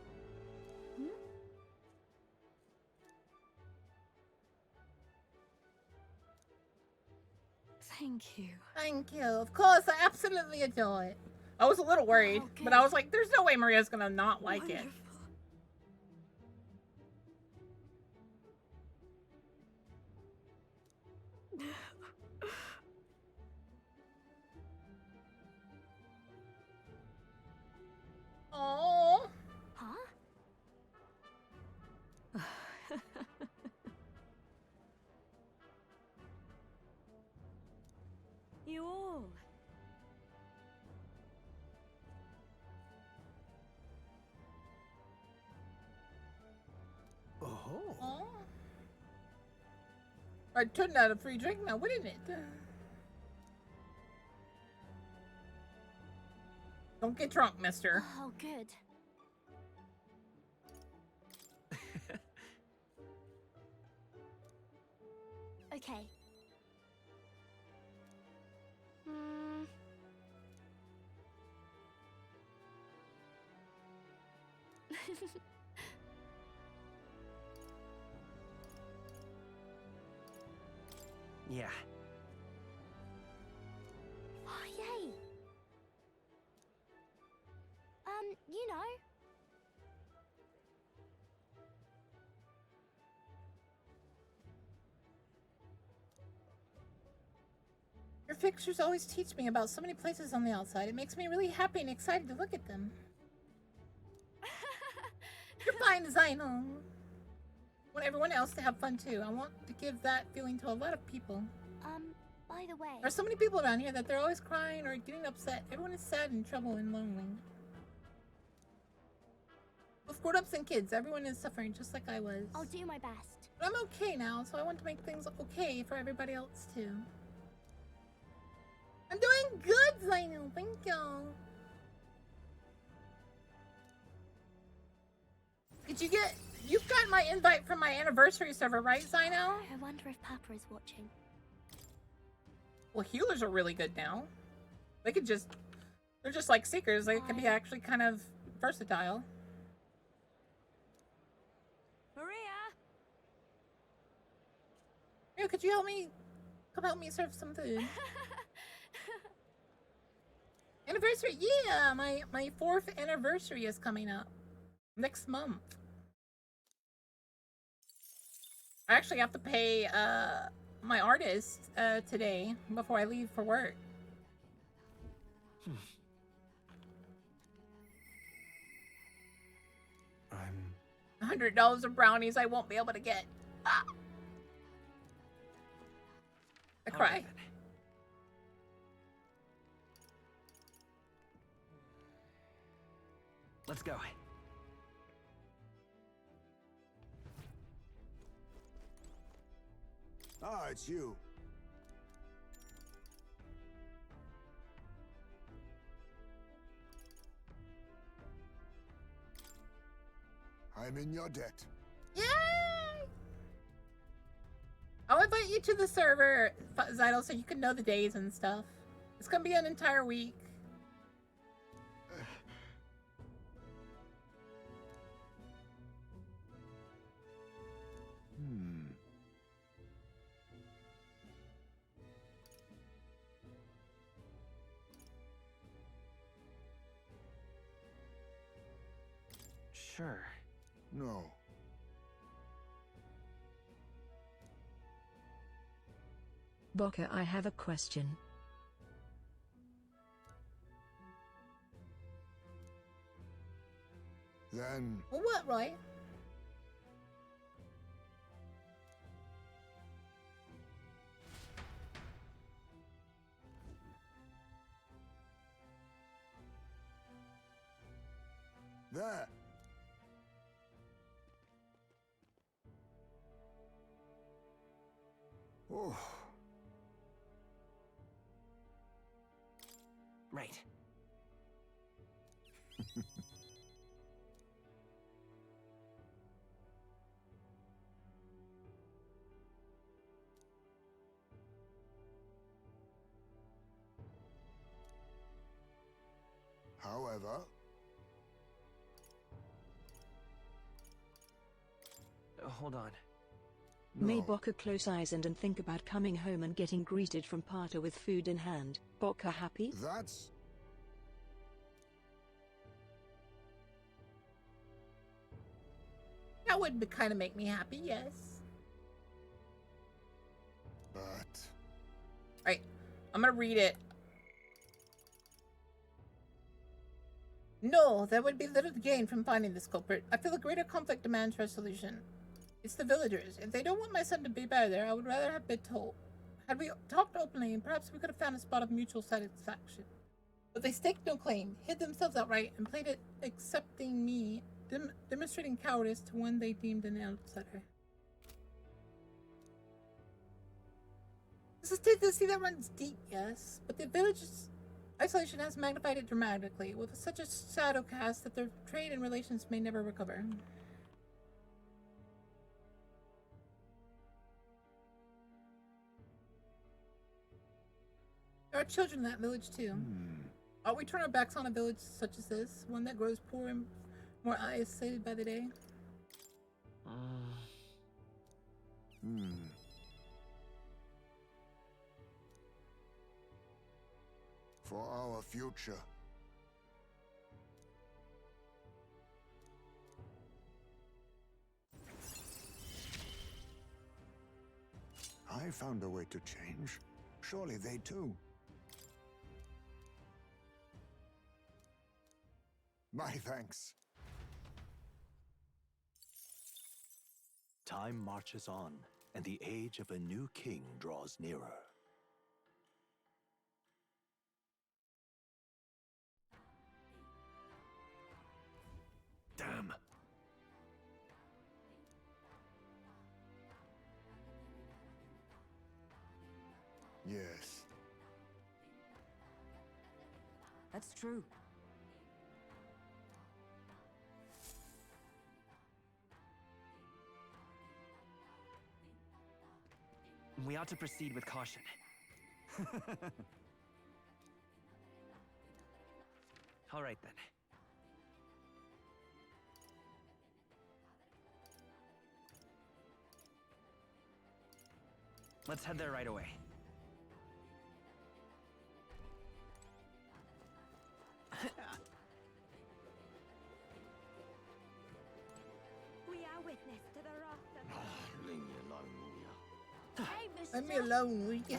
Thank you. Thank you. Of course, I absolutely adore it. I was a little worried, but I was like, there's no way Maria's gonna not like it. Oh. Huh? You all. Oh. I'd turn out a free drink now, wouldn't it? Don't get drunk, mister. Oh, good. Okay. Yeah. Oh, yay. You know. Your pictures always teach me about so many places on the outside. It makes me really happy and excited to look at them. You're fine, Zino. I want everyone else to have fun too. I want to give that feeling to a lot of people. By the way. There's so many people around here that they're always crying or getting upset. Everyone is sad and troubled and lonely. Both grown-ups and kids, everyone is suffering just like I was. I'll do my best. But I'm okay now, so I want to make things okay for everybody else too. I'm doing good, Zainu. Thank you. Did you get... You've got my invite from my anniversary server, right, Zainu? I wonder if Papa is watching. Well, healers are really good now. They could just... They're just like seekers. They can be actually kind of versatile. Maria! Yeah, could you help me? Come help me serve some food. Anniversary, yeah, my 4th anniversary is coming up next month. I actually have to pay my artist today before I leave for work. $100 of brownies I won't be able to get. Ah. I cry. Right, let's go. Ah, it's you. I'm in your debt. Yay! I'll invite you to the server, Zidal, so you can know the days and stuff. It's gonna be an entire week. Sure. No. Bokka, I have a question. Then... Well, what, Roy? There. Oh. Right. However... Hold on. May Bokka close eyes and think about coming home and getting greeted from Parta with food in hand. Bokka happy? That's... That would kind of make me happy, yes. But... Right, I'm gonna read it. No, there would be little to gain from finding this culprit. I feel a greater conflict demands resolution. It's the villagers. If they don't want my son to be buried there, I would rather have been told. Had we talked openly, perhaps we could have found a spot of mutual satisfaction. But they staked no claim, hid themselves outright, and played it accepting me, demonstrating cowardice to one they deemed an outsider. This is tendency that runs deep, yes, but the village's isolation has magnified it dramatically, with such a shadow cast that their trade and relations may never recover. There are children in that village, too. Ought we turn our backs on a village such as this, one that grows poor and more isolated by the day? For our future. I found a way to change. Surely they too. My thanks. Time marches on, and the age of a new king draws nearer. Damn. Yes. That's true. We ought to proceed with caution. All right, then. Let's head there right away. We are witness to the wrath of... Leave me alone, will ya? Hey, Mr. Leave me alone, will ya?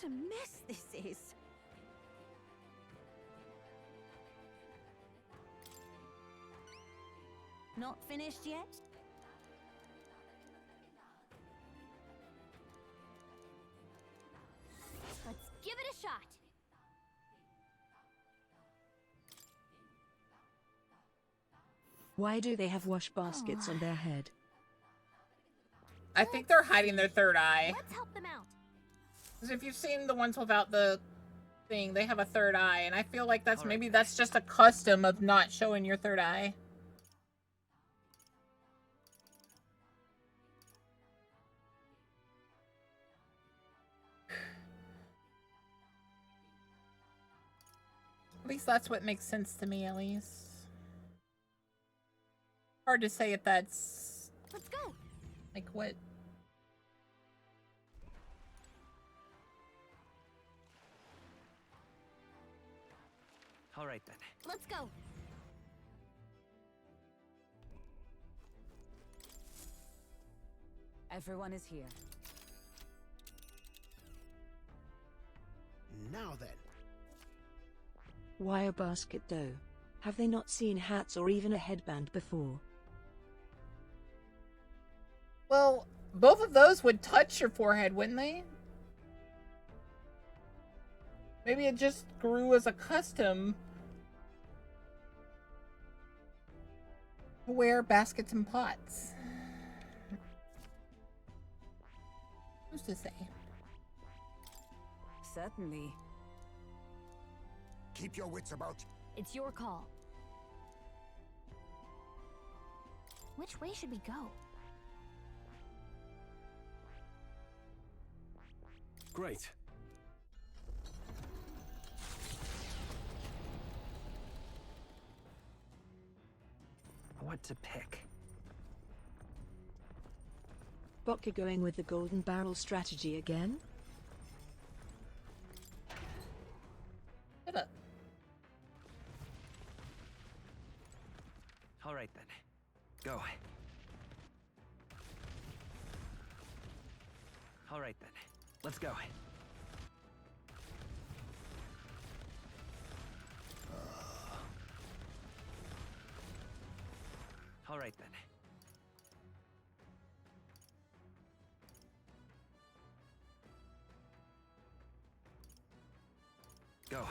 What a mess this is. Not finished yet? Let's give it a shot. Why do they have wash baskets on their head? I think they're hiding their third eye. Let's help them out. Because if you've seen the ones without the thing, they have a third eye, and I feel like that's maybe that's just a custom of not showing your third eye. At least that's what makes sense to me, at least. Hard to say if that's... Let's go. Like, what? All right, then. Let's go. Everyone is here. Now then. Why a basket though? Have they not seen hats or even a headband before? Well, both of those would touch your forehead, wouldn't they? Maybe it just grew as a custom to wear baskets and pots. Who's to say? Certainly. Keep your wits about. It's your call. Which way should we go? Great. What to pick? Bokka going with the golden barrel strategy again? Shut up. All right, then. Go. All right, then. Let's go. All right, then. Go.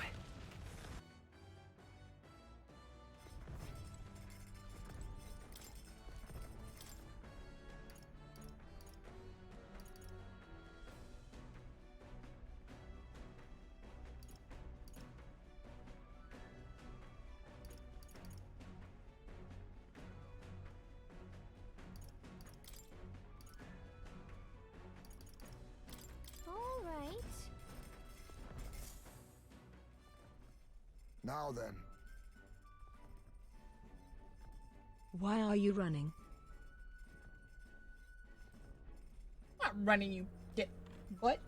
All right. Now then. Why are you running? I'm not running, you get what?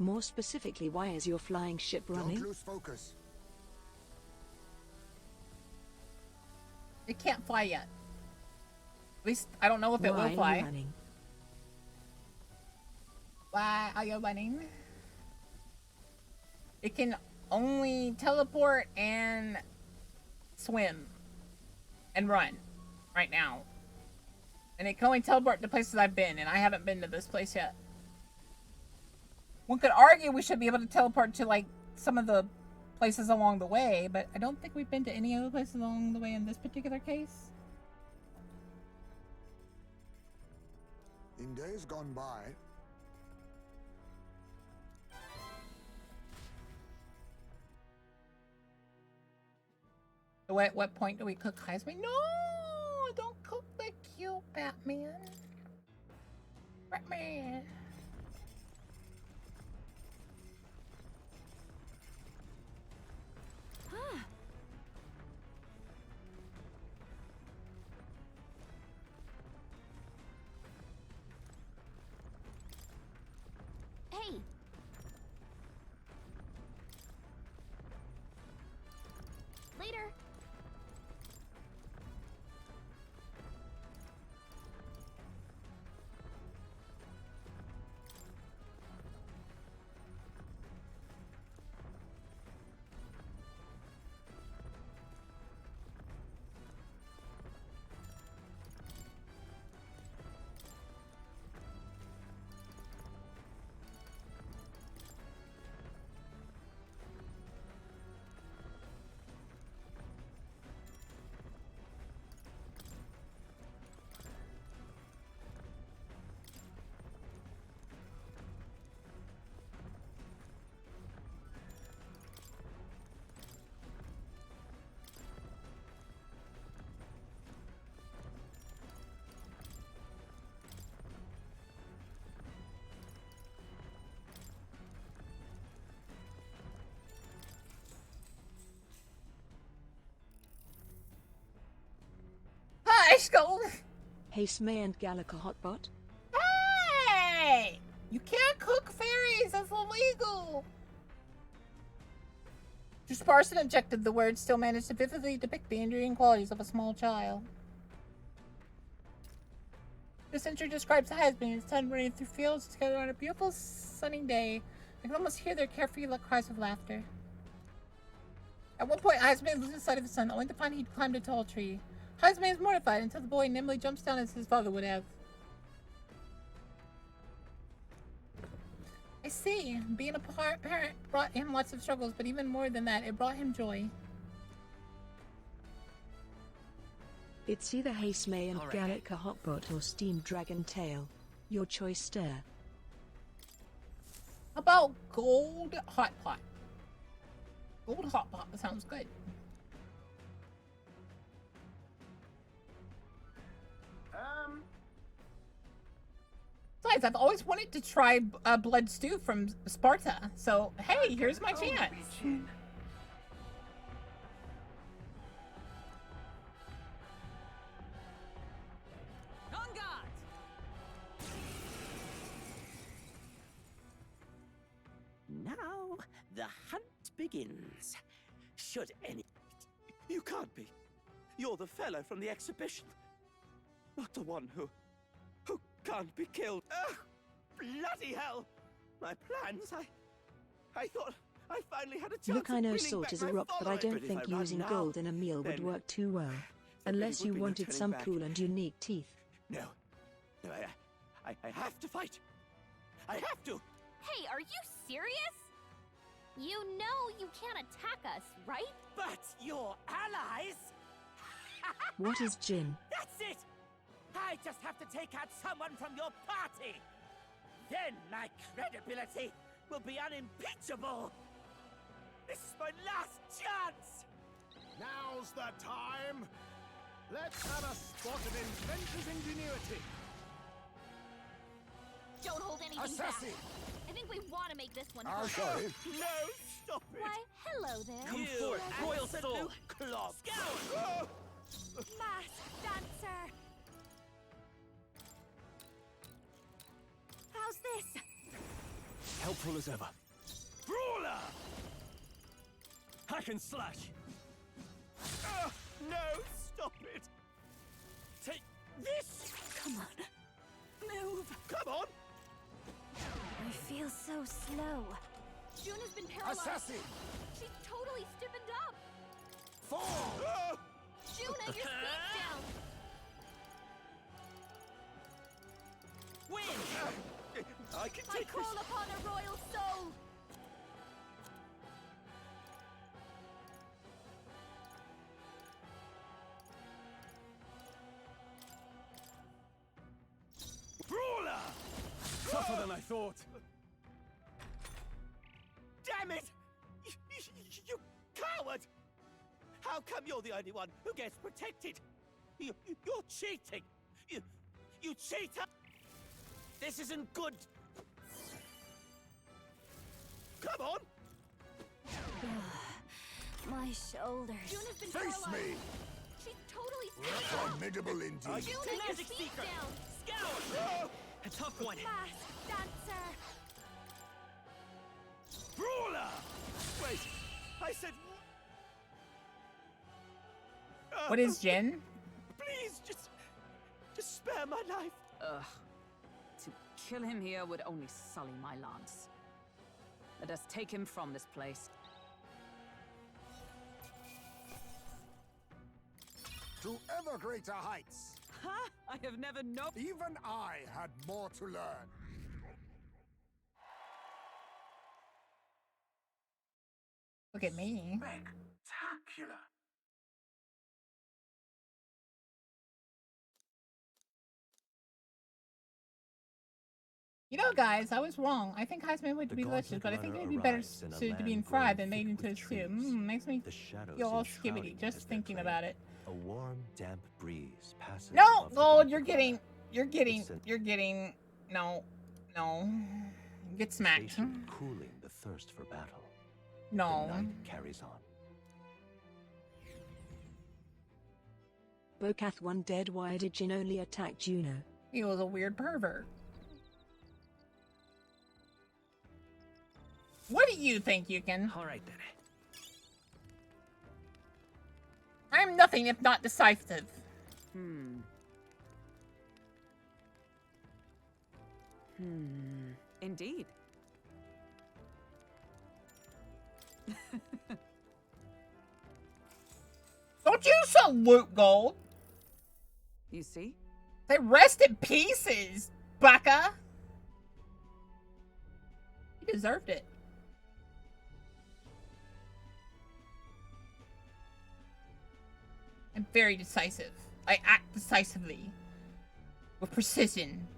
More specifically, why is your flying ship running? Don't lose focus. It can't fly yet. At least I don't know if it Why will fly. are you running? Why are you running? It can only teleport and swim and run right now. And it can only teleport to places I've been, and I haven't been to this place yet. One could argue we should be able to teleport to, like, some of the places along the way, but I don't think we've been to any other places along the way in this particular case. In days gone by, At what point do we cook Heisman? No! Don't cook the cute Batman. Batman. Hey, go. Hey Smay and Gallica Hotbot. Hey! You can't cook fairies. That's illegal. To sparse and objective, the words still manage to vividly depict the enduring qualities of a small child. This entry describes the husband and his son running through fields together on a beautiful sunny day. I can almost hear their carefree cries of laughter. At one point, Heisman loses sight of his son, only to find he'd climbed a tall tree. Heisman is mortified until the boy nimbly jumps down as his father would have. I see. Being a parent brought him lots of struggles, but even more than that, it brought him joy. It's either Hey Smay and All right. Gallica Hotbot or Steamed Dragon Tail. Your choice, stir. How about Gold Hot Pot? Gold Hot Pot, that sounds good. Besides, I've always wanted to try blood stew from Sparta, so hey, here's my chance. On guard! Now the hunt begins. Should any... You can't be. You're the fellow from the exhibition. Not the one who can't be killed. Ugh! Bloody hell! My plans, I thought I finally had a chance. Look, I know of salt back is a my rock, but I following. don't But think if I run using now, gold in a meal would then work too well. there Unless really you would be no wanted turning some back. cool and unique teeth. No, I have to fight. I have to. Hey, are you serious? You know you can't attack us, right? But your allies. What is gin? That's it! I just have to take out someone from your party! Then my credibility will be unimpeachable! This is my last chance! Now's the time! Let's have a spot of inventor's ingenuity! Don't hold anything back. Assassin! I think we want to make this one Oh, fun. sorry. No, stop it! Why, hello there. Come forth, Royal Soul! Clog! Scout! Masked dancer! How's this? Helpful as ever. Brawler! Hack and slash! No, stop it! Take this! Come on. Move. Come on! I feel so slow. June has been paralyzed. Assassin! She's totally stiffened up. Fall! June, your speed's down. Win! I can I take call this! upon a royal soul. Brawler! Tougher than I thought. Damn it! You coward! How come you're the only one who gets protected? You're cheating! You cheater! This isn't good! Come on! My shoulders. June has been Face paralyzed. me! She's totally stiffened up. Formidable indeed. June, your Magic speed's secret. down. Scout! A tough one. Masked dancer. Brawler! Wait, I said... What is gin? Please, just spare my life. Ugh. To kill him here would only sully my lance. Let us take him from this place. To ever greater heights. Ha! I have never known. Even I had more to learn. Look at me. Spectacular. You know, guys, I was wrong. I think Heisman would The be delicious, gauntlet but I think runner it'd be better arrives in a suited to being land fried grown than made thick into a with stew. trees, Makes me the shadows feel all enshrouding skibbity as just they thinking play. about it. A warm, damp breeze passes. No, above the Gold, gauntlet you're getting, runner, no. Get smacked. station cooling the thirst for battle. No. The night carries on. Bokath one dead. Why did Jin only attack Juno? He was a weird pervert. What do you think, Yukin? All right then. I'm nothing if not decisive. Indeed. Don't you salute gold? You see? They rest in pieces, Baka. He deserved it. I'm very decisive. I act decisively. With precision.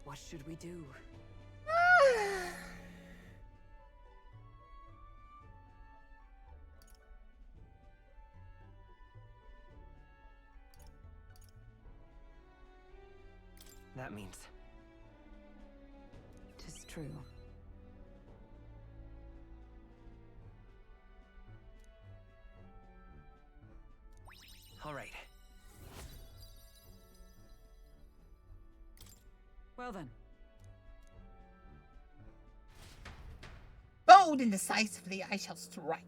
What should we do? That means... Tis true. All right. Well then. Bold and decisively I shall strike.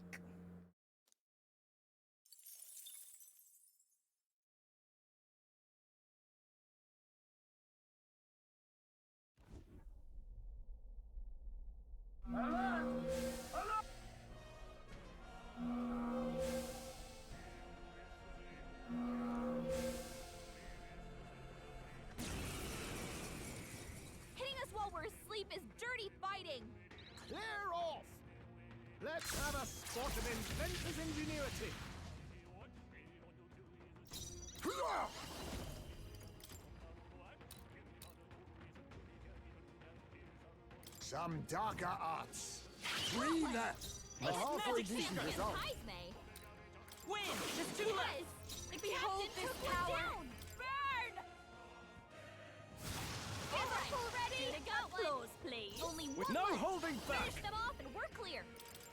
Hitting us while we're asleep is dirty fighting. Clear off! Let's have a spot of inventor's ingenuity. Some darker arts. 3 left. A halfway decent result. Win! It's too late! Behold this power! Burn! Get us already! Applause, please. Only With one no left. holding back. Finish them off and we're clear.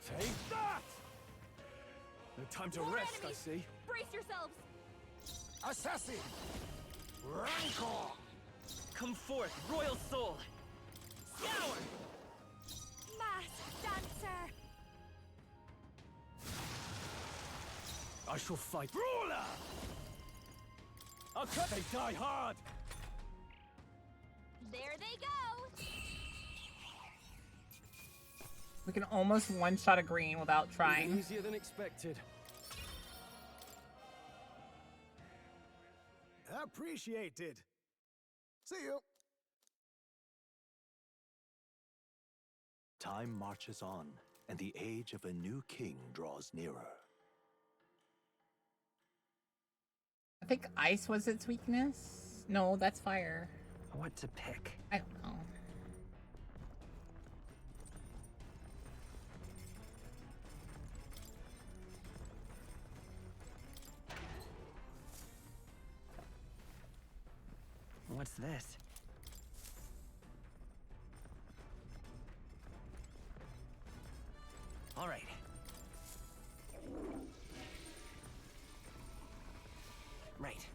Take that! No time to More rest, enemies. I see. Brace yourselves. Assassin! Rancor! Come forth, royal soul! Scour! Masked dancer! I shall fight. Brawler! I'll cut. They die hard! There they go! We can almost one-shot a green without trying. Easier than expected. Appreciated. See you. Time marches on, and the age of a new king draws nearer. I think ice was its weakness. No, that's fire. What to pick? I don't know. What's this? All right. Right.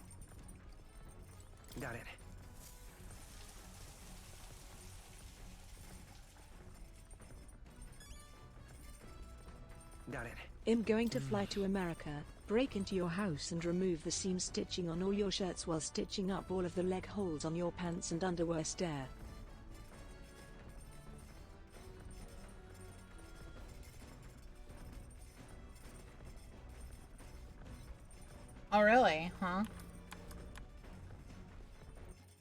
Got it. Got it. I'm going to fly to America, break into your house and remove the seam stitching on all your shirts while stitching up all of the leg holes on your pants and underwear. Stare. Oh, really? Huh?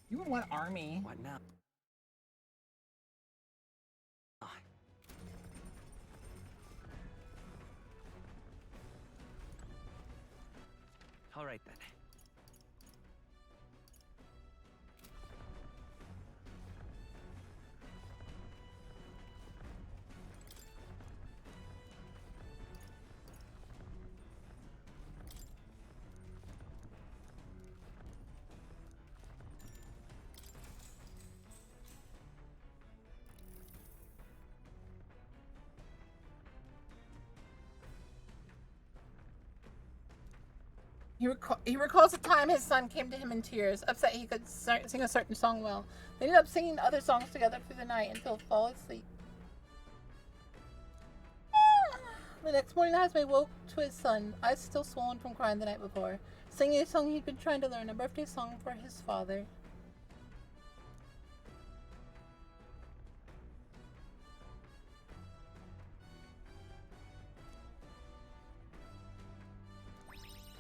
You would want army. What now? All right then. He recalls the time his son came to him in tears, upset he could sing a certain song well. They ended up singing other songs together through the night until fall asleep. The next morning, the housemaid woke to his son, eyes still swollen from crying the night before, singing a song he'd been trying to learn, a birthday song for his father.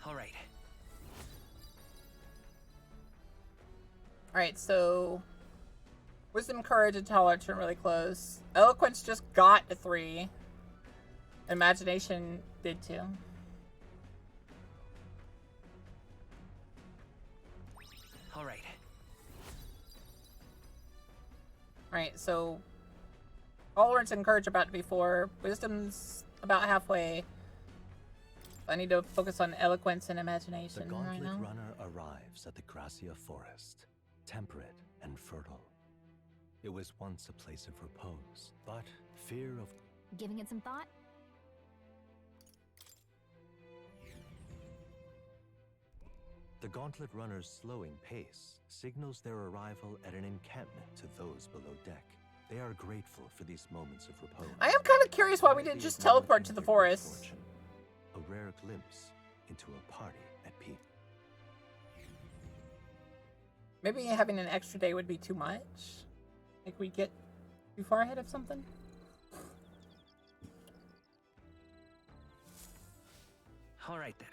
Alright. Alright, so wisdom, courage, and tolerance are really close. Eloquence just got to 3. Imagination did too. Alright. Alright, so tolerance and courage are about to be 4. Wisdom's about halfway. I need to focus on eloquence and imagination The right Gauntlet now. Runner arrives at the Gracia Forest, temperate and fertile. It was once a place of repose, but fear of... Giving it some thought? The Gauntlet Runner's slowing pace signals their arrival at an encampment to those below deck. They are grateful for these moments of repose. I am kind of curious why we didn't just teleport to the forest. A rare glimpse into a party at peace. Maybe having an extra day would be too much. Like we get too far ahead of something. Alright then.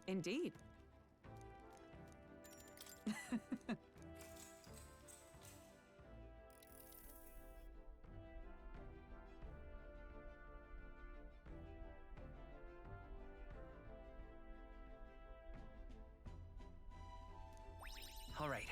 Indeed. Alright.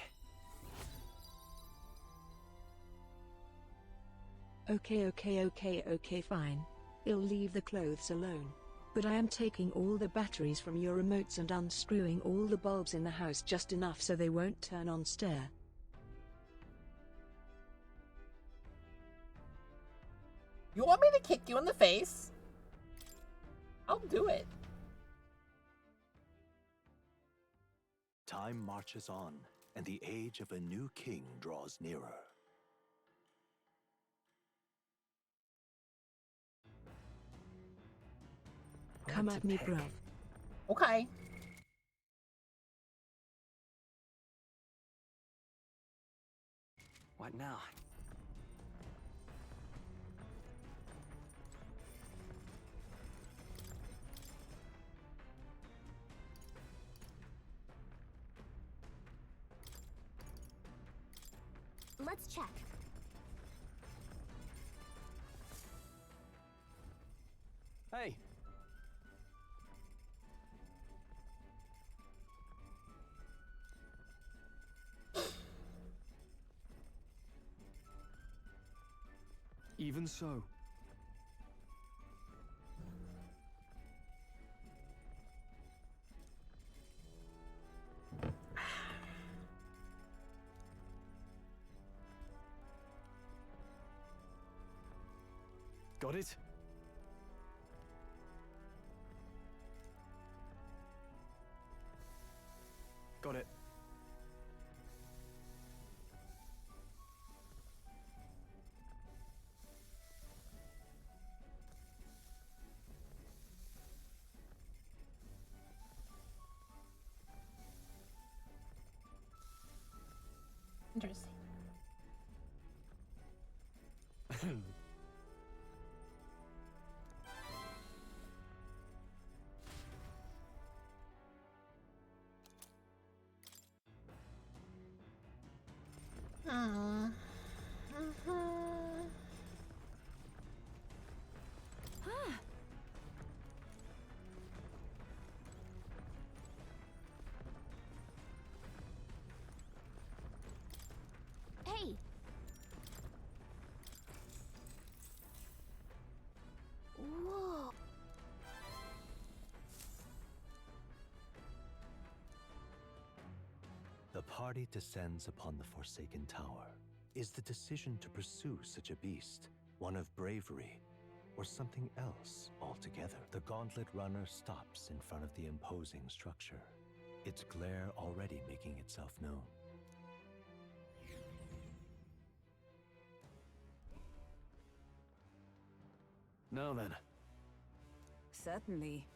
Okay, fine. I'll leave the clothes alone. But I am taking all the batteries from your remotes and unscrewing all the bulbs in the house just enough so they won't turn on stare. You want me to kick you in the face? I'll do it. Time marches on, and the age of a new king draws nearer. Come at me, bruv. Okay. What now? Let's check. Hey! Even so. Got it? Got it. Interesting. Hey! Whoa! The party descends upon the Forsaken Tower. Is the decision to pursue such a beast one of bravery, or something else altogether? The gauntlet runner stops in front of the imposing structure, its glare already making itself known. Now then. Certainly.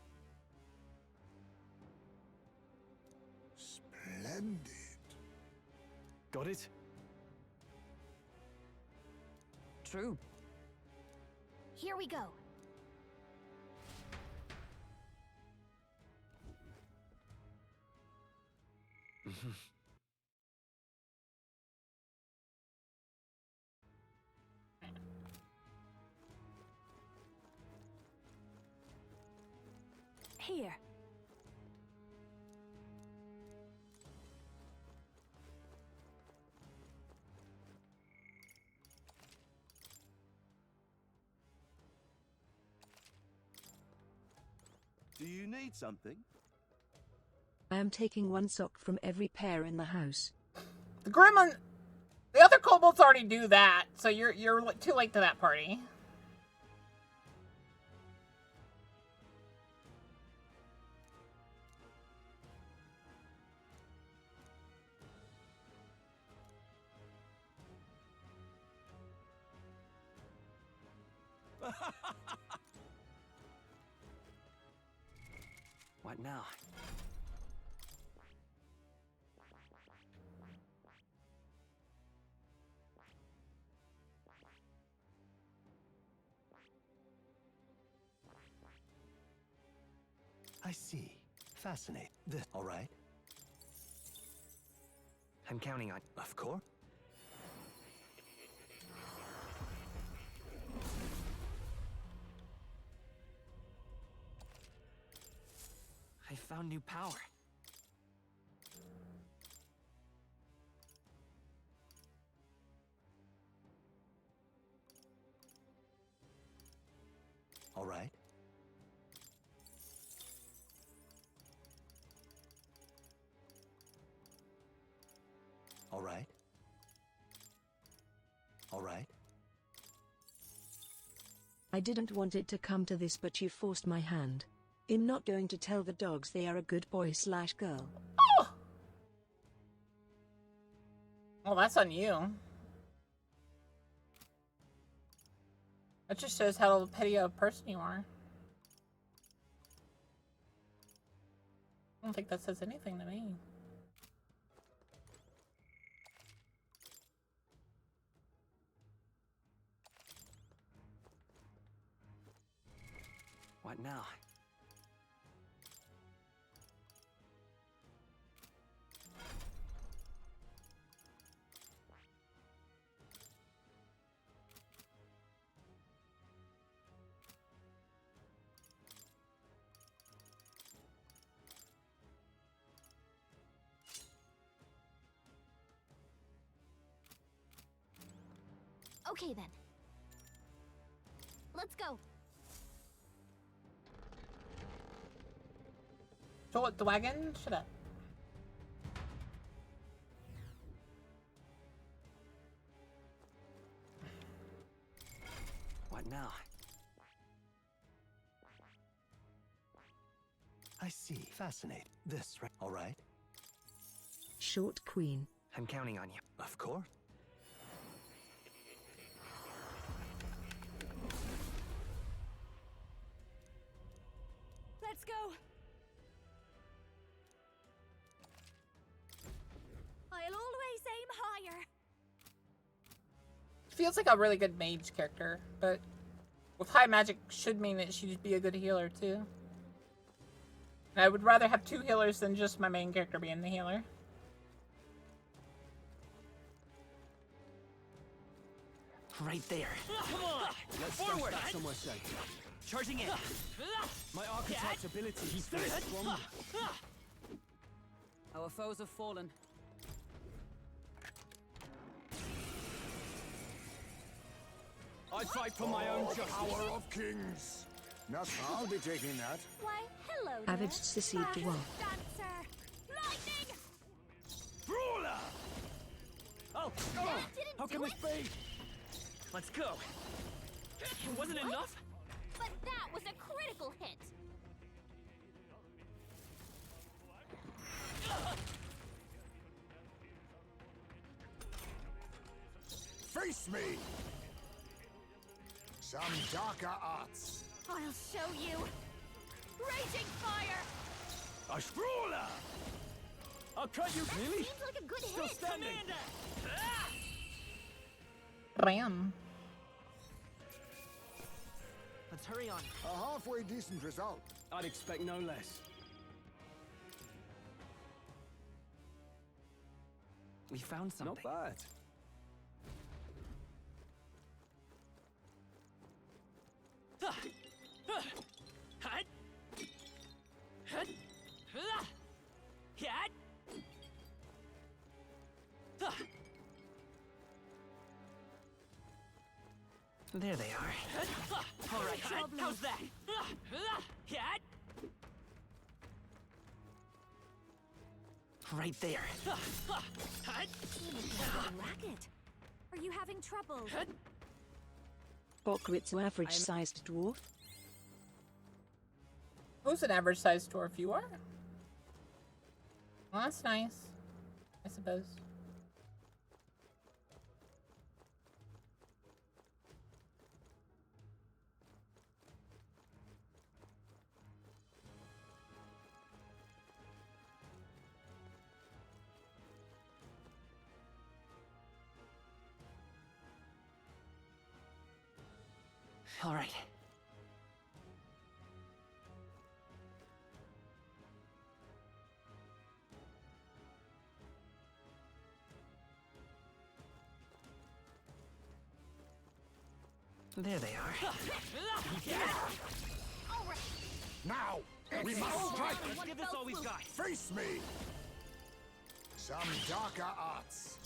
Splendid. Got it? True. Here we go. Here. Do you need something? I am taking one sock from every pair in the house. The gremlin, the other kobolds already do that, so you're too late to that party. What now? I see. Fascinating. All right. I'm counting on. Of course. I found new power. All right. All right. All right. I didn't want it to come to this, but you forced my hand. I'm not going to tell the dogs they are a good boy/girl. Oh! Well, that's on you. That just shows how petty a person you are. I don't think that says anything to me. What now? Okay then. Let's go. So the wagon? Shut up. What now? I see. Fascinating. This, right? All right. Short queen. I'm counting on you. Of course. Let's go. I'll always aim higher. Feels like a really good mage character, but with high magic should mean that she'd be a good healer too. And I would rather have two healers than just my main character being the healer. Right there. Come on! Let's forward that somewhere safe. Charging in. My archetype's ability is very strong. Our foes have fallen. I fight for my own justice. Power of kings. Yes, I'll be taking that. Why, hello Avid there. Sissy Dwarf. Dancer. Lightning! Brawler! Oh! How can this be? Let's go. It wasn't enough? But that was a critical hit. Face me! Some darker arts. I'll show you. Raging fire! A sprawler! I'll cut you, really? Seems like a good Still hit. standing. Ram. Let's hurry on. A halfway decent result. I'd expect no less. We found something. Not bad. There they are. All right, how's that? Right there. Racket. Are you having trouble? Bokrit's average-sized dwarf. Who's an average-sized dwarf? You are? Well, that's nice, I suppose. All right. There they are. Now, we must strike. Let's give this all we've got. Face me. Some darker arts.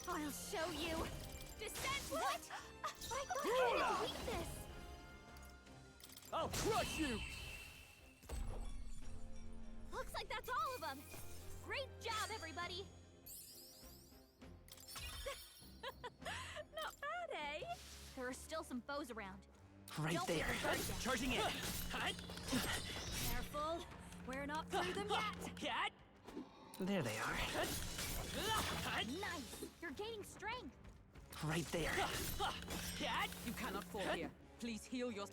I'll show you. Descent. What? I thought I had weakness. I'll crush you! Looks like that's all of them. Great job, everybody. Not bad, eh? There are still some foes around. Right Don't there. leave them burned yet. Charging in. Careful. We're not through them yet. There they are. Nice. You're gaining strength. Right there. You cannot fall here. Please heal your...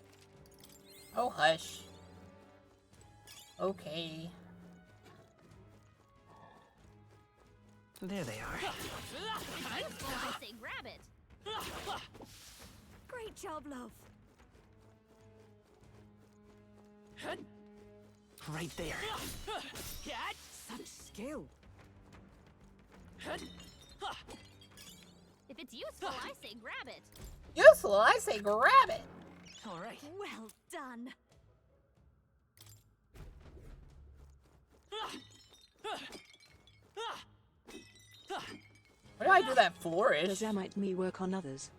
Oh, hush. Okay. There they are. Useful, I say grab it. Great job, love. Right there. Such skill. If it's useful, I say grab it. Useful, I say grab it. All right. Well done. Why do I do that flourish? Does Amite me work on others?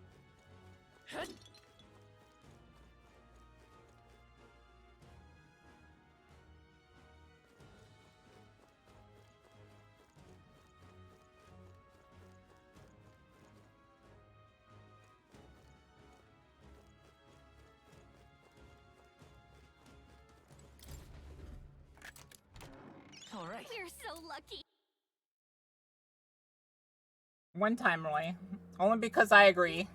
All right. We're so lucky. One time, Roy. Only because I agree.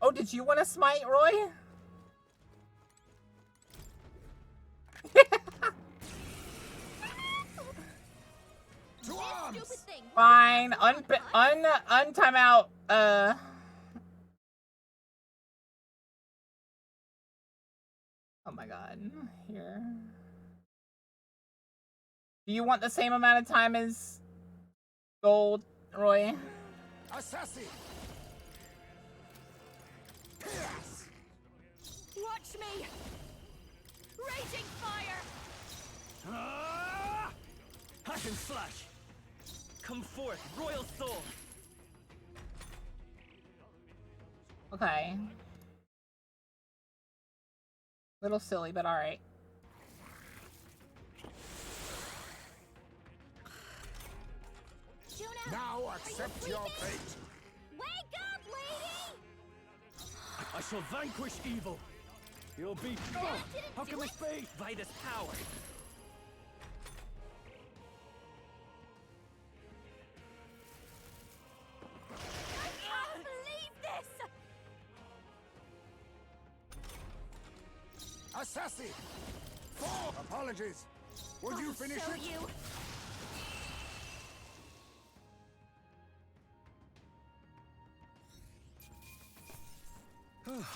Oh, did you want to smite, Roy? Fine. Untime out. Oh my god. Here. Do you want the same amount of time as gold, Roy? Assassin. Yes. Watch me. Raging fire. Hack and slash. Come forth, royal soul. Okay. Little silly, but alright. Now accept your fate. Wake up, lady! I shall vanquish evil. You'll be. Oh, how can this be? Vitus power. I can't believe this! Assassin! Four! Apologies. Would you finish show it? You.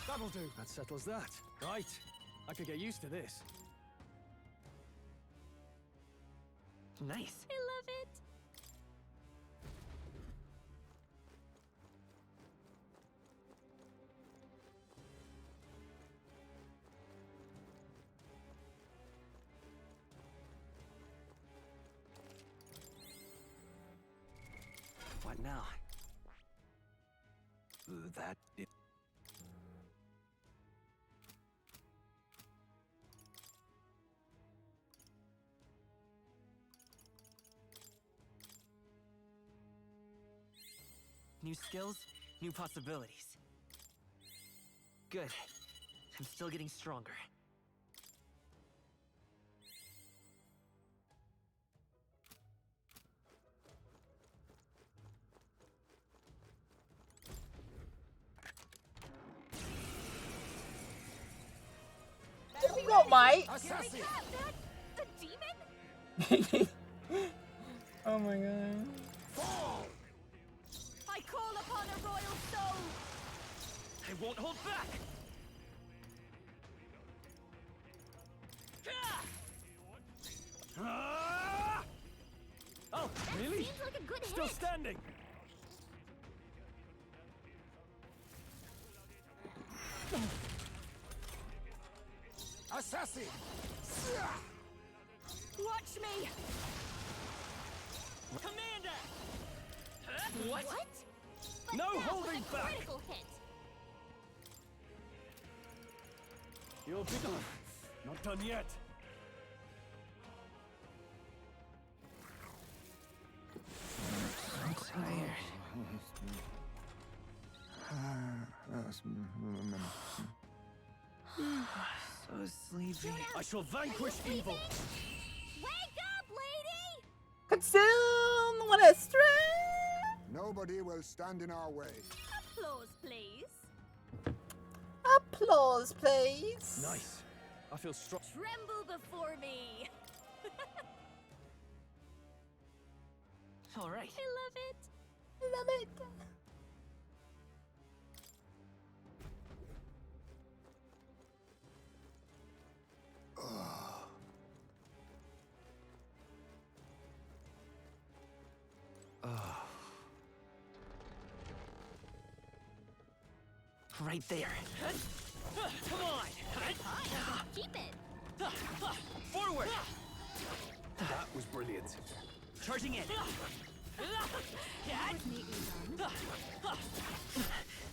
That'll do. That settles that. Right. I could get used to this. Nice. I love it. What now? That it. New skills, new possibilities. Good. I'm still getting stronger. What, mate? Assassin! The demon? Oh my god. Fall! I call upon a royal soul! I won't hold back! Oh, really? Seems like a good Still hit. standing. Assassin! Watch me! Commander! What? But No that holding was a back. critical hit. You'll be done. Not done yet. I'm tired. So sleepy. I shall vanquish evil. Wake up, lady! Consume what is strength. Nobody will stand in our way. Applause, please. Applause, please. Nice. I feel strong. Tremble before me. All right. I love it. Love it. Right there. Come on! Keep it. Forward! That was brilliant. Charging in.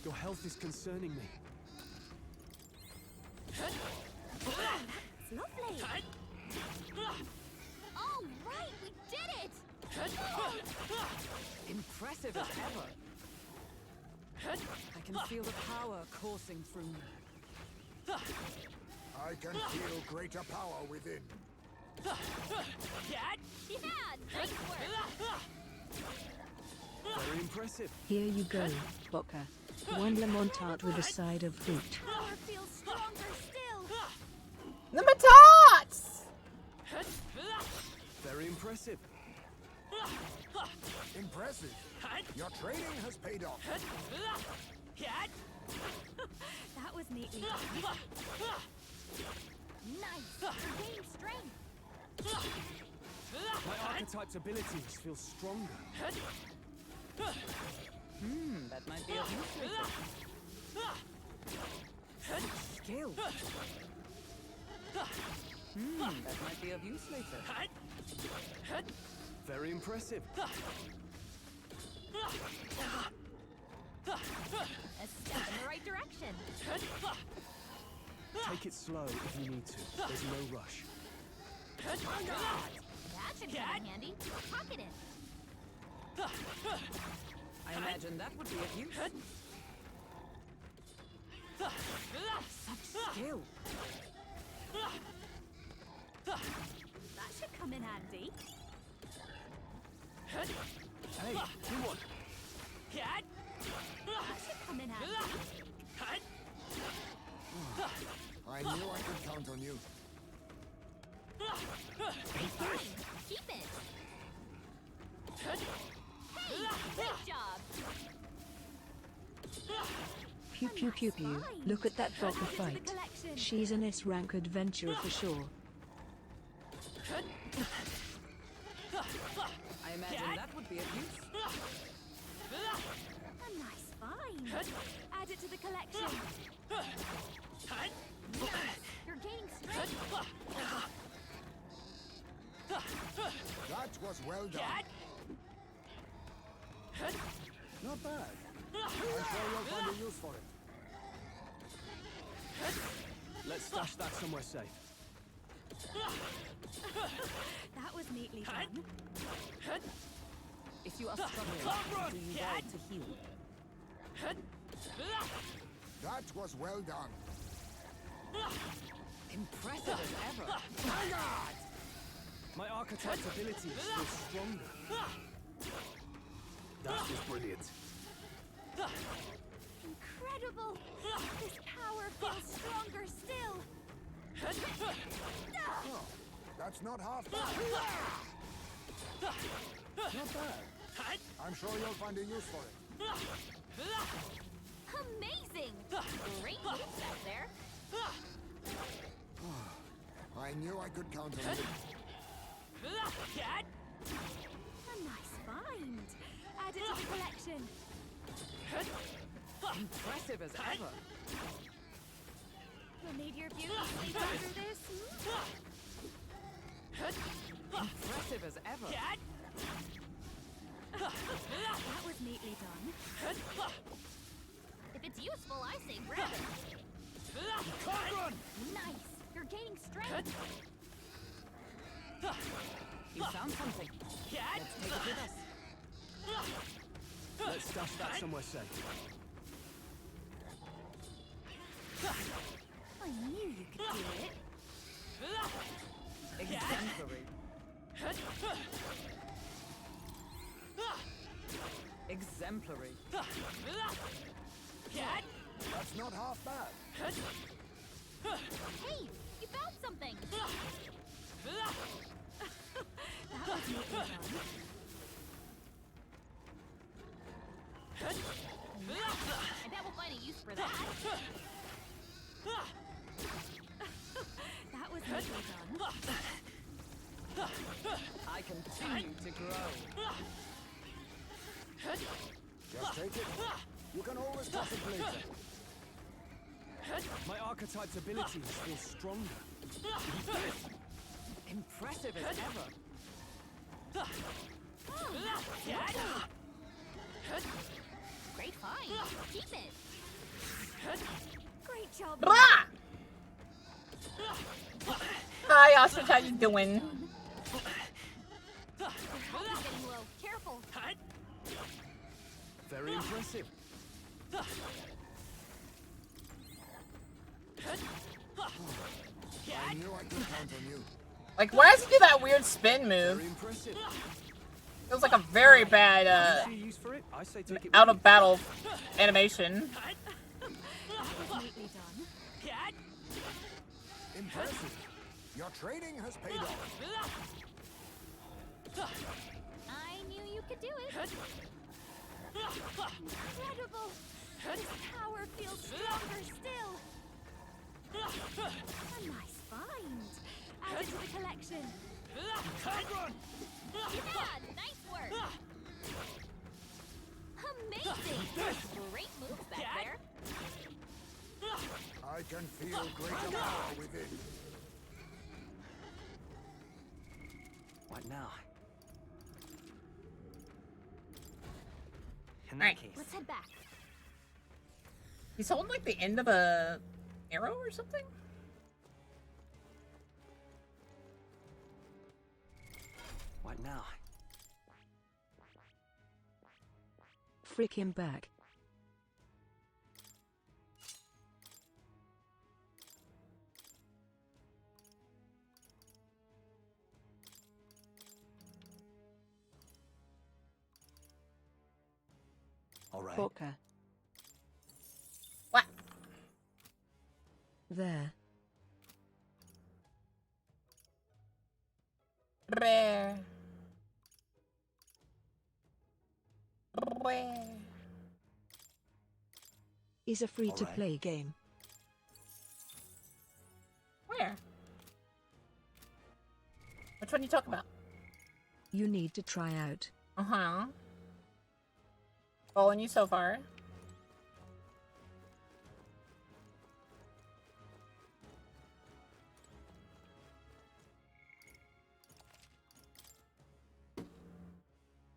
Your health is concerning me. Lovely. All right, we did it. Impressive as ever. I can feel the power coursing through me. I can feel greater power within. Yeah, nice work. Very impressive. Here you go, Bocca. One lemon tart with a side of fruit. Power feels stronger still. Number tots. Very impressive. Impressive. Your training has paid off. That was neatly done. Nice. Gain strength. My archetype's abilities feel stronger. That might be of use later. Skill. That might be of use later. Very impressive. A step in the right direction. Take it slow if you need to. There's no rush. That should come in handy. Pocket it. I imagine that would be of use. Such skill. That should come in handy. Hey, come on. That should come in handy. I knew I could count on you. Keep it. Hey, great job. Pew pew pew pew. Look at that Vtuber fight. She's an S-rank adventurer for sure. I imagine that would be of use. A nice find. Add it to the collection. Nice. You're gaining strength. That was well done. Not bad. I'm sure you'll find a use for it. Let's stash that somewhere safe. That was neatly done. If you are struggling, do you well to heal? That was well done. Impressive as ever. My God! My archetype's ability is still stronger. That was brilliant. Incredible! This power feels stronger still. Oh, that's not half bad. Not bad. I'm sure you'll find a use for it. Amazing. Great moves back there. I knew I could count on you. A nice find. Add it to the collection. Impressive as ever. You'll need your beauty sleep after this. Impressive as ever. That was neatly done. If it's useful, I say grab it. Nice. You're gaining strength. You found something. Let's take it with us. Let's stash that somewhere safe. I knew you could do it. Exemplary. Exemplary. That's not half bad. Hey, you found something. That was neatly done. I bet we'll find a use for that. That was neatly done. I continue to grow. Just take it. You can always toss it later. My archetype's ability is still stronger. Impressive as ever. Great find. Keep it. Great job. Blah! Hi, Ostrich, how you doing? Your health is getting low. Careful. Very impressive. I knew I could count on you. Like, why does he do that weird spin move? Very impressive. It was like a very bad, Use for it? I say take it out of battle animation. That was neatly done. Impressive. Your training has paid off. I knew you could do it. Incredible. This power feels stronger still. A nice find. Add it to the collection. Yeah, nice work. Amazing. Great moves back there. I can feel greater power within. What now? In that case. Let's head back. He's holding like the end of a arrow or something? What now? Frick him back. All right. Booker. What? There. Rare. Is a free-to-play game. Where? Which one you talking about? You need to try out. Uh-huh. Following you so far.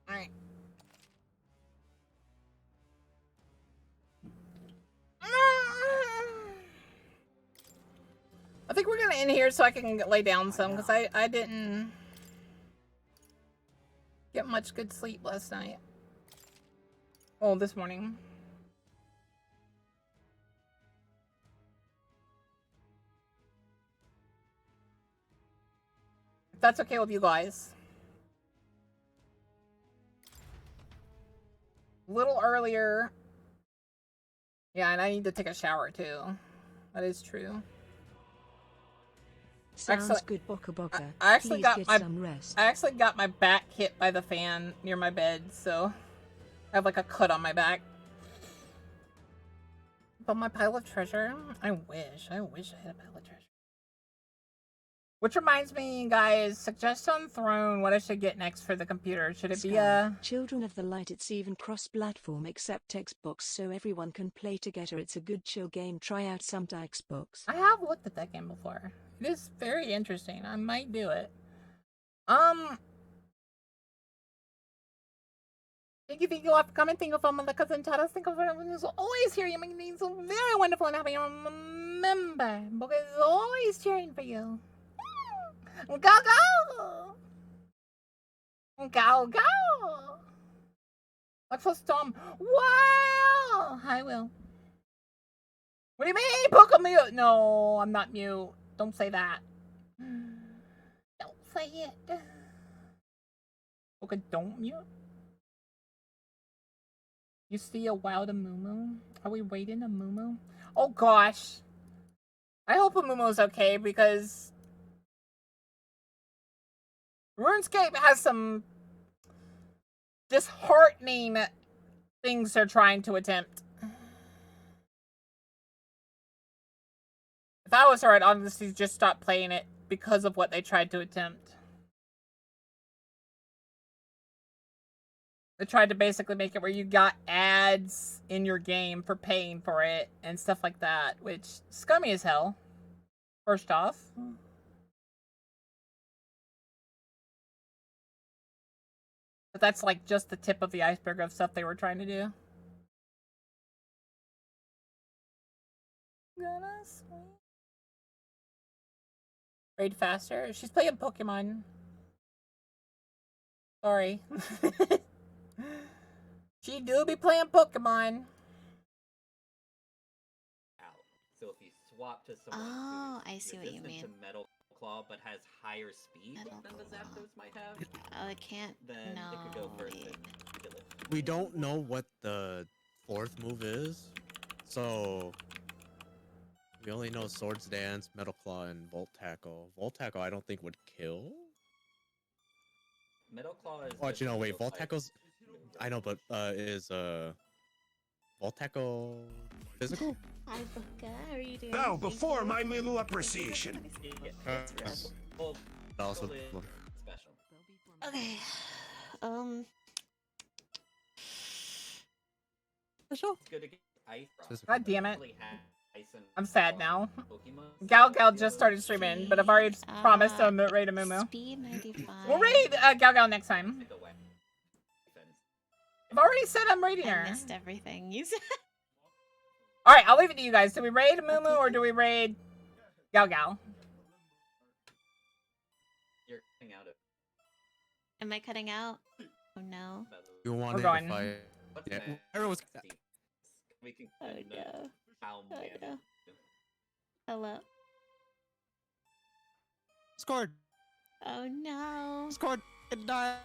Alright. I think we're gonna end here so I can lay down some, because I didn't get much good sleep last night. Oh, this morning. If that's okay with you guys. A little earlier. Yeah, and I need to take a shower too. That is true. Sounds good, Booker. I actually Please got get my some rest. I actually got my back hit by the fan near my bed, so I have like a cut on my back. But my pile of treasure, I wish I had a pile of treasure. Which reminds me, guys, suggest on Throne what I should get next for the computer. Should it be a... Children of the Light? It's even cross-platform except Xbox, so everyone can play together. It's a good chill game. Try out some to Xbox. I have looked at that game before. It is very interesting. I might do it. Thank you for coming. Thank you for my cousin Tadas. Thank you for everyone who's always here. You make me so very wonderful and happy. Remember, Book is always cheering for you. Go, go! Go, go! Look for Storm. Wow! Hi, Will. What do you mean? Book a mute? No, I'm not mute. Don't say that. Don't say it. Okay, don't mute. You see a wild Amumu? Are we waiting a Mumu? Oh gosh. I hope Amumu's okay because RuneScape has some disheartening things they're trying to attempt. If I was her, I'd honestly just stop playing it because of what they tried to attempt. They tried to basically make it where you got ads in your game for paying for it and stuff like that, which scummy as hell, first off. But that's like just the tip of the iceberg of stuff they were trying to do. Raid faster. She's playing Pokemon. Sorry. She do be playing Pokemon. So if you swap to someone who's I see what you resistant mean. to Metal Claw but has higher speed than the Zapdos might have, Oh, it can't. then it could go first and kill it. We don't know what the fourth move is, so we only know Swords Dance, Metal Claw, and Volt Tackle. Volt Tackle, I don't think would kill. Metal Claw is. Oh, actually, no, wait. Volt Tackle's. I know, but is Volt Tackle physical? Hi, Booker. How are you doing? Now, before my little appreciation. Also, Okay. It's good to get ice. God damn it. I'm sad now. Gal just started streaming, but I've already promised to raid a Mumu. Speed 95. We'll raid Gal next time. I've already said I'm raiding her. I missed everything you said. All right, I'll leave it to you guys. Do we raid Mumu or do we raid Gal Gal? You're cutting out of. Am I cutting out? Oh no. You wanted going. to fight. What's Yeah. next? Arrow was. We can. Oh no. How Oh many? no. Hello. Scored. Oh no. Scored. It died.